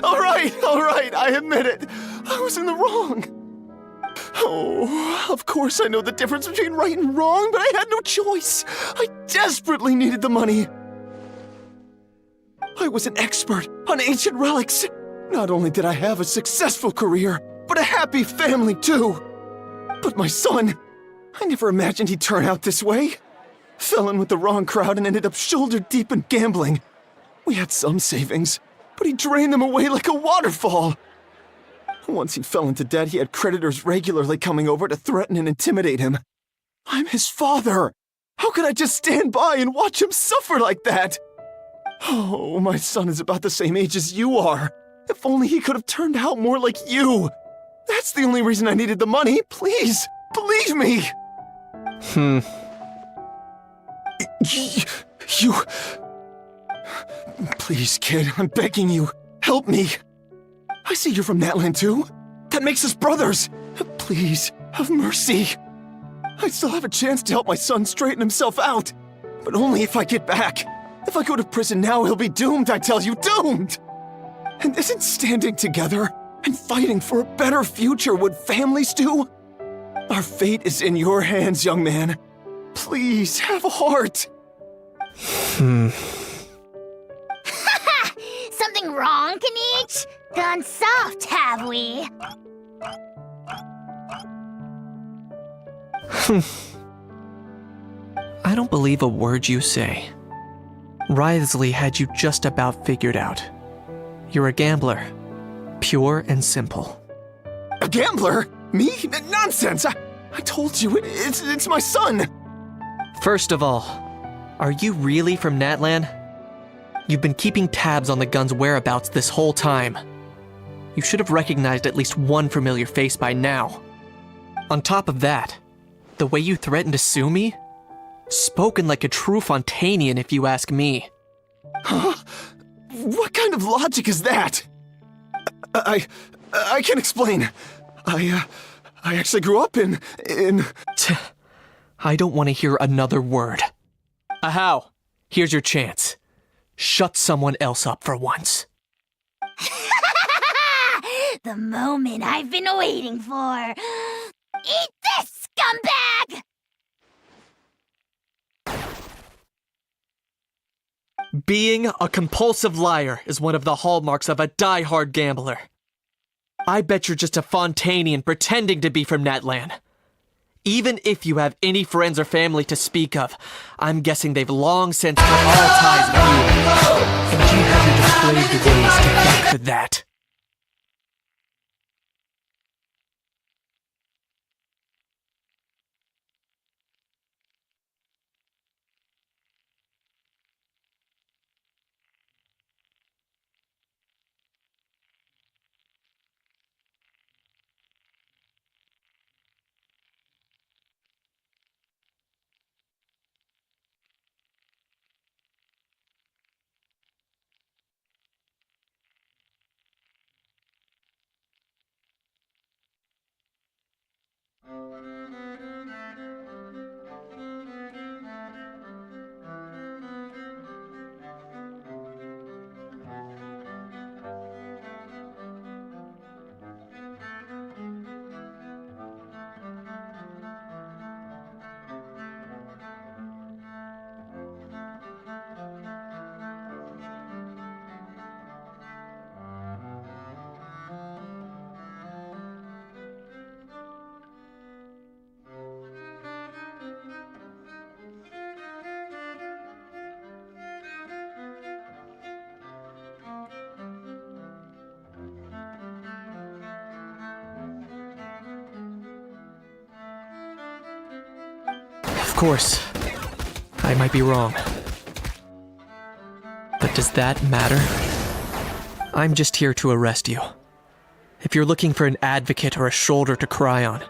All right, I admit it. I was in the wrong. Oh, of course I know the difference between right and wrong, but I had no choice. I desperately needed the money. I was an expert on ancient relics. Not only did I have a successful career, but a happy family too. But my son, I never imagined he'd turn out this way. Fell in with the wrong crowd and ended up shoulder deep in gambling. We had some savings, but he drained them away like a waterfall. Once he fell into debt, he had creditors regularly coming over to threaten and intimidate him. I'm his father. How could I just stand by and watch him suffer like that? Oh, my son is about the same age as you are. If only he could have turned out more like you. That's the only reason I needed the money. Please, believe me. You... Please, kid, I'm begging you. Help me. I see you're from Natland too. That makes us brothers. Please, have mercy. I still have a chance to help my son straighten himself out. But only if I get back. If I go to prison now, he'll be doomed, I tell you, doomed! And isn't standing together and fighting for a better future what families do? Our fate is in your hands, young man. Please, have a heart. Something wrong, Kanich? Gone soft, have we? I don't believe a word you say. Wriothesley had you just about figured out. You're a gambler. Pure and simple. A gambler? Me? Nonsense! I told you, it's my son! First of all, are you really from Natlan? You've been keeping tabs on the gun's whereabouts this whole time. You should have recognized at least one familiar face by now. On top of that, the way you threatened to sue me? Spoken like a true Fontanian, if you ask me. Huh? What kind of logic is that? I can explain. I actually grew up in... I don't want to hear another word. Ahau, here's your chance. Shut someone else up for once. The moment I've been waiting for. Eat this, scumbag! Being a compulsive liar is one of the hallmarks of a die-hard gambler. I bet you're just a Fontanian pretending to be from Natlan. Even if you have any friends or family to speak of, I'm guessing they've long since cut all ties with you. And you have your depraved ways to thank for that. Of course, I might be wrong. But does that matter? I'm just here to arrest you. If you're looking for an advocate or a shoulder to cry on,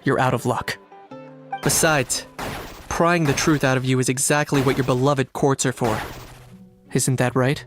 you're out of luck. Besides, prying the truth out of you is exactly what your beloved courts are for. Isn't that right?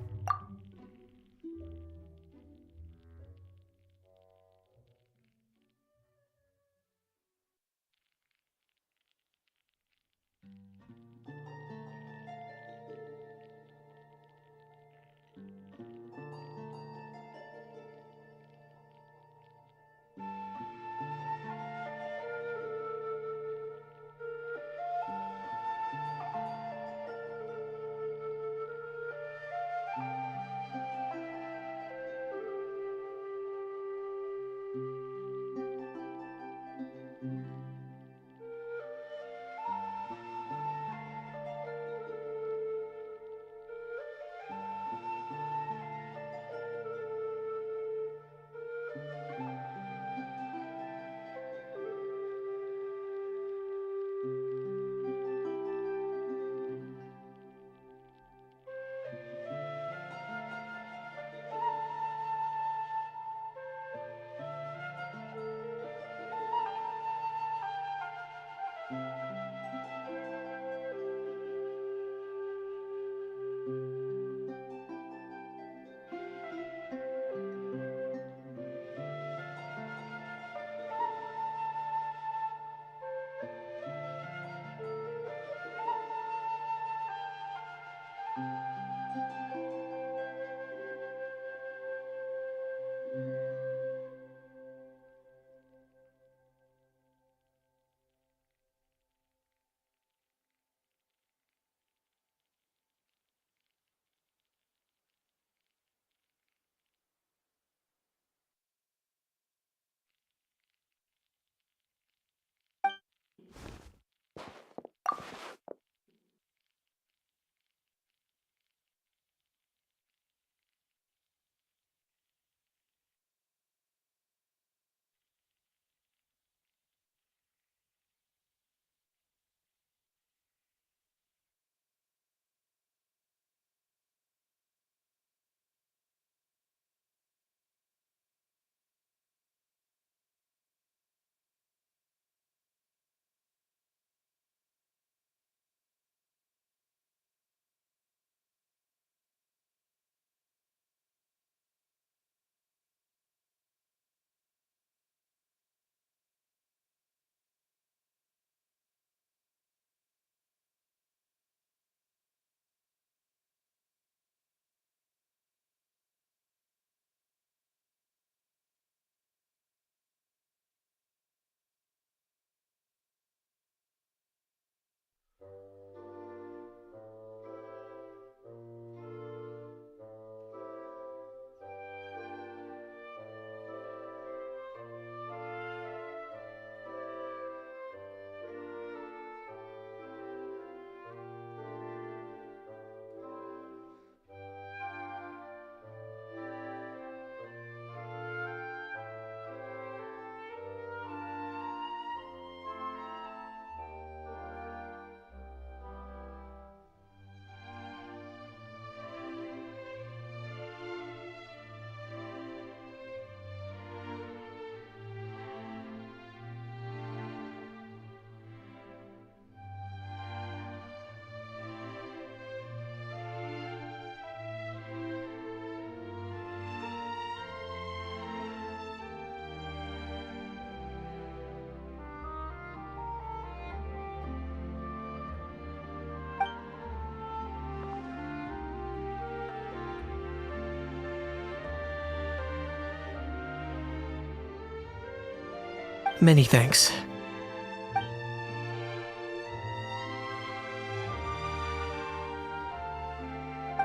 Many thanks.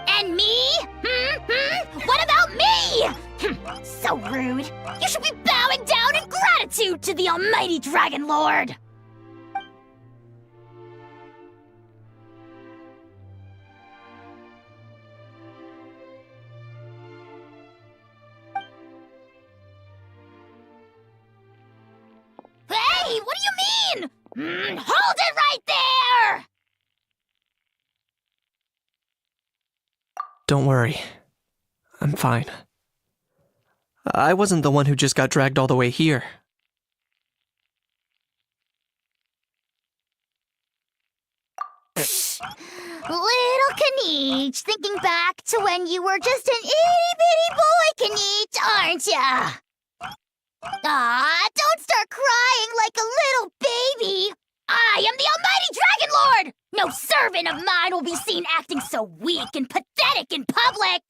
And me? What about me? So rude. You should be bowing down in gratitude to the almighty Dragon Lord. Hey, what do you mean? Hold it right there! Don't worry. I'm fine. I wasn't the one who just got dragged all the way here. Little Kaniech, thinking back to when you were just an itty-bitty boy, Kaniech, aren't ya? Aw, don't start crying like a little baby! I am the almighty Dragon Lord! No servant of mine will be seen acting so weak and pathetic in public!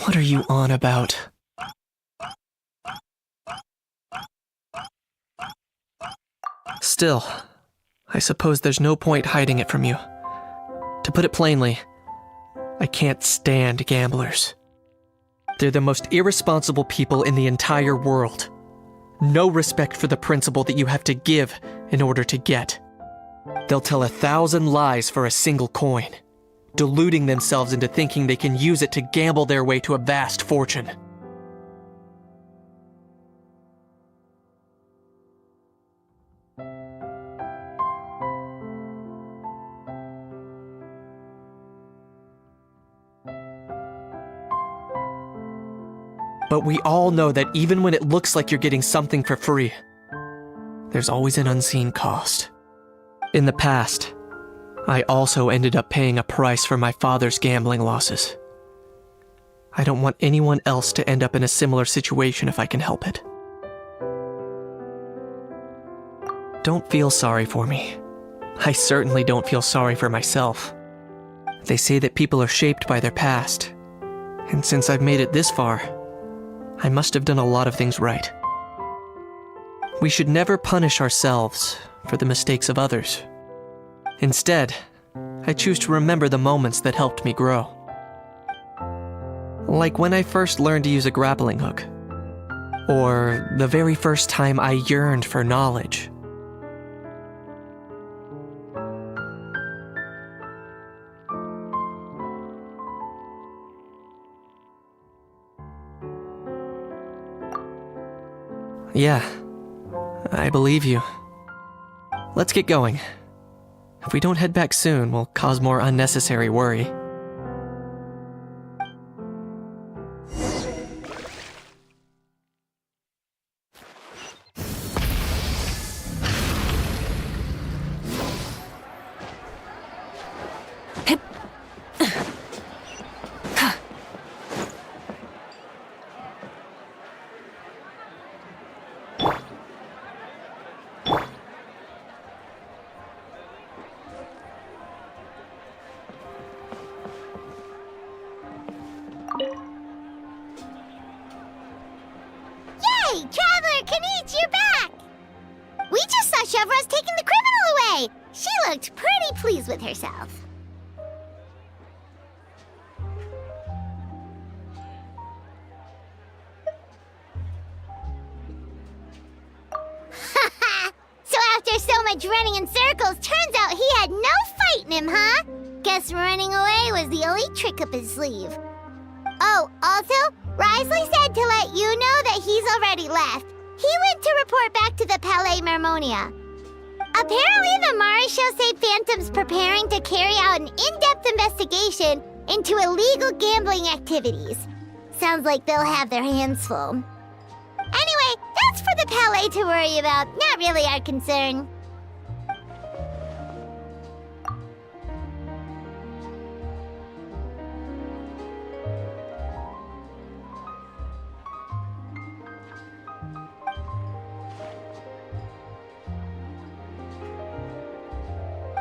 What are you on about? Still, I suppose there's no point hiding it from you. To put it plainly, I can't stand gamblers. They're the most irresponsible people in the entire world. No respect for the principle that you have to give in order to get. They'll tell 1,000 lies for a single coin, deluding themselves into thinking they can use it to gamble their way to a vast fortune. But we all know that even when it looks like you're getting something for free, there's always an unseen cost. In the past, I also ended up paying a price for my father's gambling losses. I don't want anyone else to end up in a similar situation if I can help it. Don't feel sorry for me. I certainly don't feel sorry for myself. They say that people are shaped by their past, and since I've made it this far, I must have done a lot of things right. We should never punish ourselves for the mistakes of others. Instead, I choose to remember the moments that helped me grow. Like when I first learned to use a grappling hook. Or the very first time I yearned for knowledge. Yeah, I believe you. Let's get going. If we don't head back soon, we'll cause more unnecessary worry. Yay! Traveler Kaniech, you're back! We just saw Chevro's taking the criminal away! She looked pretty pleased with herself. So after so much running in circles, turns out he had no fight in him, huh? Guess running away was the only trick up his sleeve. Oh, also, Risley said to let you know that he's already left. He went to report back to the Palais Mermonia. Apparently, the Mari show say Phantom's preparing to carry out an in-depth investigation into illegal gambling activities. Sounds like they'll have their hands full. Anyway, that's for the Palais to worry about, not really our concern.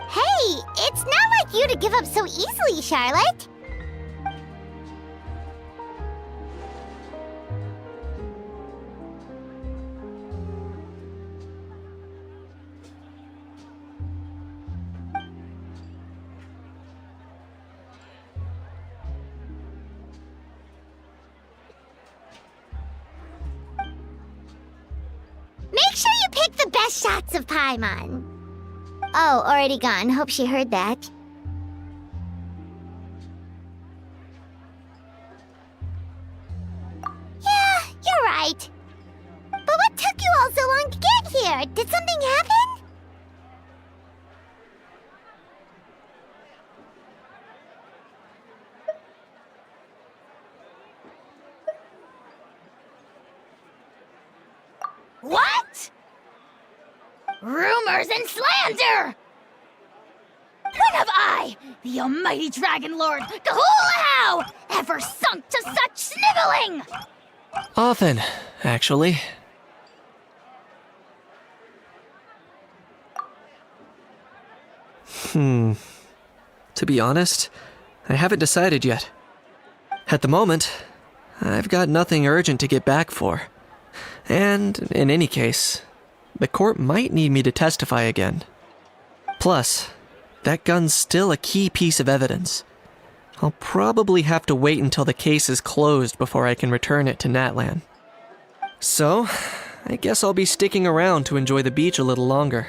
Hey, it's not like you to give up so easily, Charlotte. shots of Paimon. Oh, already gone. Hope she heard that. Yeah, you're right. But what took you all so long to get here? Did something happen? What? Rumors and slander! When have I, the almighty Dragon Lord, Kahulahau, ever sunk to such sniveling? Often, actually. To be honest, I haven't decided yet. At the moment, I've got nothing urgent to get back for. And, in any case, the court might need me to testify again. Plus, that gun's still a key piece of evidence. I'll probably have to wait until the case is closed before I can return it to Natlan. So, I guess I'll be sticking around to enjoy the beach a little longer.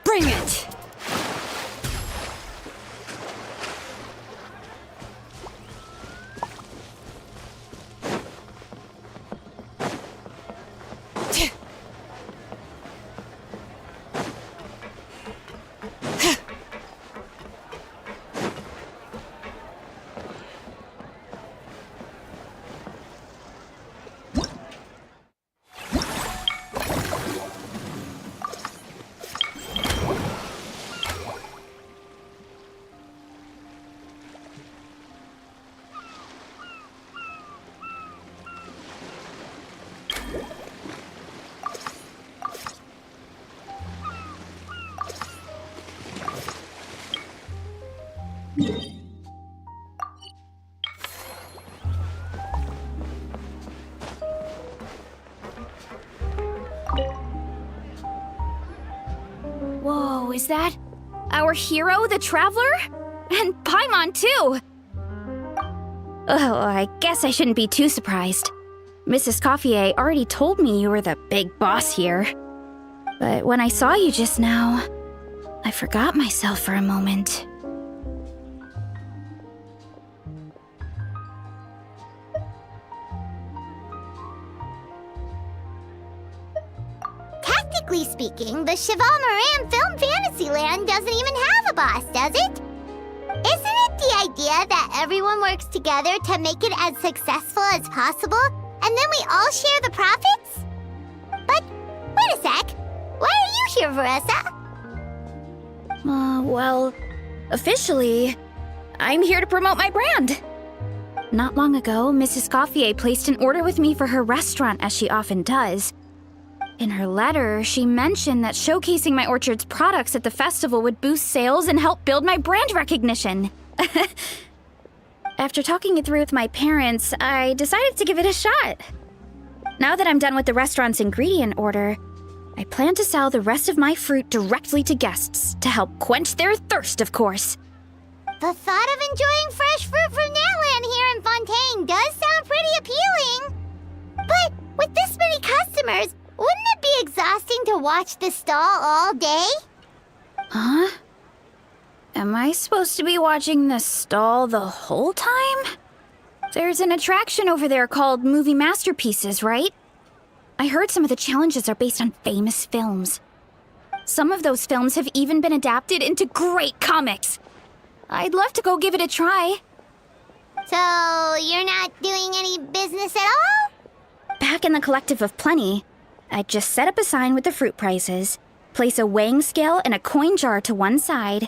Bring it! Whoa, is that our hero, the Traveler? And Paimon, too! Oh, I guess I shouldn't be too surprised. Mrs. Coiffier already told me you were the big boss here. But when I saw you just now, I forgot myself for a moment. Technically speaking, the Cheval Moran Film Fantasyland doesn't even have a boss, does it? Isn't it the idea that everyone works together to make it as successful as possible, and then we all share the profits? But, wait a sec. Why are you here, Veressa? Well, officially, I'm here to promote my brand. Not long ago, Mrs. Coiffier placed an order with me for her restaurant, as she often does. In her letter, she mentioned that showcasing my orchard's products at the festival would boost sales and help build my brand recognition. After talking it through with my parents, I decided to give it a shot. Now that I'm done with the restaurant's ingredient order, I plan to sell the rest of my fruit directly to guests to help quench their thirst, of course. The thought of enjoying fresh fruit from Natland here in Fontaine does sound pretty appealing. But with this many customers, wouldn't it be exhausting to watch the stall all day? Huh? Am I supposed to be watching the stall the whole time? There's an attraction over there called Movie Masterpieces, right? I heard some of the challenges are based on famous films. Some of those films have even been adapted into great comics. I'd love to go give it a try. So, you're not doing any business at all? Back in the Collective of Plenty, I just set up a sign with the fruit prices, place a weighing scale and a coin jar to one side,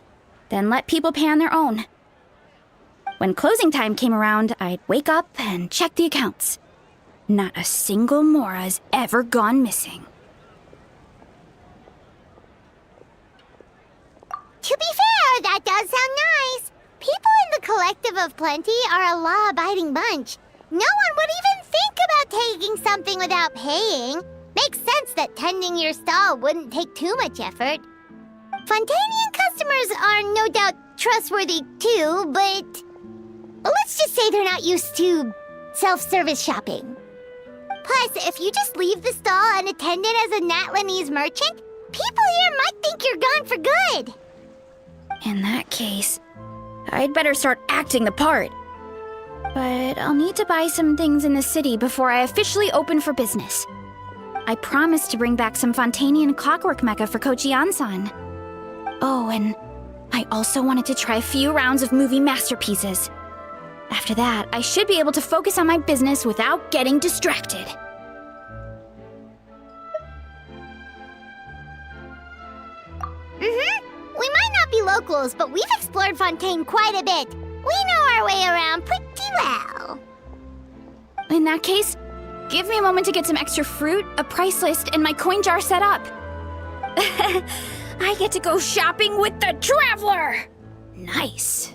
then let people pay on their own. When closing time came around, I'd wake up and check the accounts. Not a single Mora's ever gone missing. To be fair, that does sound nice. People in the Collective of Plenty are a law-abiding bunch. No one would even think about taking something without paying. Makes sense that tending your stall wouldn't take too much effort. Fontanian customers are no doubt trustworthy too, but let's just say they're not used to self-service shopping. Plus, if you just leave the stall unattended as a Natlanese merchant, people here might think you're gone for good. In that case, I'd better start acting the part. But I'll need to buy some things in the city before I officially open for business. I promised to bring back some Fontanian clockwork mecha for Kochi-san. Oh, and I also wanted to try a few rounds of movie masterpieces. After that, I should be able to focus on my business without getting distracted. We might not be locals, but we've explored Fontaine quite a bit. We know our way around pretty well. In that case, give me a moment to get some extra fruit, a price list, and my coin jar set up. I get to go shopping with the Traveler! Nice.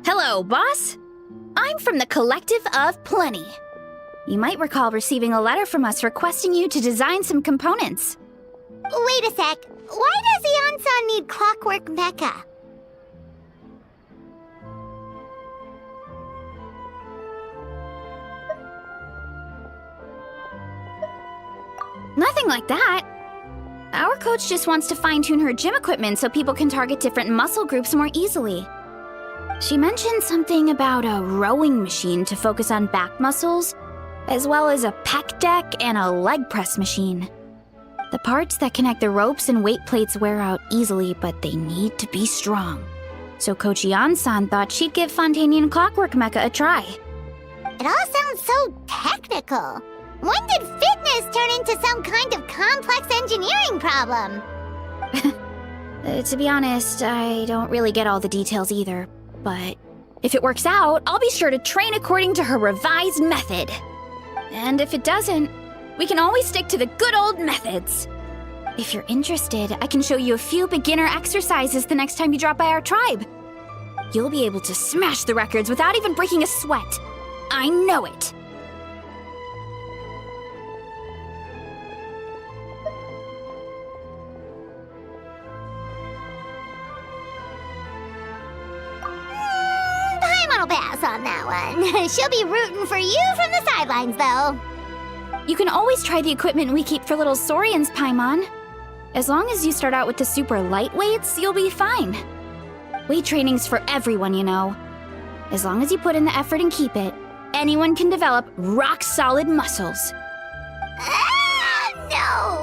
Hello, boss. I'm from the Collective of Plenty. You might recall receiving a letter from us requesting you to design some components. Wait a sec. Why does Ian-san need clockwork mecha? Nothing like that. Our coach just wants to fine-tune her gym equipment so people can target different muscle groups more easily. She mentioned something about a rowing machine to focus on back muscles, as well as a pec deck and a leg press machine. The parts that connect the ropes and weight plates wear out easily, but they need to be strong. So Coach Ian-san thought she'd give Fontanian Clockwork Mecha a try. It all sounds so technical. When did fitness turn into some kind of complex engineering problem? To be honest, I don't really get all the details either. But if it works out, I'll be sure to train according to her revised method. And if it doesn't, we can always stick to the good old methods. If you're interested, I can show you a few beginner exercises the next time you drop by our tribe. You'll be able to smash the records without even breaking a sweat. I know it. Paimon will pass on that one. She'll be rooting for you from the sidelines, though. You can always try the equipment we keep for little Saurians, Paimon. As long as you start out with the super light weights, you'll be fine. Weight training's for everyone, you know. As long as you put in the effort and keep it, anyone can develop rock-solid muscles. No!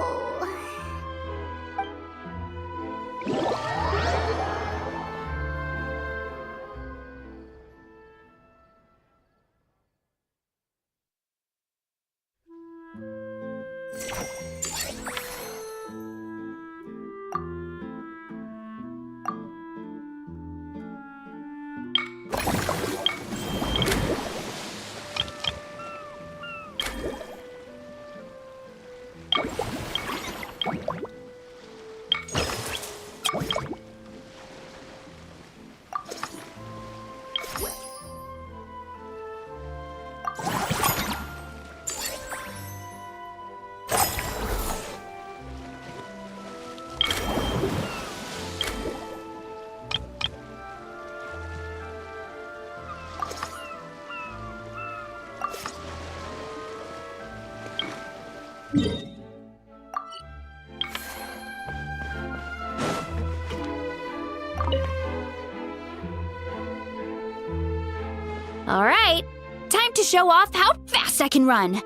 All right, time to show off how fast I can run.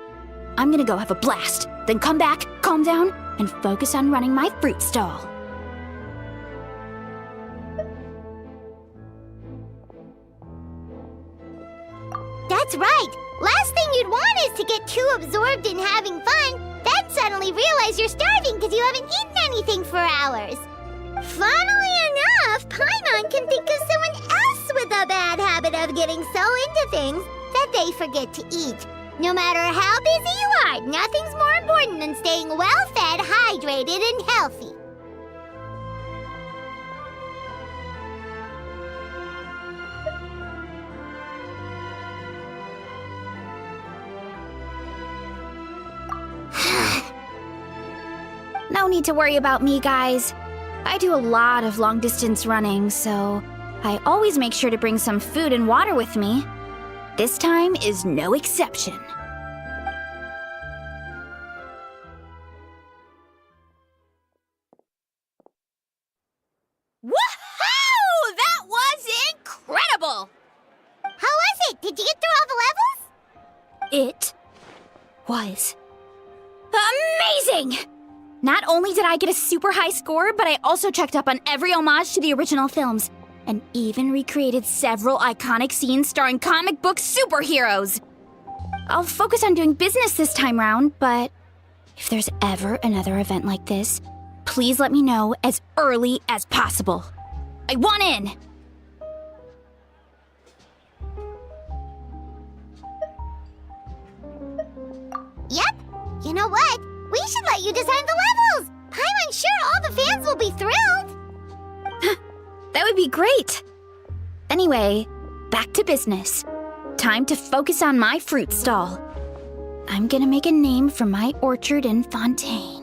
I'm gonna go have a blast, then come back, calm down, and focus on running my fruit stall. That's right. Last thing you'd want is to get too absorbed in having fun, then suddenly realize you're starving because you haven't eaten anything for hours. Funnily enough, Paimon can think of someone else with a bad habit of getting so into things that they forget to eat. No matter how busy you are, nothing's more important than staying well-fed, hydrated, and healthy. No need to worry about me, guys. I do a lot of long-distance running, so I always make sure to bring some food and water with me. This time is no exception. Woohoo! That was incredible! How was it? Did you get through all the levels? It was amazing! Not only did I get a super high score, but I also checked up on every homage to the original films, and even recreated several iconic scenes starring comic book superheroes. I'll focus on doing business this time round, but if there's ever another event like this, please let me know as early as possible. I want in! Yep. You know what? We should let you design the levels! I'm sure all the fans will be thrilled! That would be great! Anyway, back to business. time to focus on my fruit stall. I'm gonna make a name for my orchard in Fontaine.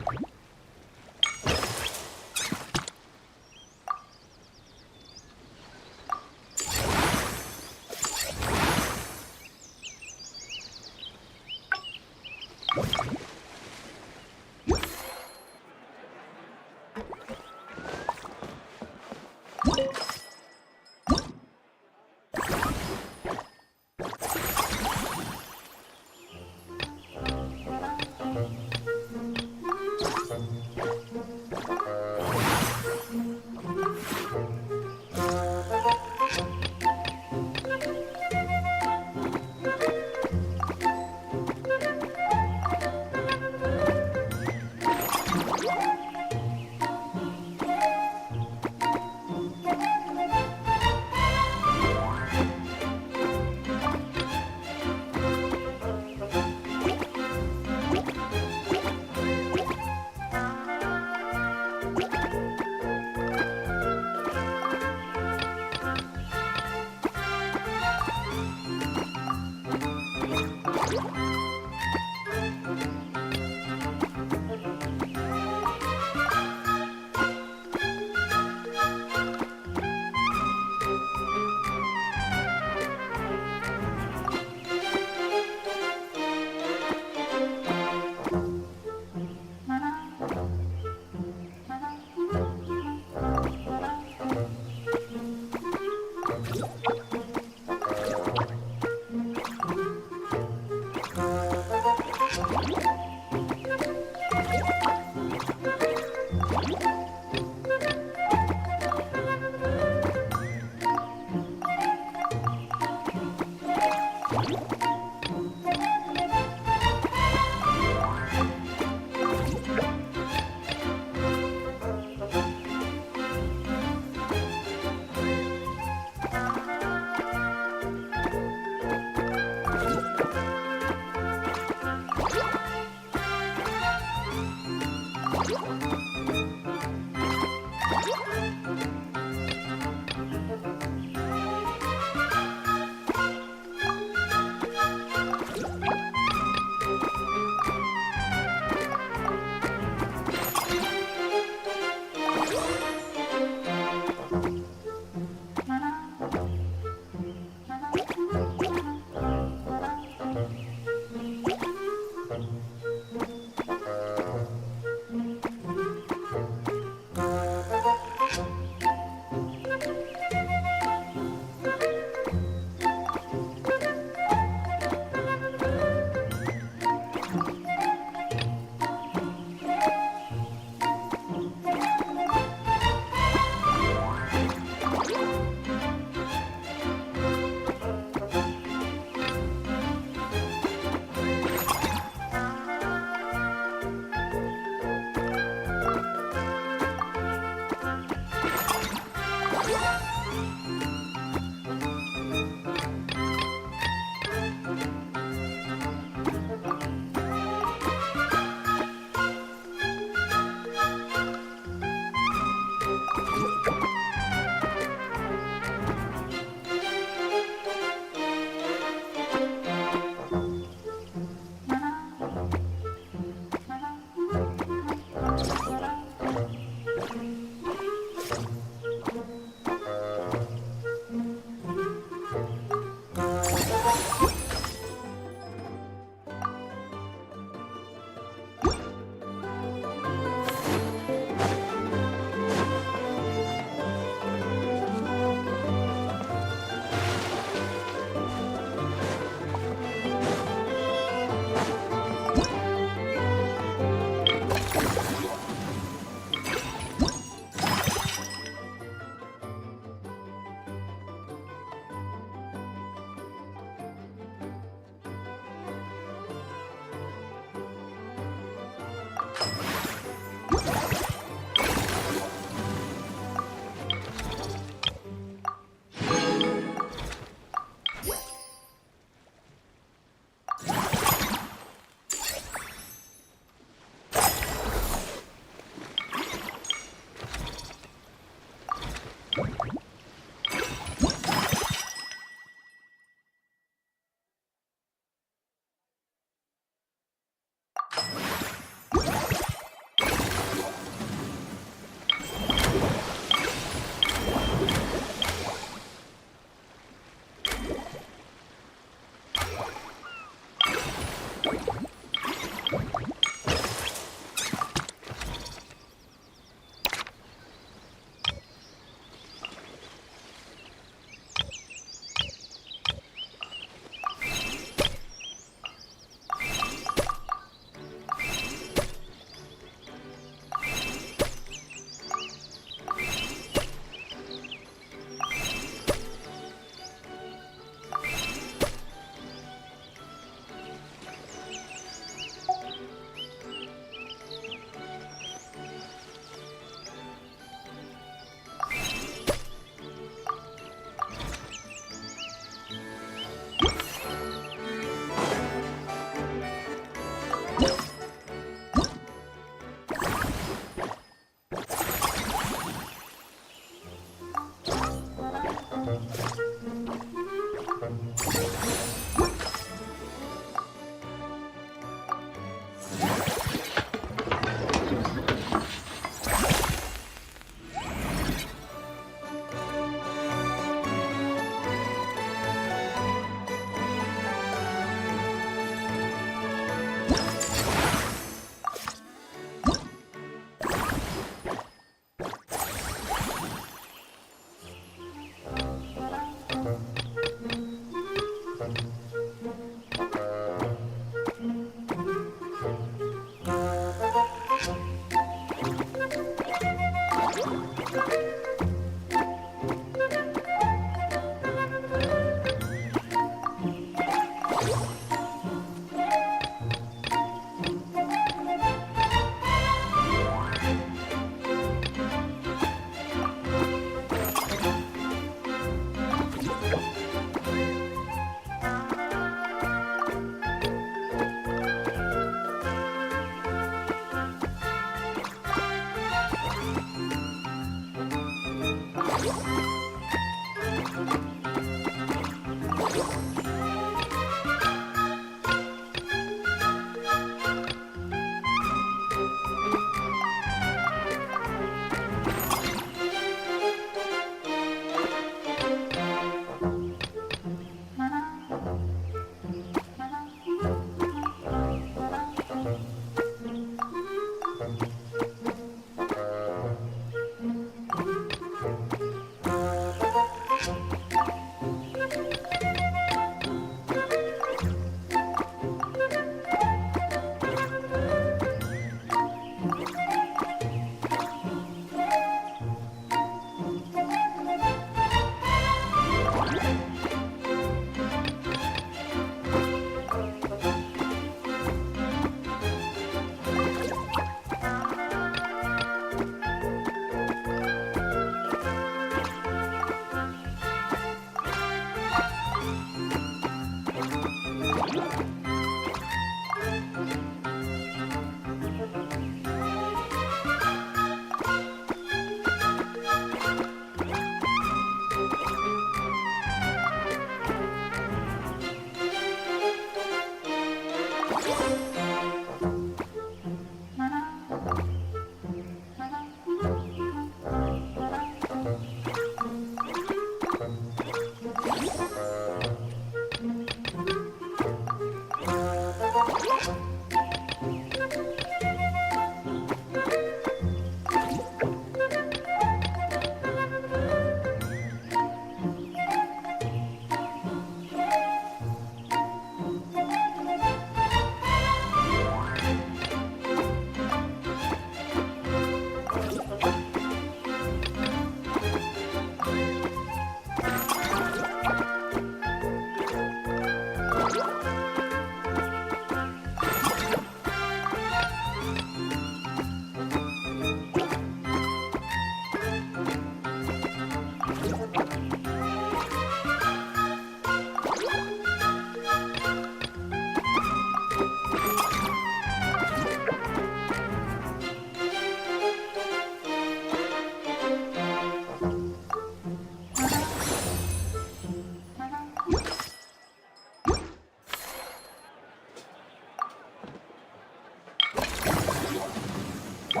Hey,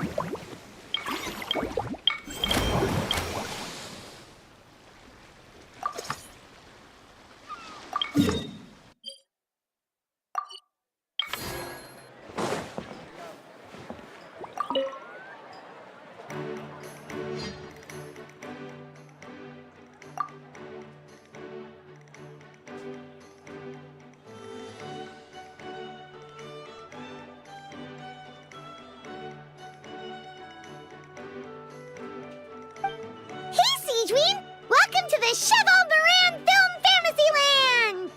Siegeween! Welcome to the Cheval Moran Film Fantasyland!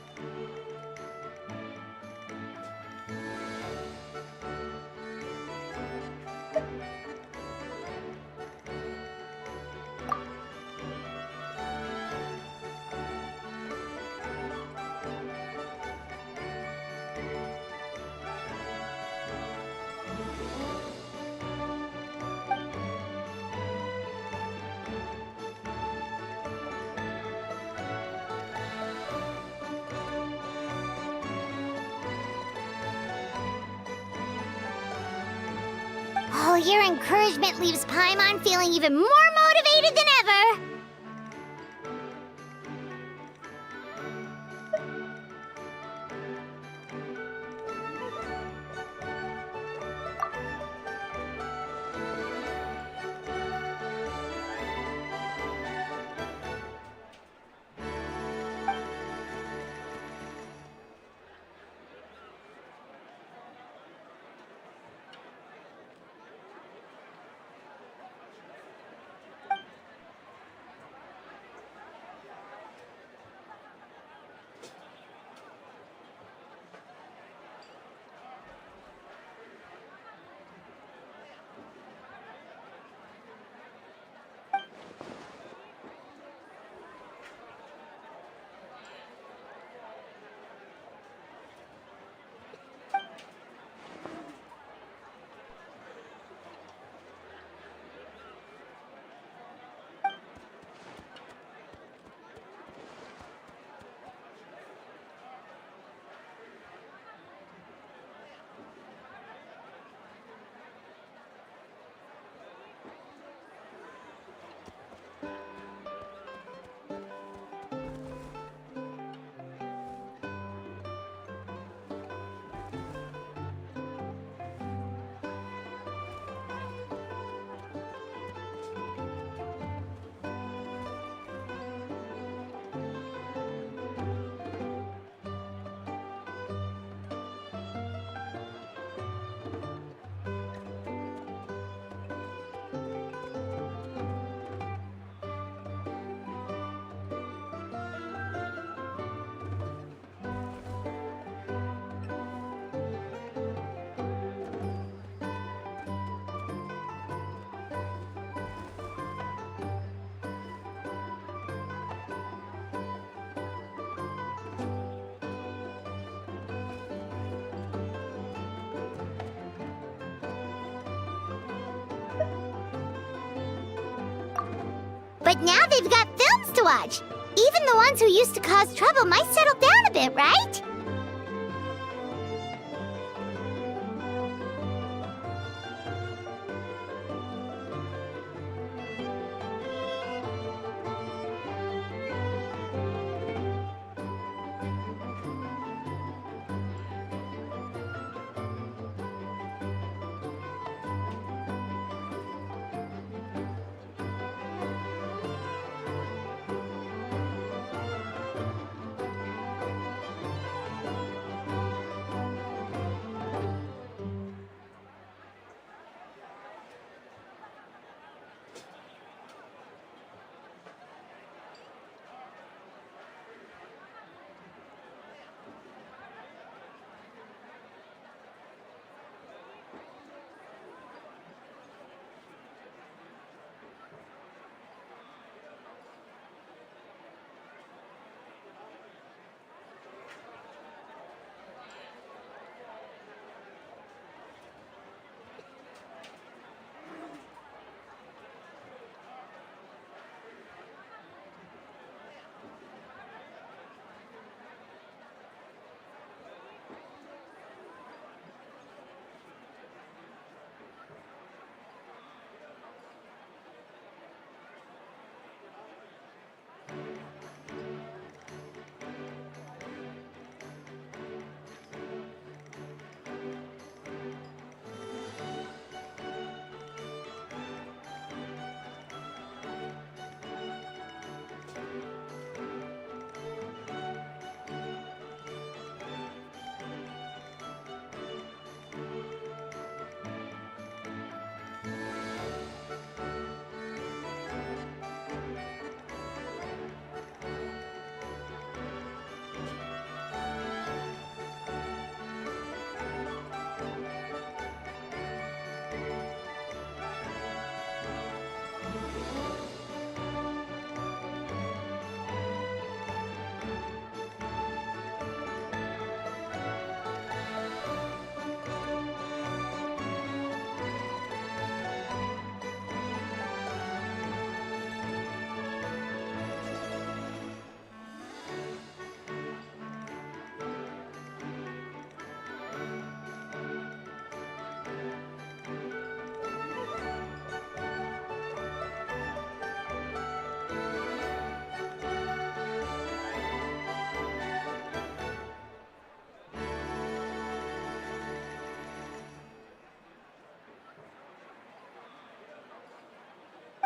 Oh, your encouragement leaves Paimon feeling even more motivated than ever! But now they've got films to watch. Even the ones who used to cause trouble might settle down a bit, right?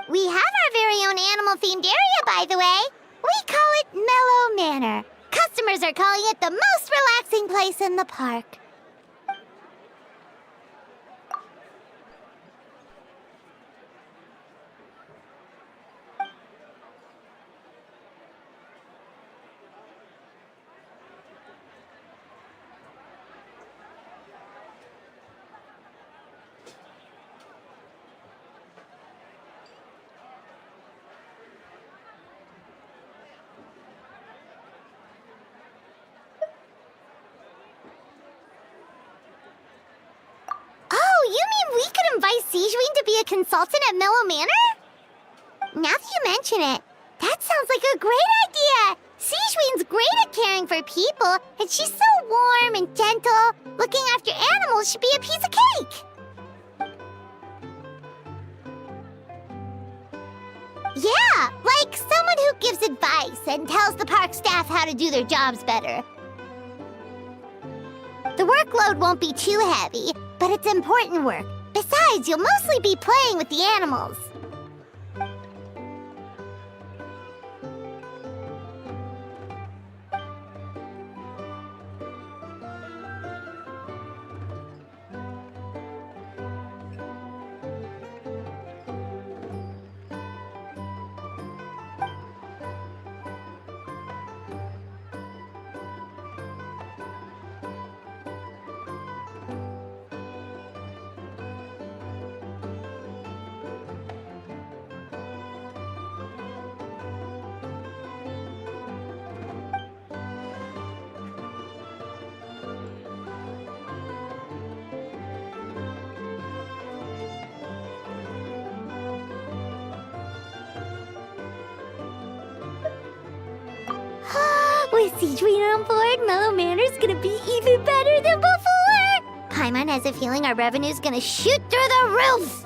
We have our very own animal-themed area, by the way. We call it Mellow Manor. Customers are calling it the most relaxing place in the park. Siegeween to be a consultant at Mellow Manor? Now that you mention it, that sounds like a great idea! Siegeween's great at caring for people, and she's so warm and gentle. Looking after animals should be a piece of cake! Yeah, like someone who gives advice and tells the park staff how to do their jobs better. The workload won't be too heavy, but it's important work. Besides, you'll mostly be playing with the animals. With Siegeween on board, Mellow Manor's gonna be even better than before! Paimon has a feeling our revenue's gonna shoot through the roof!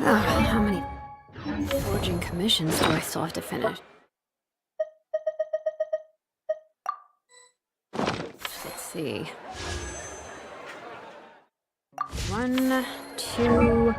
How many forging commissions do I still have to finish? Let's see. 1, 2...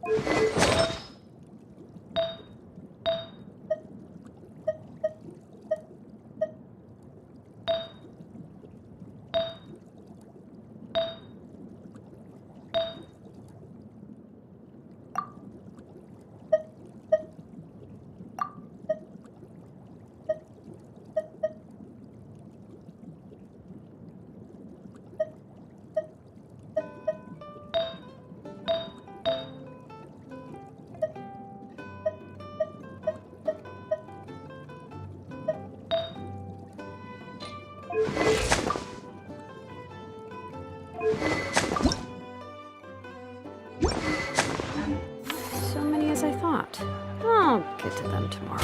So many as I thought. I'll get to them tomorrow.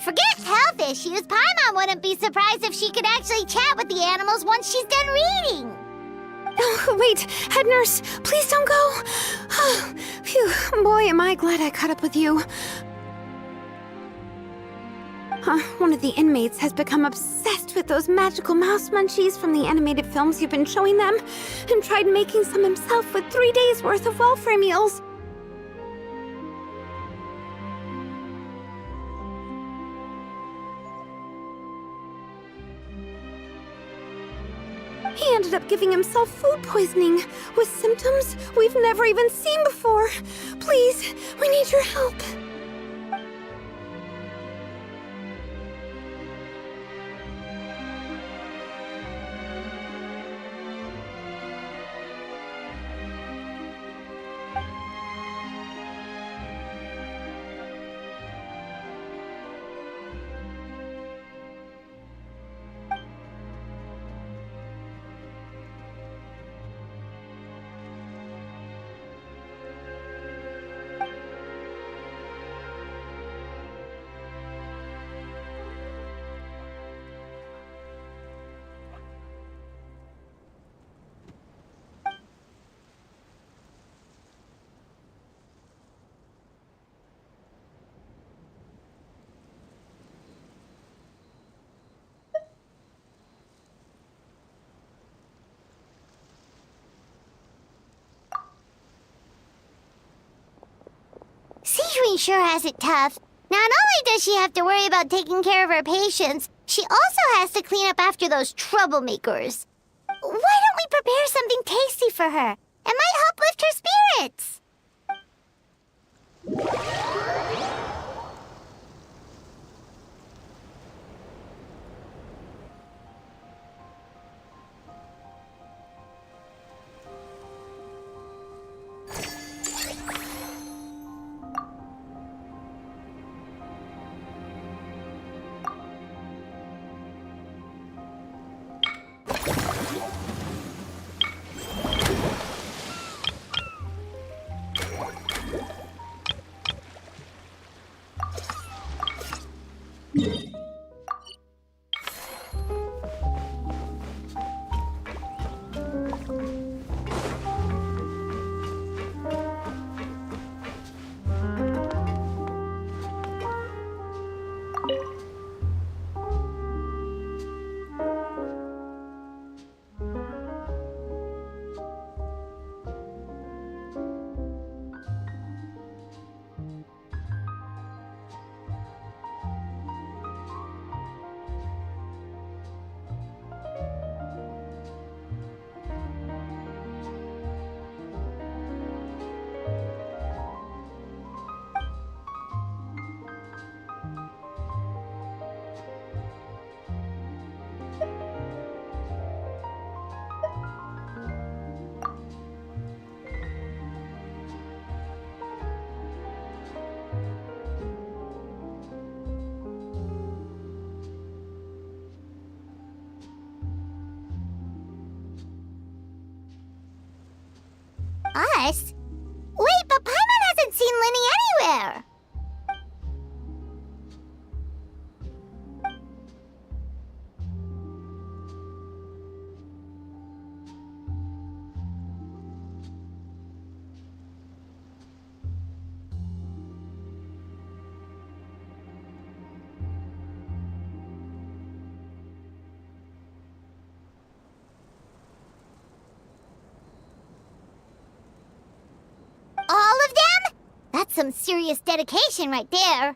Forget health issues. Paimon wouldn't be surprised if she could actually chat with the animals once she's done reading. Oh, wait, head nurse, please don't go. Phew, boy, am I glad I caught up with you. One of the inmates has become obsessed with those magical mouse munchies from the animated films you've been showing them, and tried making some himself with 3 days' worth of welfare meals. He ended up giving himself food poisoning, with symptoms we've never even seen before. Please, we need your help. Sijui sure has it tough. Not only does she have to worry about taking care of her patients, she also has to clean up after those troublemakers. Why don't we prepare something tasty for her? It might help lift her spirits. Us? Wait, but Paimon hasn't seen Lenny anywhere! All of them? That's some serious dedication right there.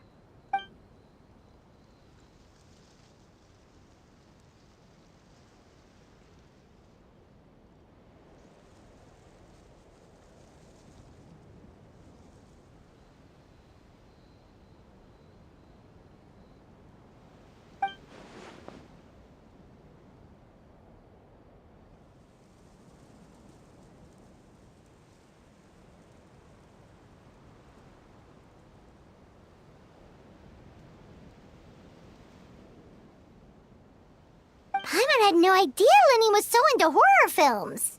Paimon had no idea Lenny was so into horror films.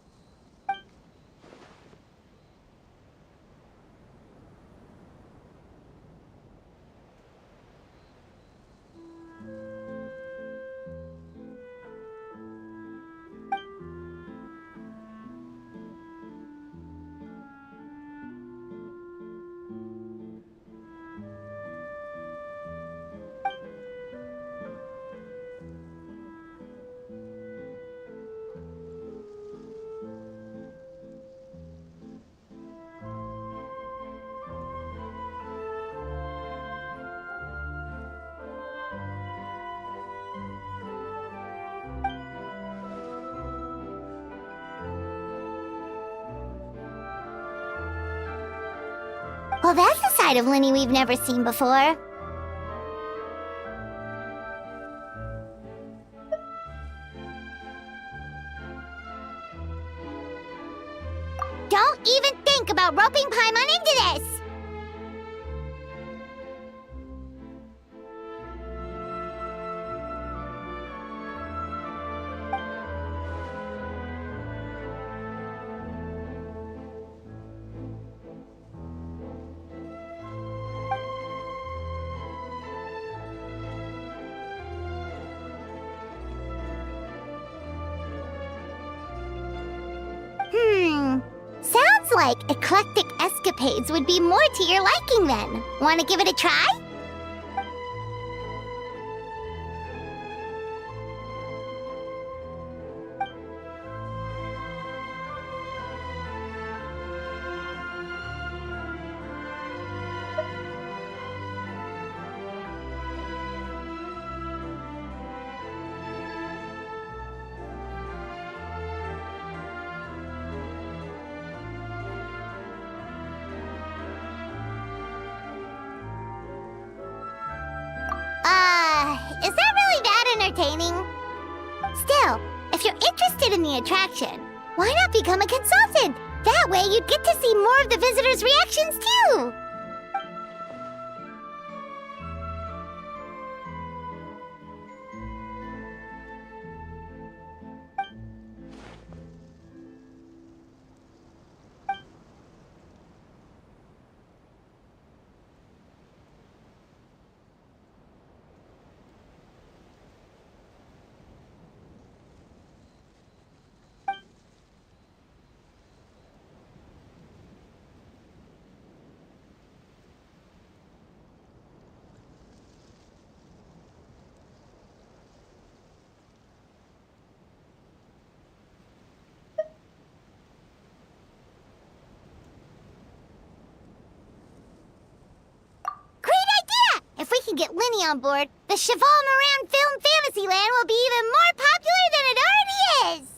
Well, that's a side of Lenny we've never seen before. Don't even think about roping Paimon into this! Sounds like eclectic escapades would be more to your liking then. Want to give it a try? Is that really that entertaining? Still, if you're interested in the attraction, why not become a consultant? That way you'd get to see more of the visitors' reactions too! If we can get Lenny on board, the Cheval Moran Film Fantasyland will be even more popular than it already is!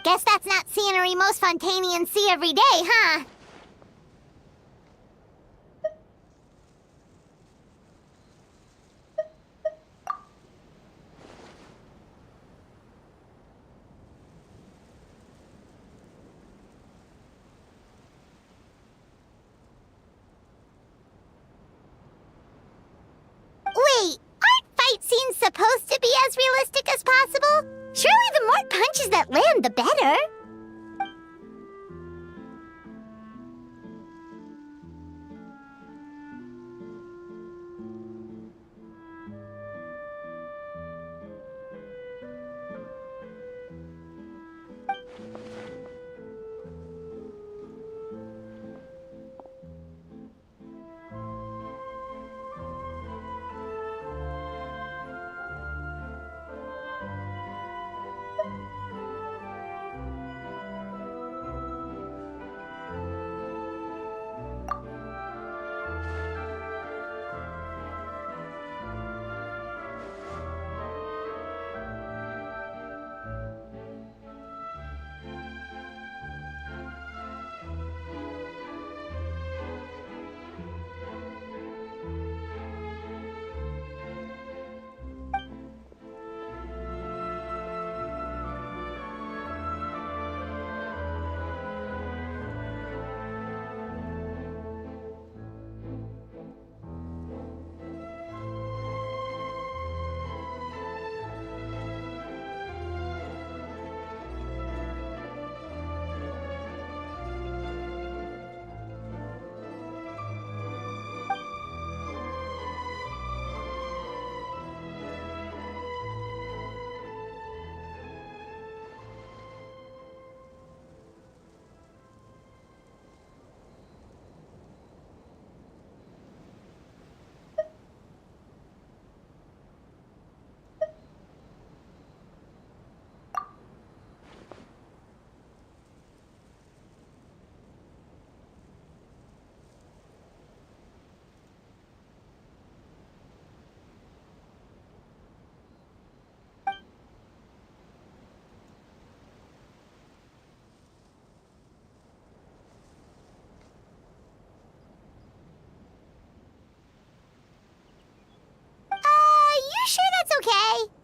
Guess that's not scenery most Fontanians see every day, huh? Wait, aren't fight scenes supposed to be as realistic as possible? Surely the more punches that land, the better. You sure that's okay?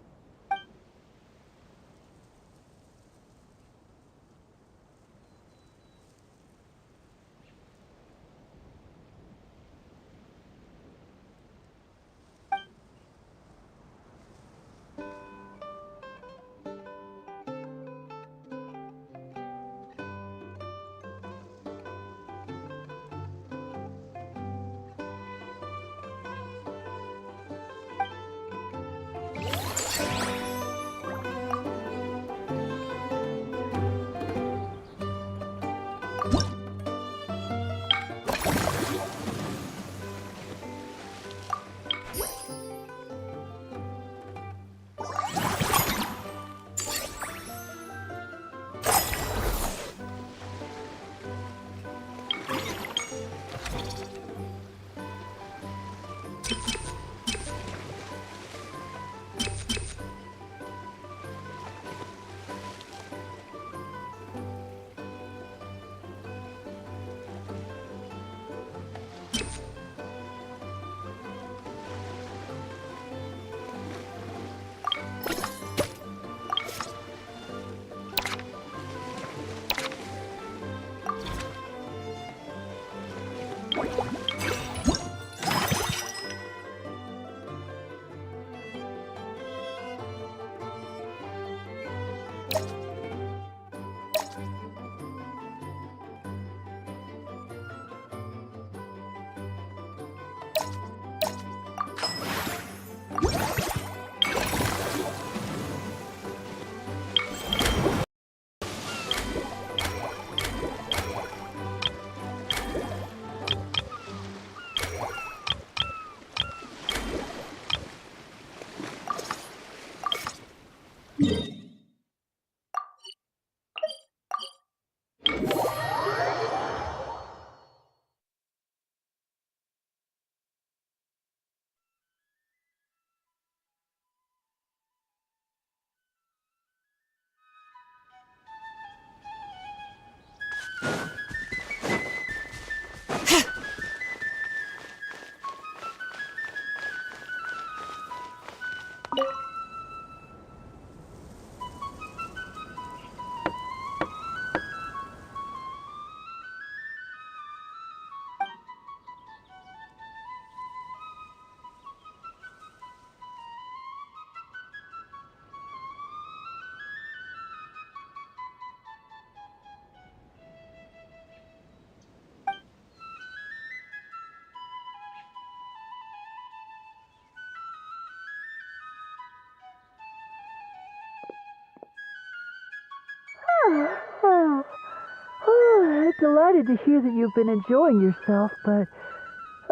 Delighted to hear that you've been enjoying yourself, but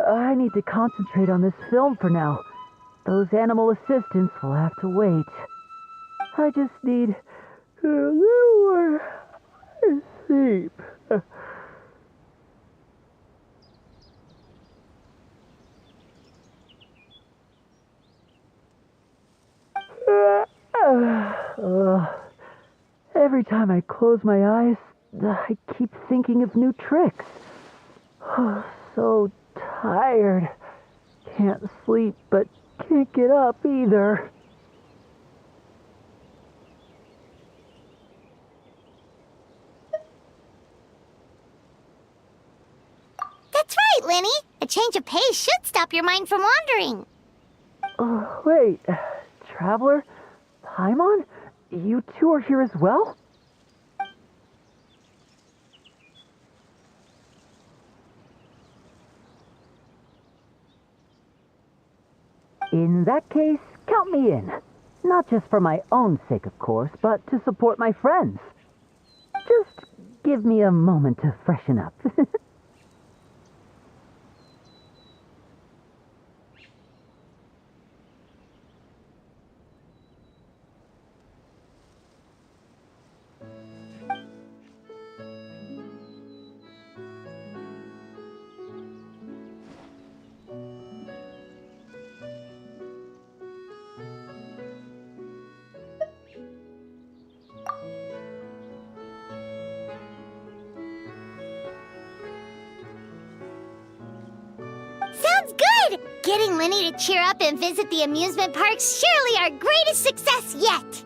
I need to concentrate on this film for now. Those animal assistants will have to wait. I just need a little more sleep. Every time I close my eyes, I keep thinking of new tricks. Oh, so tired. Can't sleep, but can't get up either. That's right, Lenny. A change of pace should stop your mind from wandering. Oh, wait. Traveler? Paimon? You two are here as well? In that case, count me in. Not just for my own sake, of course, but to support my friends. Just give me a moment to freshen up. Sounds good! Getting Lenny to cheer up and visit the amusement park's surely our greatest success yet!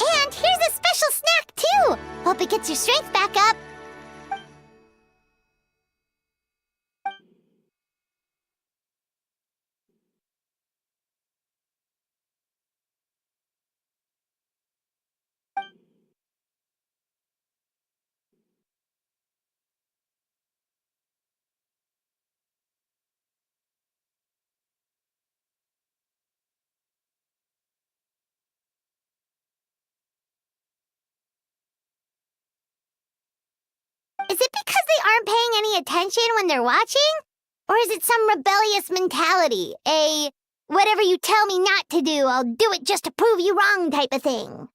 And here's a special snack, too! Hope it gets your strength back up. Is it because they aren't paying any attention when they're watching? Or is it some rebellious mentality? Whatever you tell me not to do, I'll do it just to prove you wrong type of thing?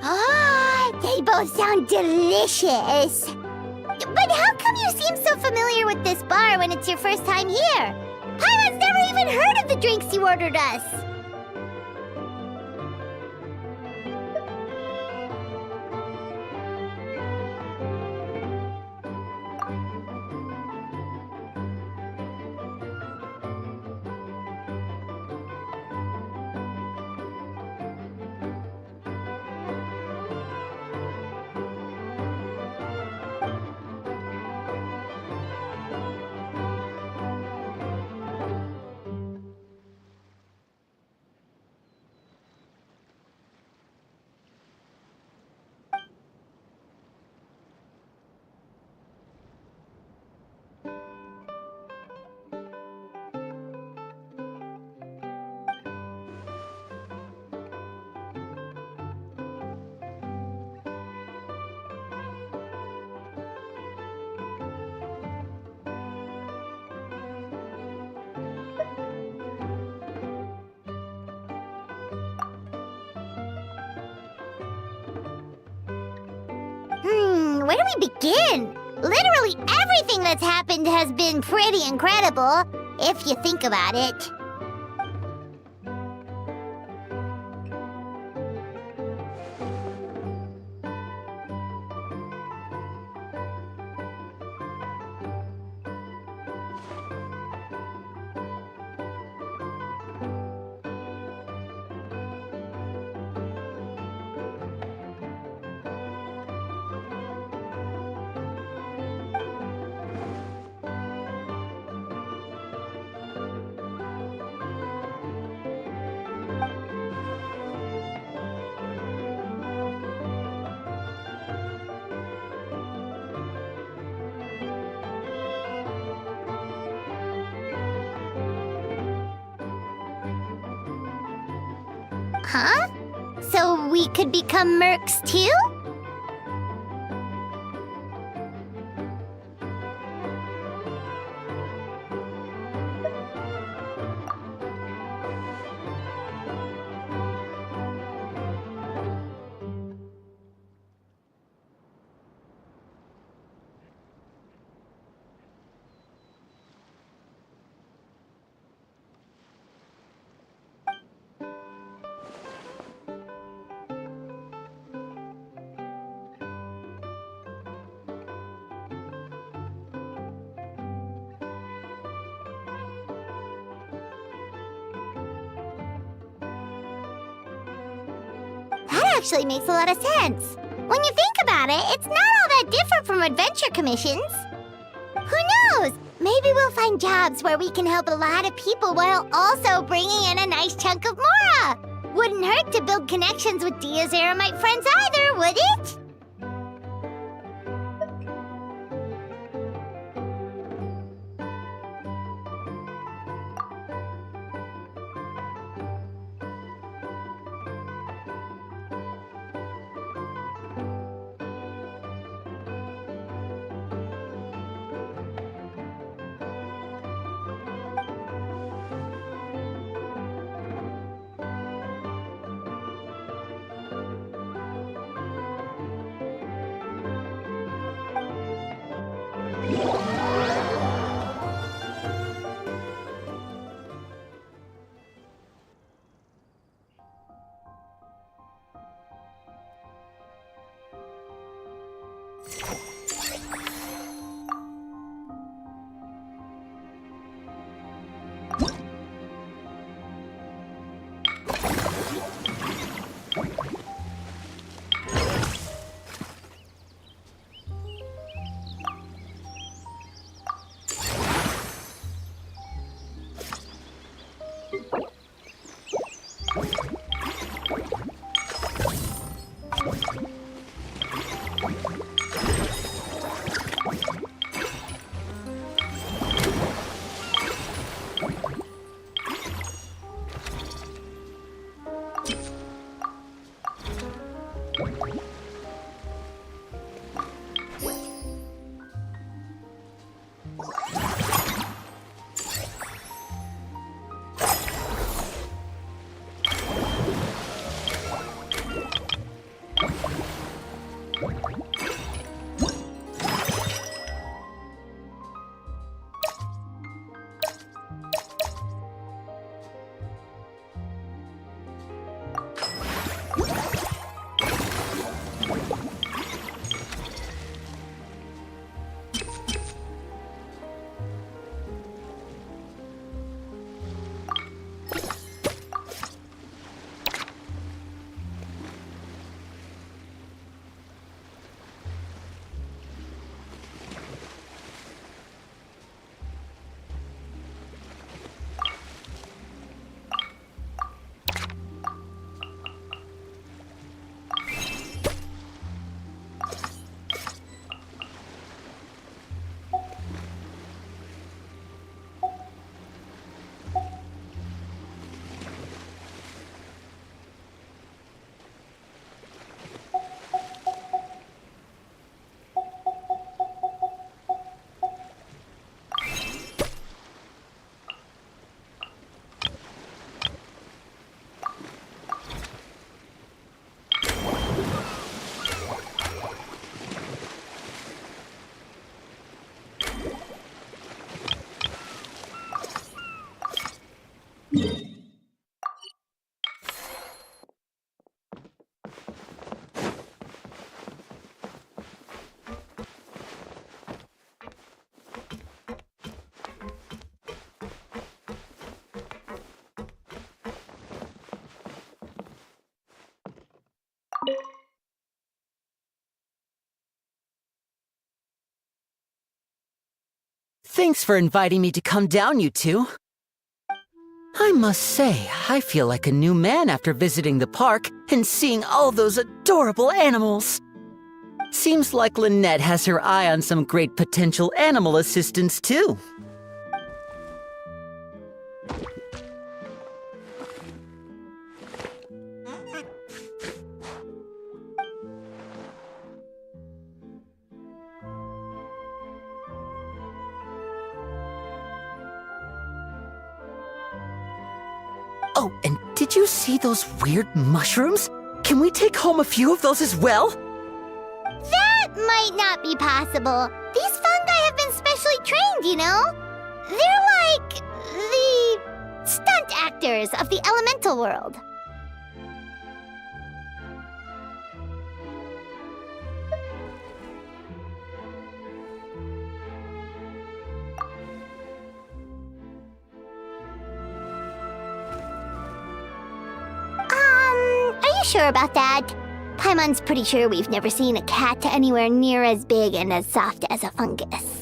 Ah, they both sound delicious. But how come you seem so familiar with this bar when it's your first time here? Paimon's never even heard of the drinks you ordered us. Where do we begin? Literally everything that's happened has been pretty incredible, if you think about it. Huh? So we could become mercs too? That actually makes a lot of sense. When you think about it, it's not all that different from adventure commissions. Who knows? Maybe we'll find jobs where we can help a lot of people while also bringing in a nice chunk of Mora. Wouldn't hurt to build connections with Dia's Eremite friends either, would it? Thanks for inviting me to come down, you two. I must say, I feel like a new man after visiting the park and seeing all those adorable animals. Seems like Lynette has her eye on some great potential animal assistants, too. Oh, and did you see those weird mushrooms? Can we take home a few of those as well? That might not be possible. These fungi have been specially trained, you know? They're like the stunt actors of the elemental world. Are you sure about that? Paimon's pretty sure we've never seen a cat anywhere near as big and as soft as a fungus.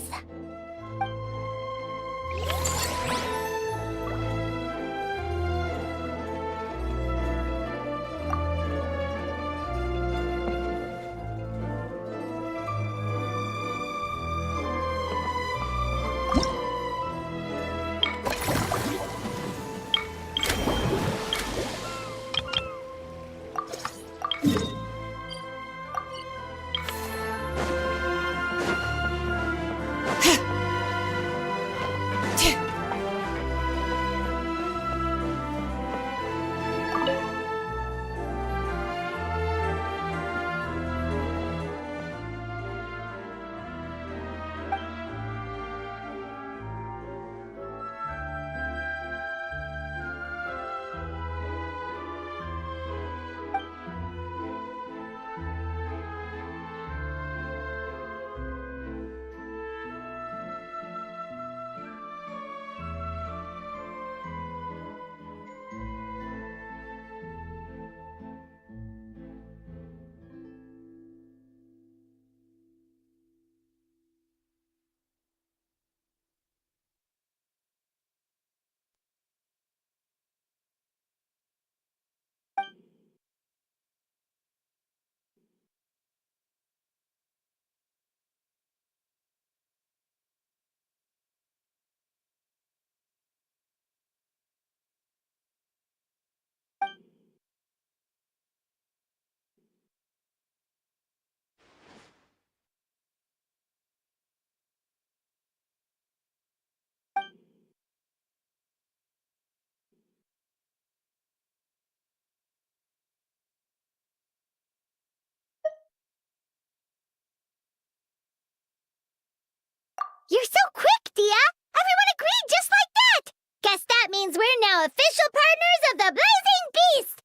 You're so quick, Dia! Everyone agreed just like that! Guess that means we're now official partners of the Blazing Beast!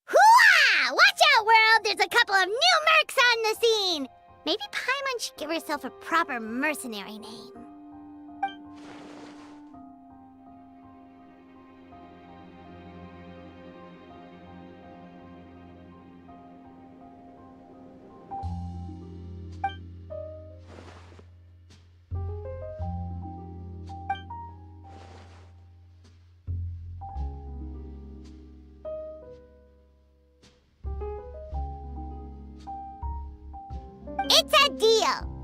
Hooah! Watch out, world! There's a couple of new mercs on the scene! Maybe Paimon should give herself a proper mercenary name. It's a deal!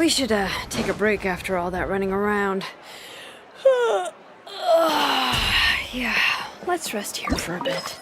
We should take a break after all that running around. Yeah, let's rest here for a bit.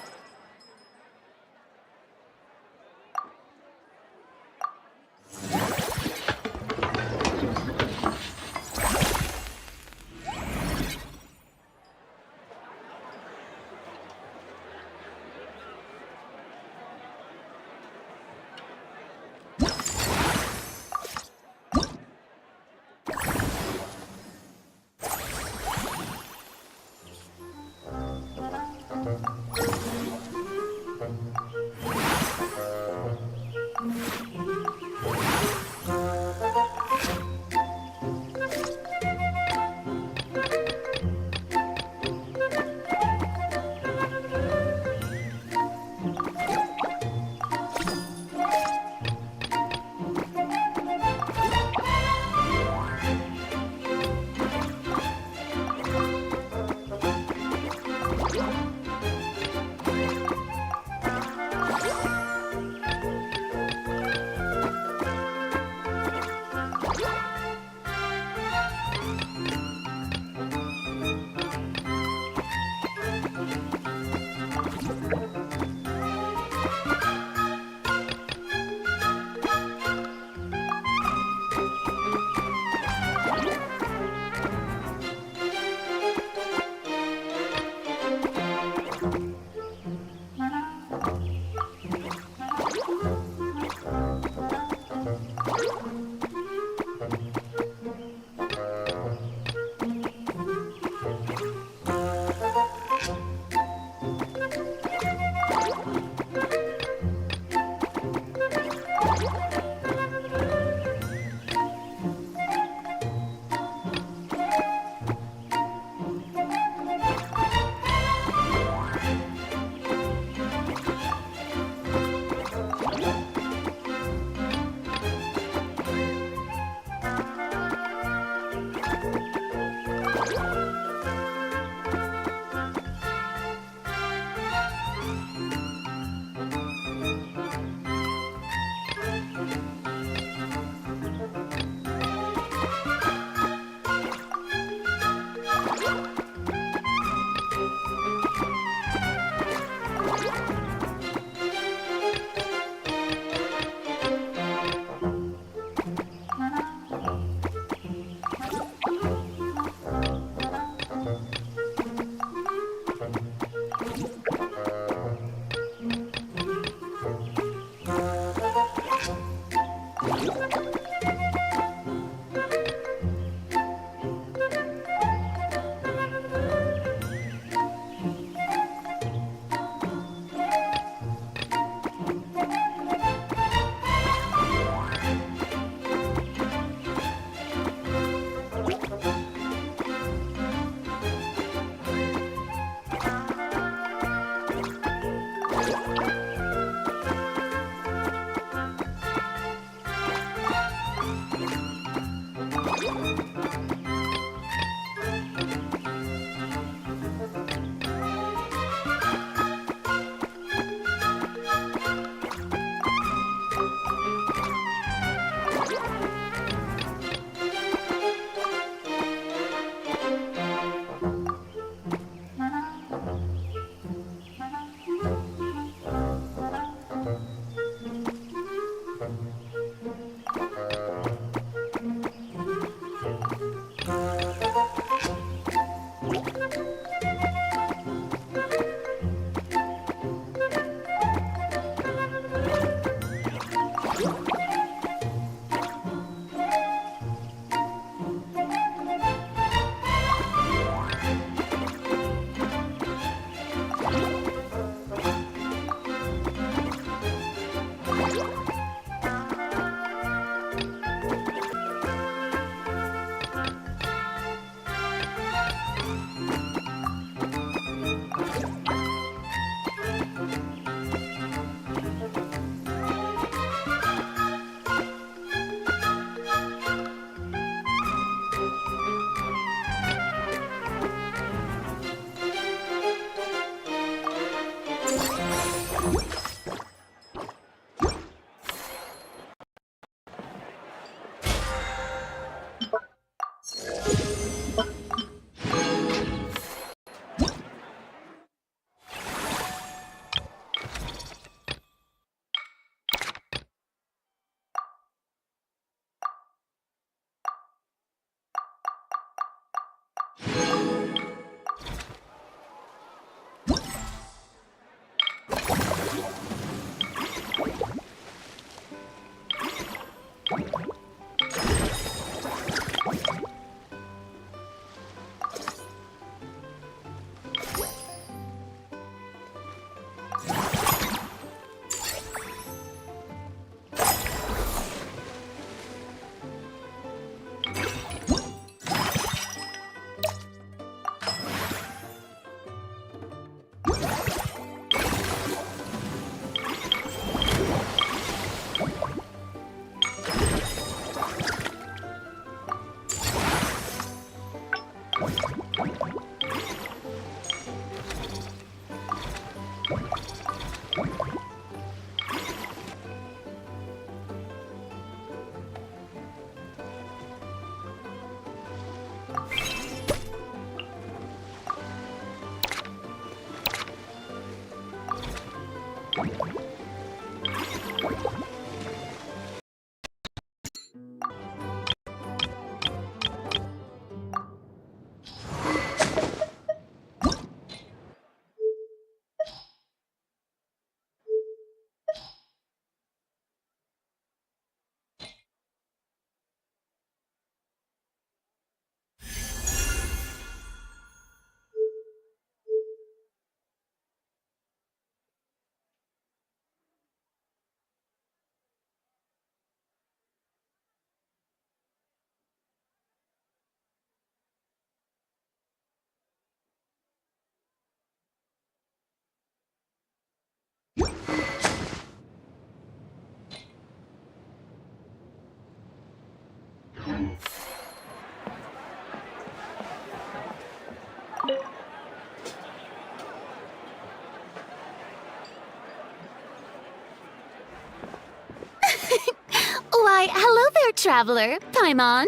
Why, hello there, traveler. Paimon.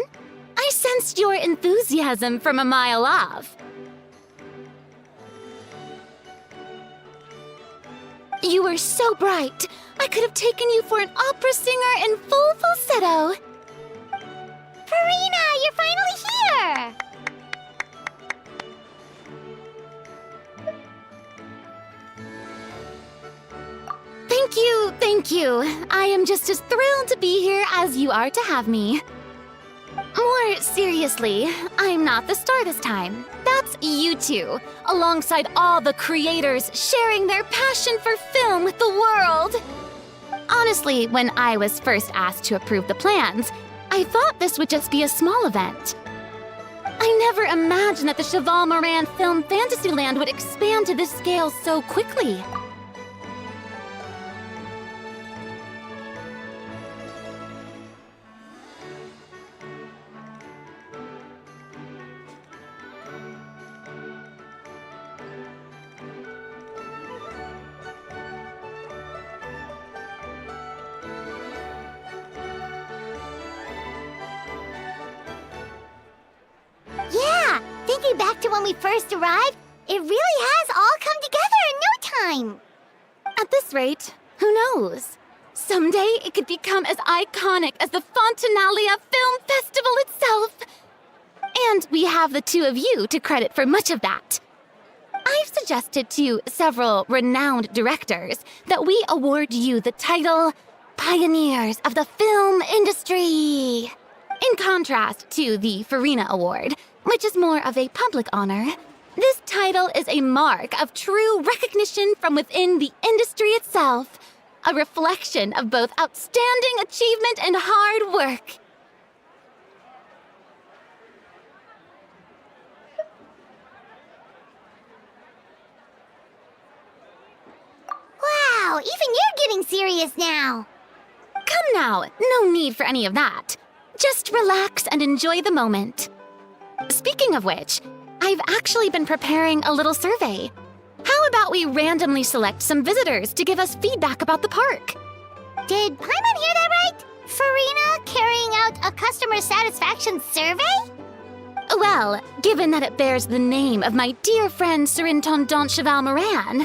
I sensed your enthusiasm from a mile off. You were so bright. I could have taken you for an opera singer in full falsetto. Farina, you're finally here! Thank you. I am just as thrilled to be here as you are to have me. More seriously, I'm not the star this time. That's you two, alongside all the creators sharing their passion for film with the world. Honestly, when I was first asked to approve the plans, I thought this would just be a small event. I never imagined that the Cheval Moran Film Fantasyland would expand to this scale so quickly. Yeah, thinking back to when we first arrived, it really has all come together in no time. At this rate, who knows? Someday it could become as iconic as the Fontanalia Film Festival itself. And we have the two of you to credit for much of that. I've suggested to several renowned directors that we award you the title Pioneers of the Film Industry. In contrast to the Farina Award, which is more of a public honor, this title is a mark of true recognition from within the industry itself, a reflection of both outstanding achievement and hard work. Wow, even you're getting serious now. Come now, no need for any of that. Just relax and enjoy the moment. Speaking of which, I've actually been preparing a little survey. How about we randomly select some visitors to give us feedback about the park? Did Paimon hear that right? Farina carrying out a customer satisfaction survey? Well, given that it bears the name of my dear friend Surintendant Cheval Moran,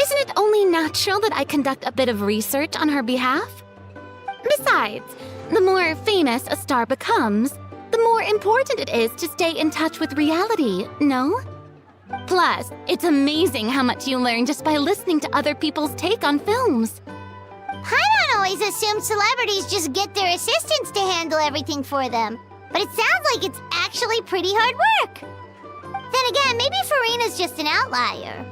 isn't it only natural that I conduct a bit of research on her behalf? Besides, the more famous a star becomes, the more important it is to stay in touch with reality, no? Plus, it's amazing how much you learn just by listening to other people's take on films. Paimon always assumes celebrities just get their assistants to handle everything for them. But it sounds like it's actually pretty hard work. Then again, maybe Farina's just an outlier.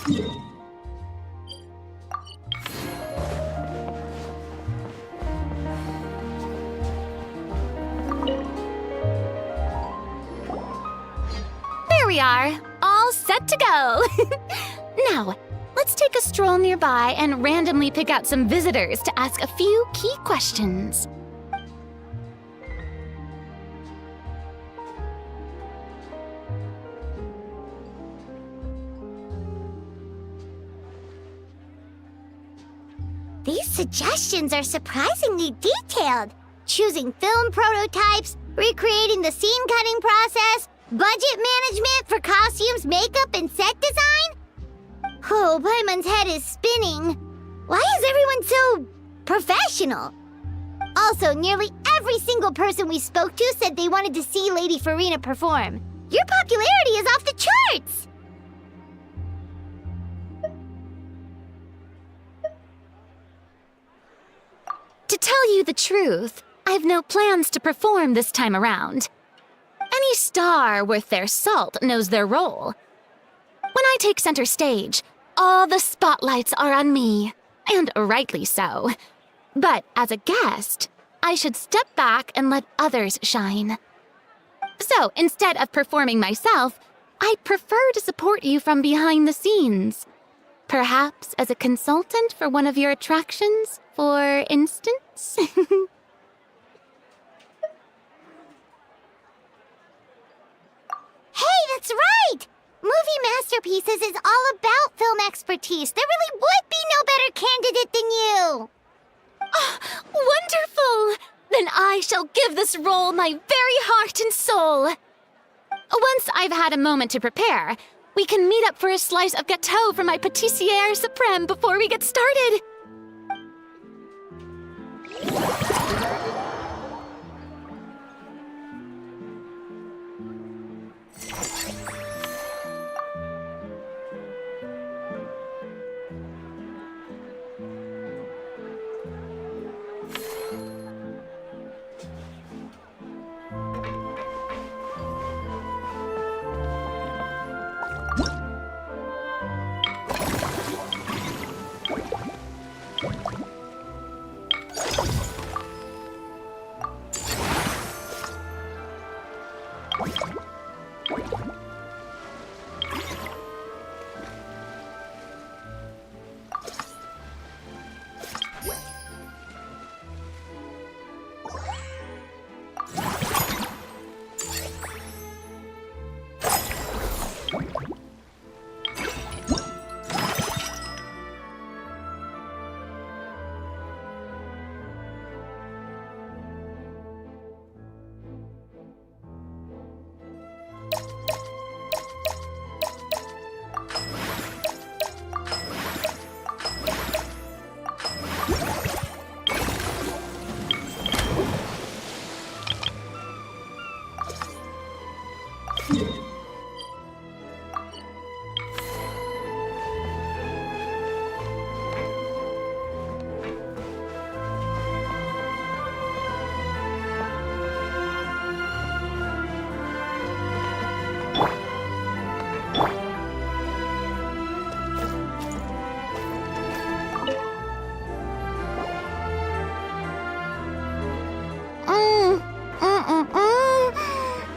There we are, all set to go. Now, let's take a stroll nearby and randomly pick out some visitors to ask a few key questions. These suggestions are surprisingly detailed. Choosing film prototypes, recreating the scene cutting process, budget management for costumes, makeup, and set design? Oh, Paimon's head is spinning. Why is everyone so professional? Also, nearly every single person we spoke to said they wanted to see Lady Farina perform. Your popularity is off the charts! To tell you the truth, I've no plans to perform this time around. Any star worth their salt knows their role. When I take center stage, all the spotlights are on me, and rightly so. But as a guest, I should step back and let others shine. So instead of performing myself, I'd prefer to support you from behind the scenes. Perhaps as a consultant for one of your attractions, for instance? Hey, that's right! Movie Masterpieces is all about film expertise. There really would be no better candidate than you! Oh, wonderful! Then I shall give this role my very heart and soul. Once I've had a moment to prepare, we can meet up for a slice of gâteau from my pâtissière suprême before we get started.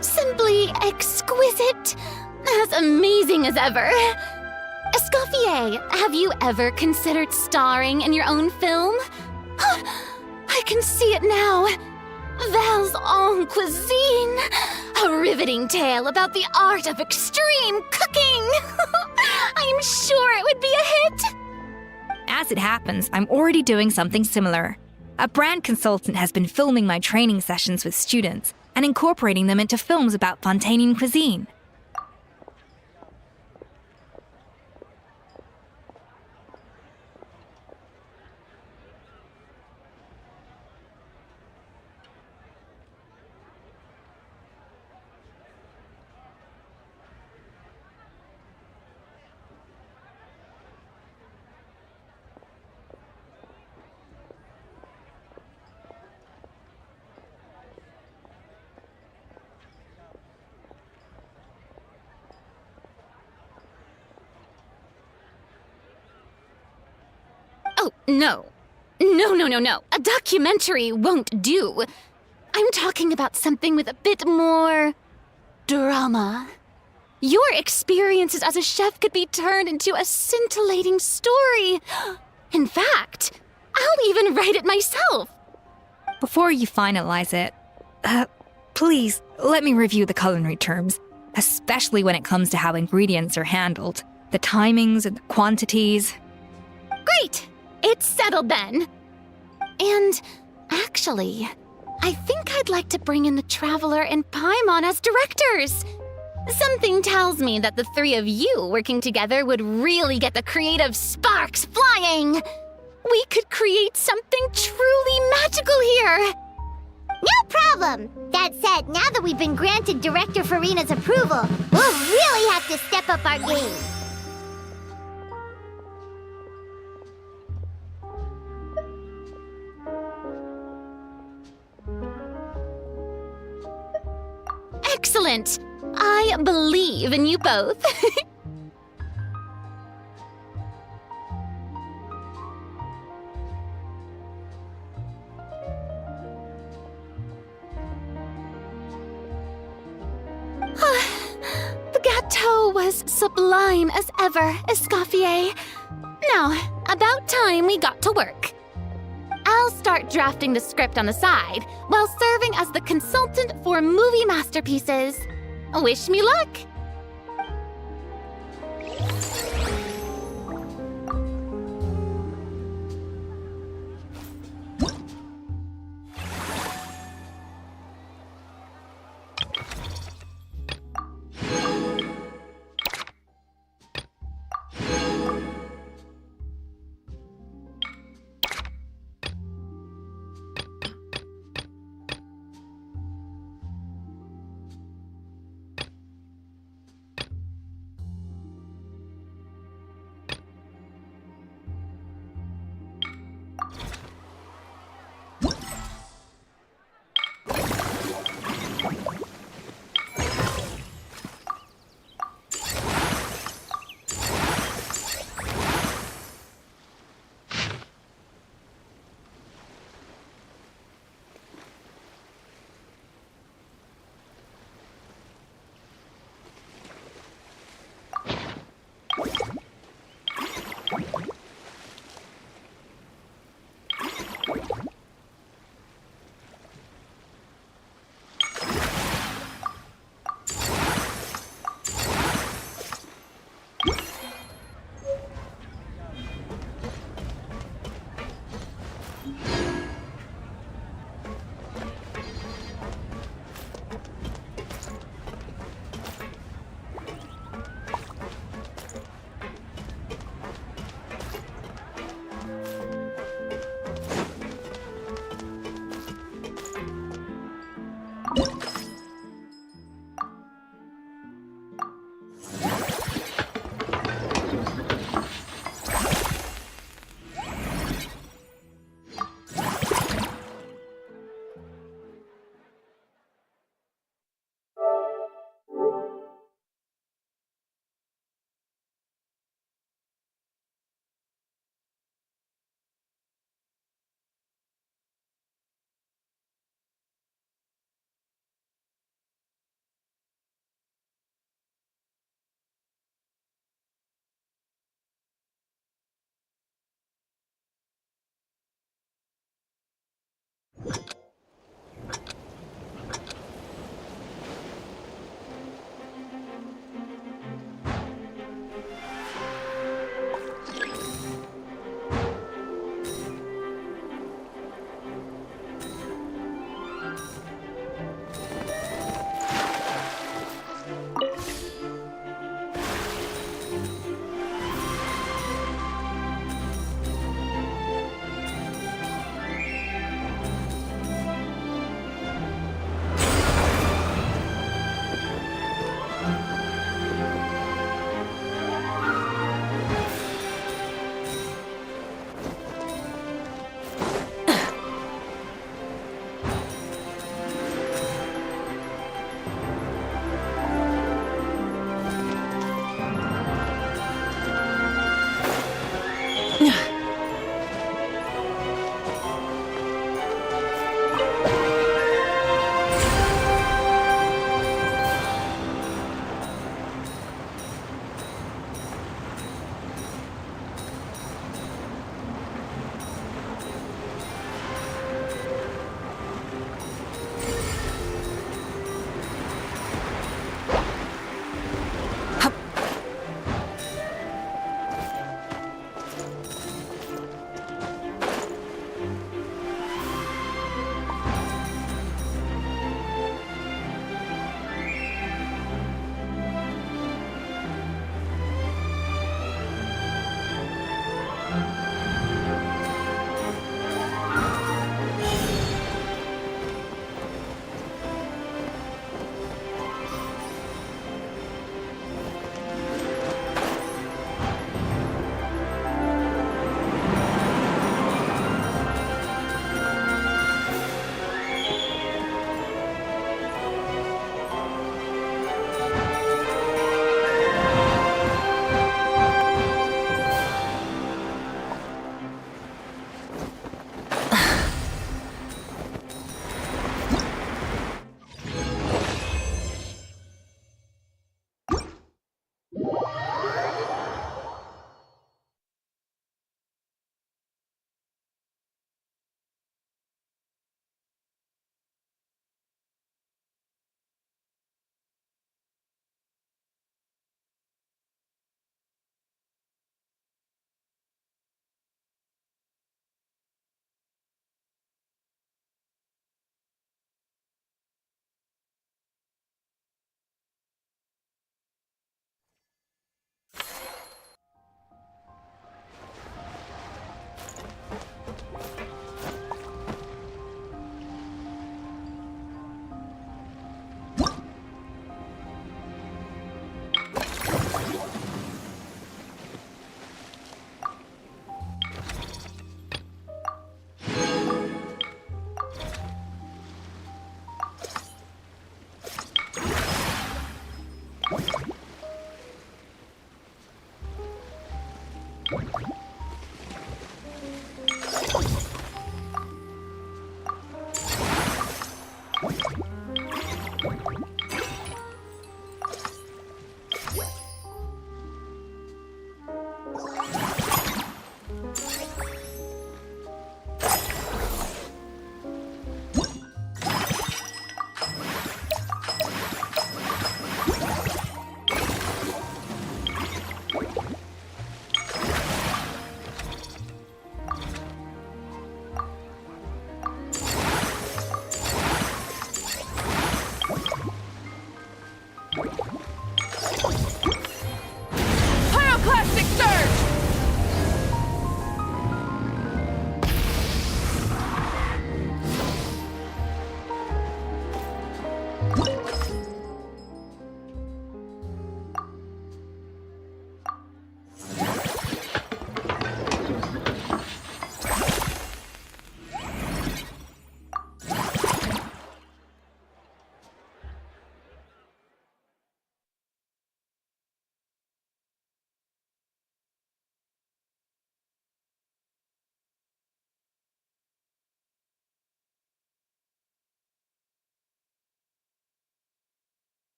Simply exquisite. As amazing as ever. Escoffier, have you ever considered starring in your own film? I can see it now. Val's en cuisine. A riveting tale about the art of extreme cooking. I'm sure it would be a hit. As it happens, I'm already doing something similar. A brand consultant has been filming my training sessions with students and incorporating them into films about Fontainian cuisine. Oh, no. No. A documentary won't do. I'm talking about something with a bit more drama. Your experiences as a chef could be turned into a scintillating story. In fact, I'll even write it myself. Before you finalize it, please let me review the culinary terms, especially when it comes to how ingredients are handled, the timings and the quantities. Great! It's settled then. And actually, I think I'd like to bring in the Traveler and Paimon as directors. Something tells me that the three of you working together would really get the creative sparks flying. We could create something truly magical here. No problem! That said, now that we've been granted Director Farina's approval, we'll really have to step up our game. Excellent! I believe in you both. The gâteau was sublime as ever, Escoffier. Now, about time we got to work. I'll start drafting the script on the side while serving as the consultant for movie masterpieces. Wish me luck!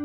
Now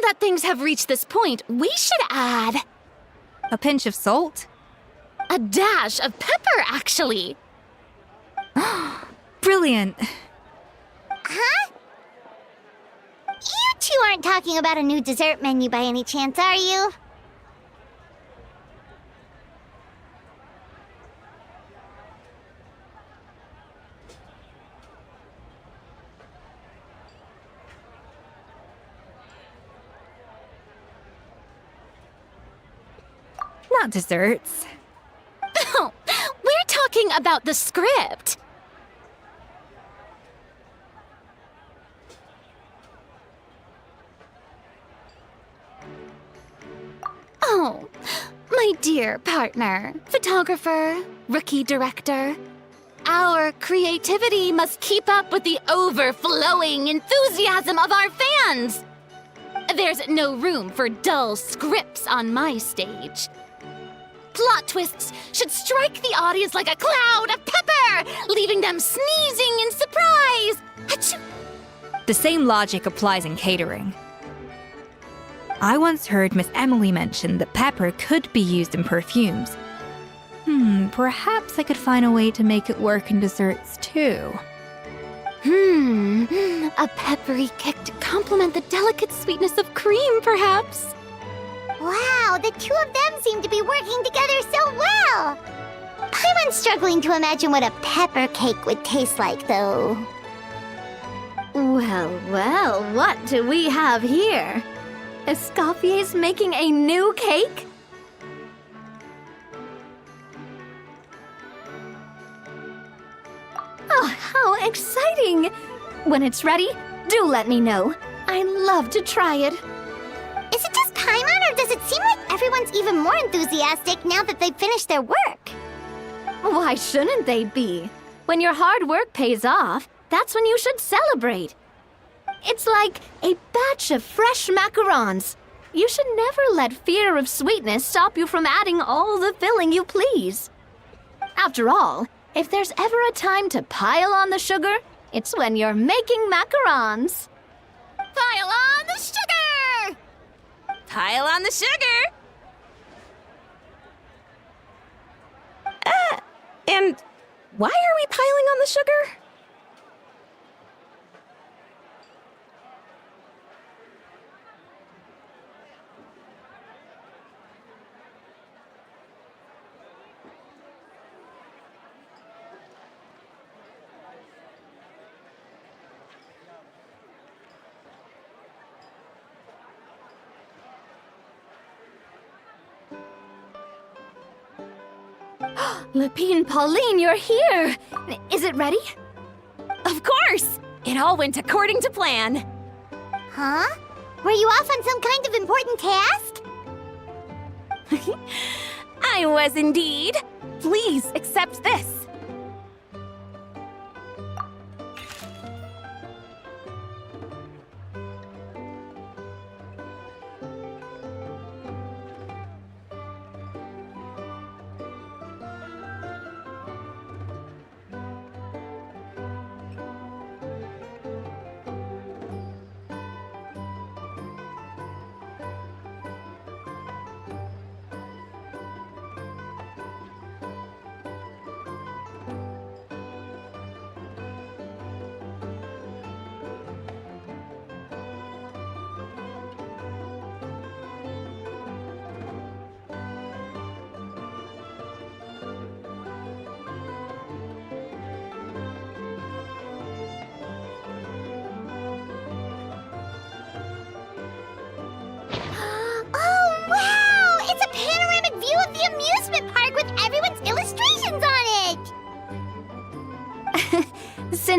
that things have reached this point, we should add A pinch of salt? a dash of pepper, actually. Brilliant. Huh? You two aren't talking about a new dessert menu by any chance, are you? Not desserts. Oh, we're talking about the script. Oh, my dear partner, photographer, rookie director. Our creativity must keep up with the overflowing enthusiasm of our fans. There's no room for dull scripts on my stage. Plot twists should strike the audience like a cloud of pepper, leaving them sneezing in surprise. Achoo! The same logic applies in catering. I once heard Miss Emily mention that pepper could be used in perfumes. Perhaps I could find a way to make it work in desserts too. A peppery kick to complement the delicate sweetness of cream, perhaps. Wow, the two of them seem to be working together so well. I'm struggling to imagine what a pepper cake would taste like, though. Well, well, what do we have here? Escoffier's making a new cake? Oh, how exciting! When it's ready, do let me know. I'd love to try it. Is it just Paimon, or does it seem like everyone's even more enthusiastic now that they've finished their work? Why shouldn't they be? When your hard work pays off, that's when you should celebrate. It's like a batch of fresh macarons. You should never let fear of sweetness stop you from adding all the filling you please. After all, if there's ever a time to pile on the sugar, it's when you're making macarons. Pile on the sugar! Pile on the sugar! And why are we piling on the sugar? Lapine Pauline, you're here! Is it ready? Of course! It all went according to plan. Huh? Were you off on some kind of important task? I was indeed. Please accept this.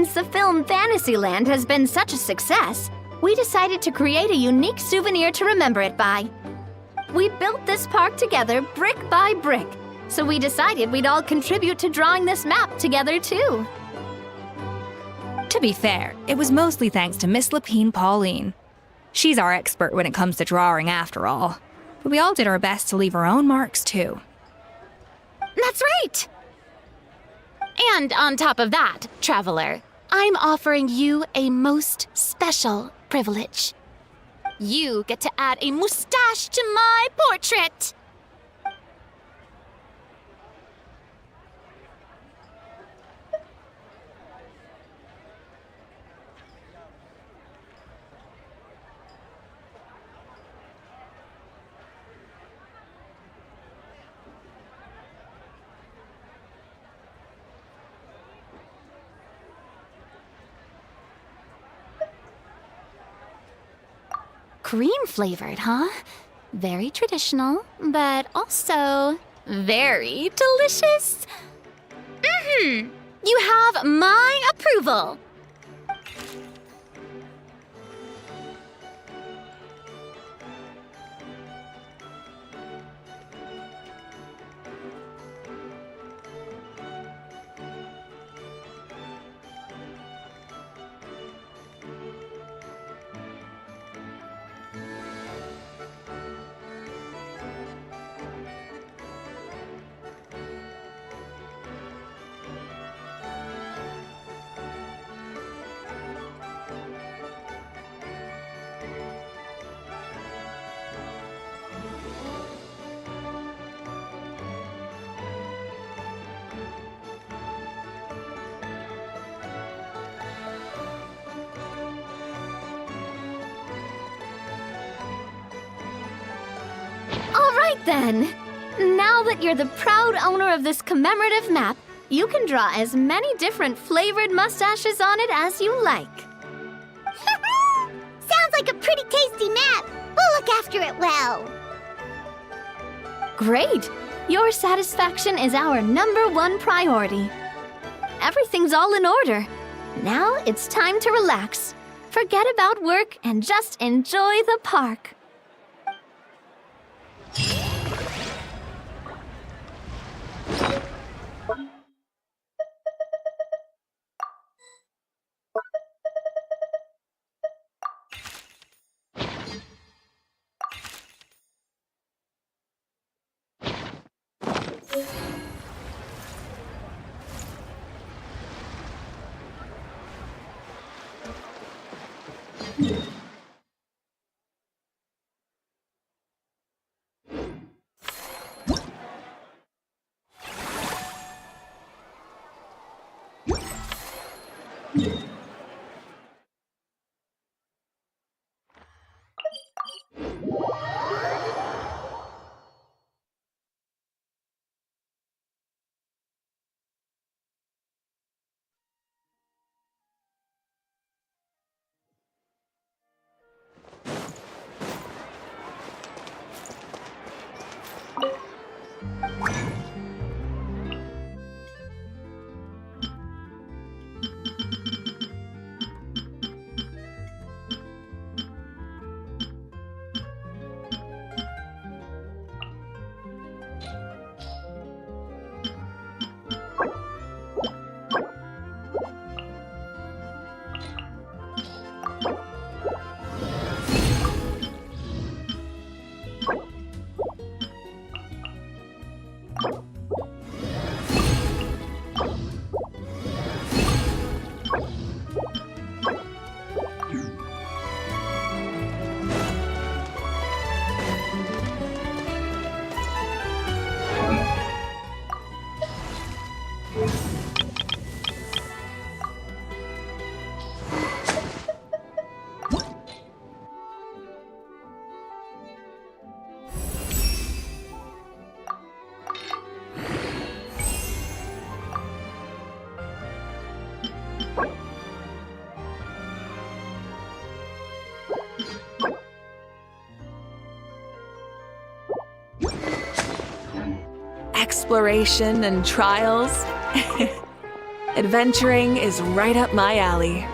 Since the film Fantasyland has been such a success, we decided to create a unique souvenir to remember it by. We built this park together brick by brick, so we decided we'd all contribute to drawing this map together too. To be fair, it was mostly thanks to Miss Lapine Pauline. She's our expert when it comes to drawing after all. But we all did our best to leave our own marks too. That's right! And on top of that, Traveler, I'm offering you a most special privilege. You get to add a mustache to my portrait! Cream flavored, huh? Very traditional, but also very delicious. You have my approval. All right then. Now that you're the proud owner of this commemorative map, you can draw as many different flavored mustaches on it as you like. Sounds like a pretty tasty map. We'll look after it well. Great! Your satisfaction is our #1 priority. Everything's all in order. Now it's time to relax. Forget about work and just enjoy the park. Exploration and trials. Adventuring is right up my alley.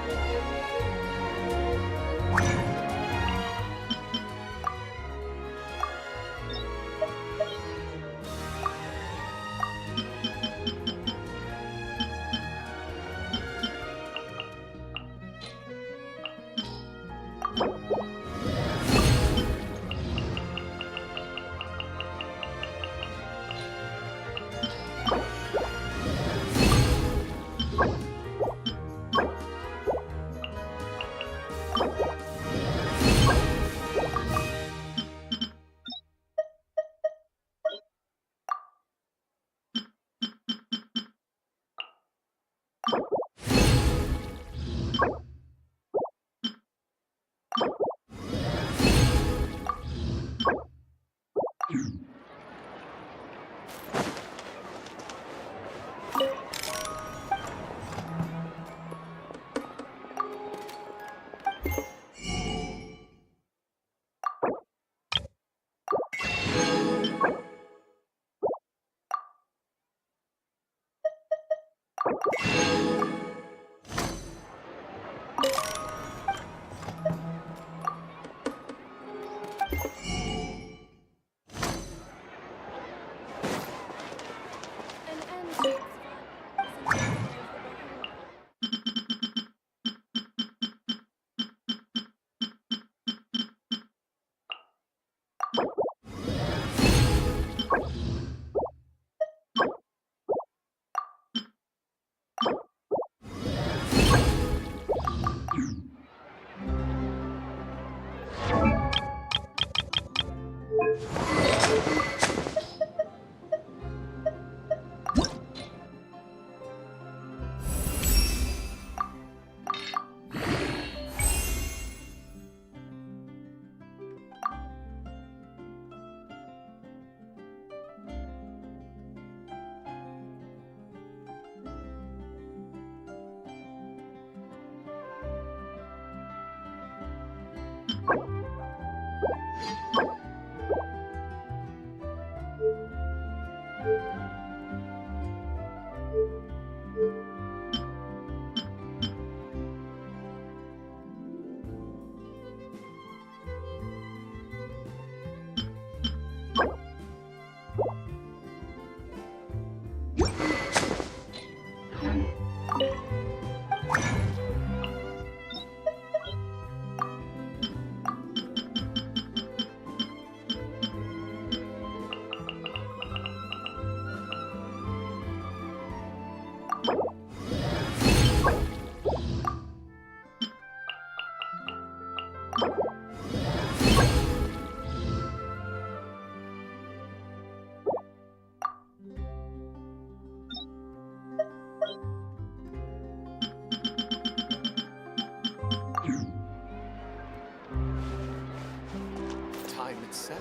Time it's set.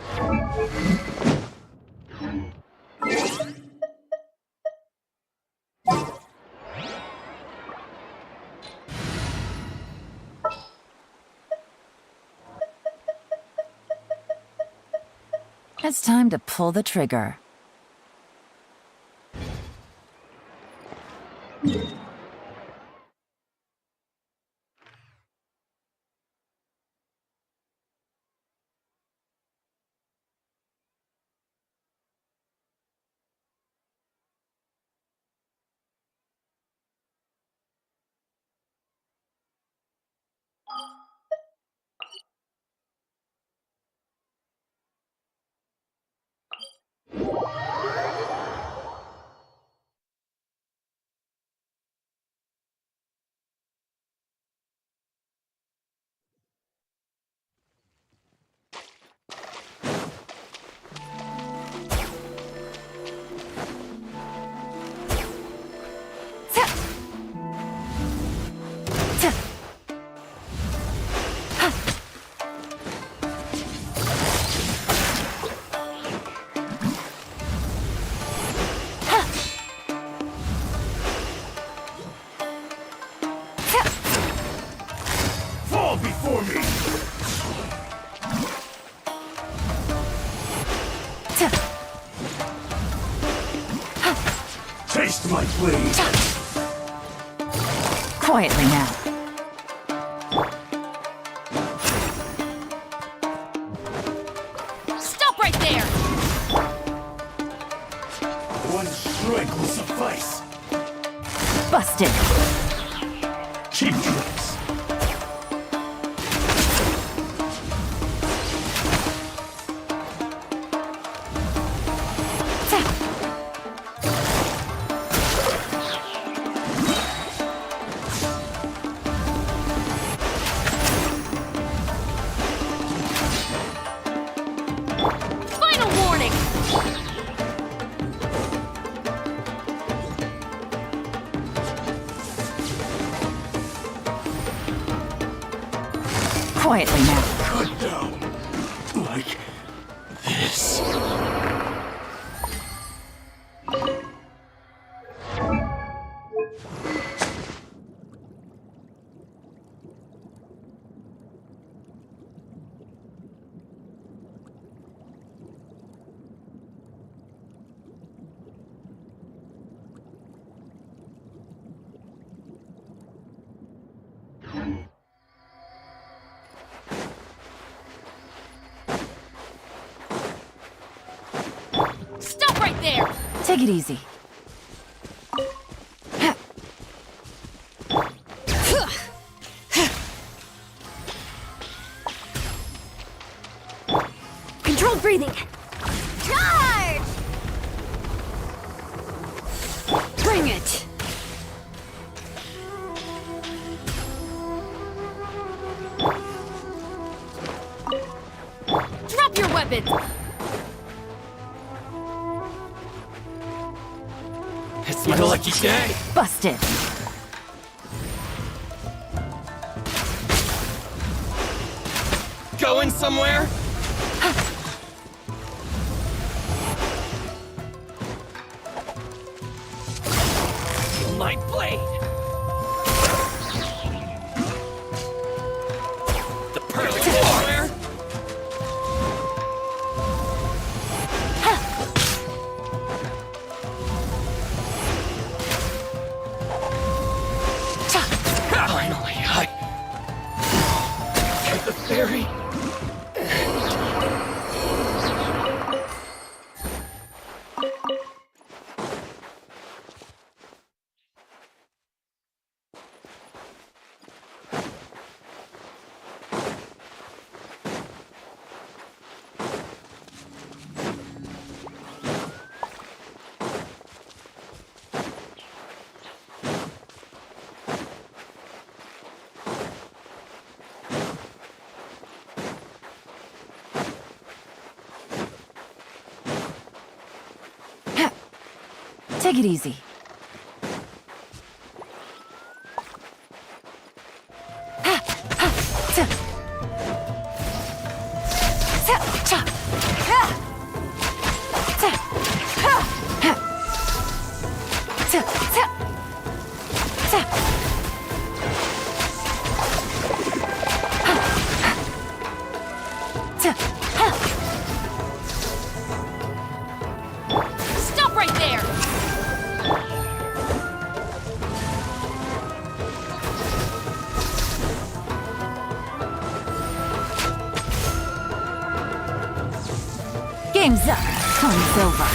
It's time to pull the trigger. Fall before me! Taste my blade! Quietly now. Stop right there! One strike will suffice. Busted. Cheap tricks. Final warning! Quietly now. Cut down. Like this. Stop right there! Take it easy. Controlled breathing! Charge! Bring it! Drop your weapons! It's my lucky day. Busted. Going somewhere? My blade. The perfect somewhere? Finally, I get the theory. Take it easy. Stop right there! Game's up. Time's over.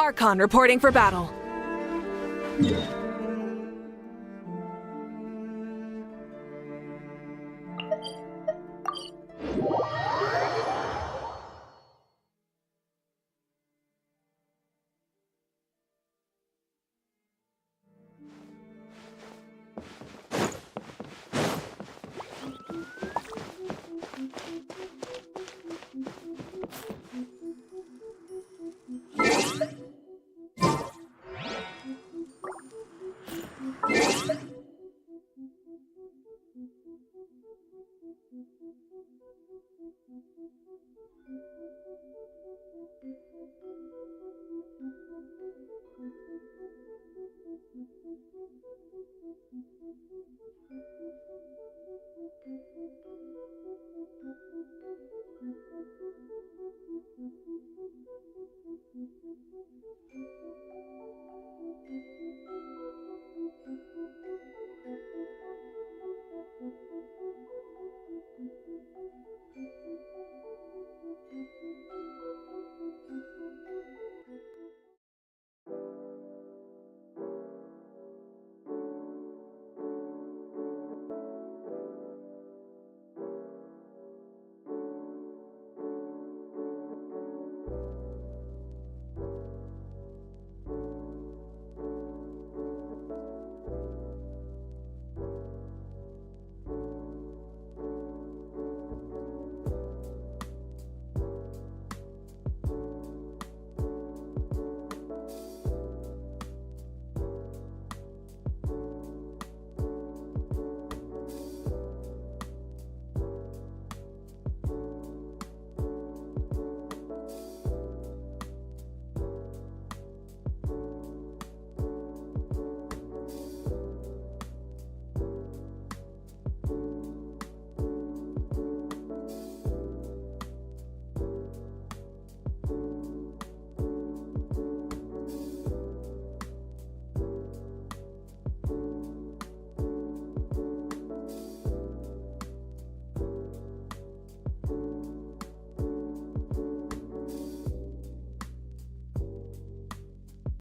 Archon reporting for battle.